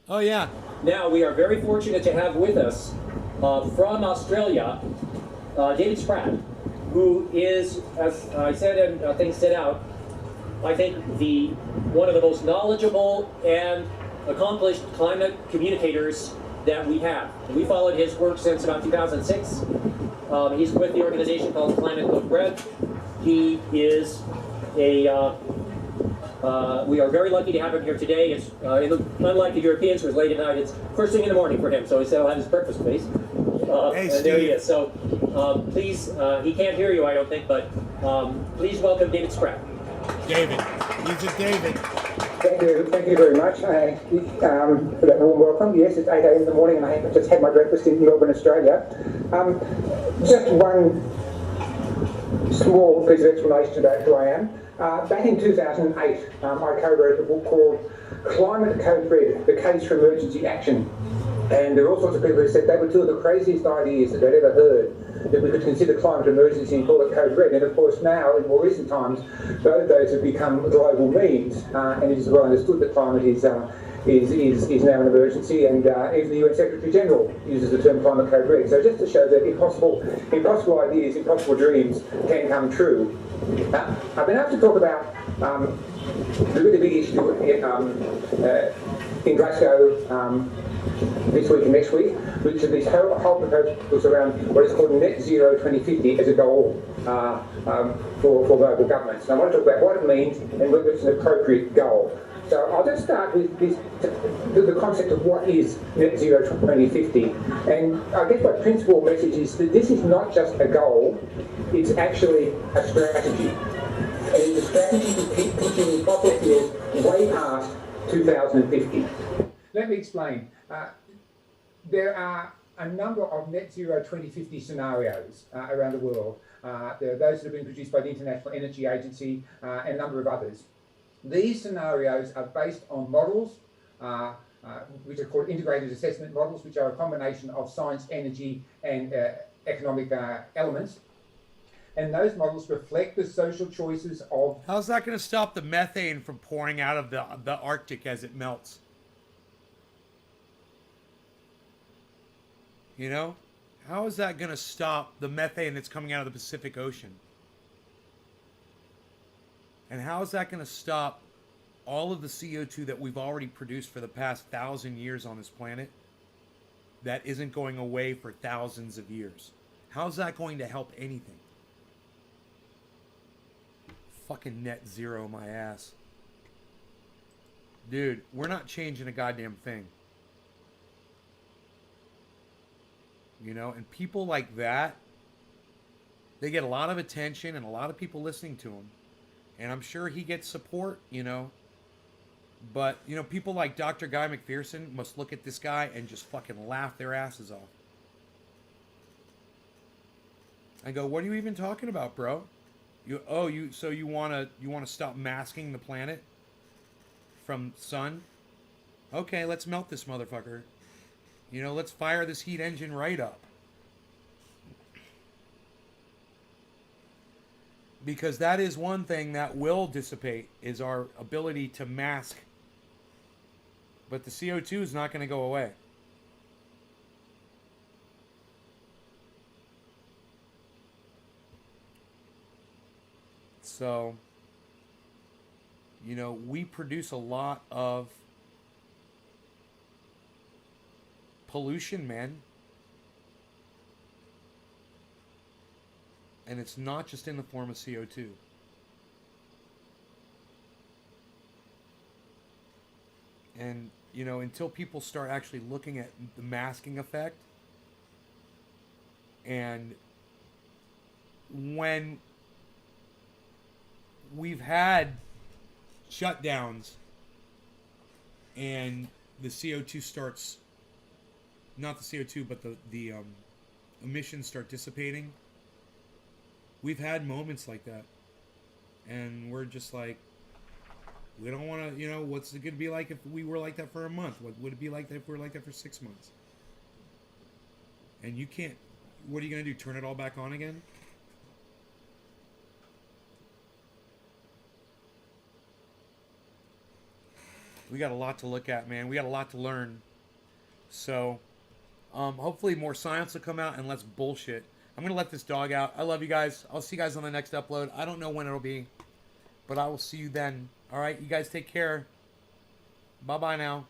Speaker 1: Oh, yeah.
Speaker 7: Now, we are very fortunate to have with us from Australia, David Spratt. who is, as I said and things set out, I think one of the most knowledgeable and accomplished climate communicators that we have. We followed his work since about 2006. He's with the organization called Climate Cooked Bread. He is we are very lucky to have him here today. It's unlike the Europeans, who's late at night. It's first thing in the morning for him, so he said he'll have his breakfast, please. And there he is. So please, he can't hear you, I don't think, but please welcome David Spratt.
Speaker 1: David. He's a David.
Speaker 8: Thank you very much for that warm welcome. Yes, it's 8 a.m. in the morning and I have just had my breakfast in Melbourne, Australia. Just one small piece of explanation about who I am. Back in 2008, I co-wrote a book called Climate Code Red, The Case for Emergency Action. And there are all sorts of people who said they were two of the craziest ideas that they'd ever heard, that we could consider climate emergency and call it Code Red. And of course now, in more recent times, both those have become global memes, and it is well understood that climate is now an emergency, and even the UN Secretary General uses the term Climate Code Red. So just to show that impossible ideas, impossible dreams can come true. I've been asked to talk about the really big issue in Glasgow this week and next week, which are these whole proposals around what is called net zero 2050 as a goal for global governments. And I want to talk about what it means and whether it's an appropriate goal. So I'll just start with the concept of what is net zero 2050. And I guess my principal message is that this is not just a goal, it's actually a strategy. And it's a strategy to keep pushing fossil fuels way past 2050. Let me explain. There are a number of net zero 2050 scenarios around the world. There are those that have been produced by the International Energy Agency and a number of others. These scenarios are based on models which are called integrated assessment models, which are a combination of science, energy, and economic elements. And those models reflect the social choices of...
Speaker 1: How's that going to stop the methane from pouring out of the Arctic as it melts? You know? How is that going to stop the methane that's coming out of the Pacific Ocean? And how is that going to stop all of the CO2 that we've already produced for the past 1,000 years on this planet that isn't going away for thousands of years? How's that going to help anything? Fucking net zero my ass. Dude, we're not changing a goddamn thing. You know, and people like that, they get a lot of attention and a lot of people listening to them. And I'm sure he gets support, you know. But, you know, people like Dr. Guy McPherson must look at this guy and just fucking laugh their asses off. I go, what are you even talking about, bro? So you wanna stop masking the planet from sun? Okay, let's melt this motherfucker. You know, let's fire this heat engine right up. Because that is one thing that will dissipate, is our ability to mask. But the CO2 is not going to go away. So, you know, we produce a lot of pollution, man. And it's not just in the form of CO2. And, you know, until people start actually looking at the masking effect, and when we've had shutdowns and the CO2 starts, not the CO2, but the emissions start dissipating, we've had moments like that. And we're just like, we don't want to, you know, what's it going to be like if we were like that for a month? What would it be like if we were like that for 6 months? And you can't, what are you going to do? Turn it all back on again? We got a lot to look at, man. We got a lot to learn. So, hopefully more science will come out and less bullshit. I'm going to let this dog out. I love you guys. I'll see you guys on the next upload. I don't know when it'll be, but I will see you then. All right, you guys take care. Bye-bye now.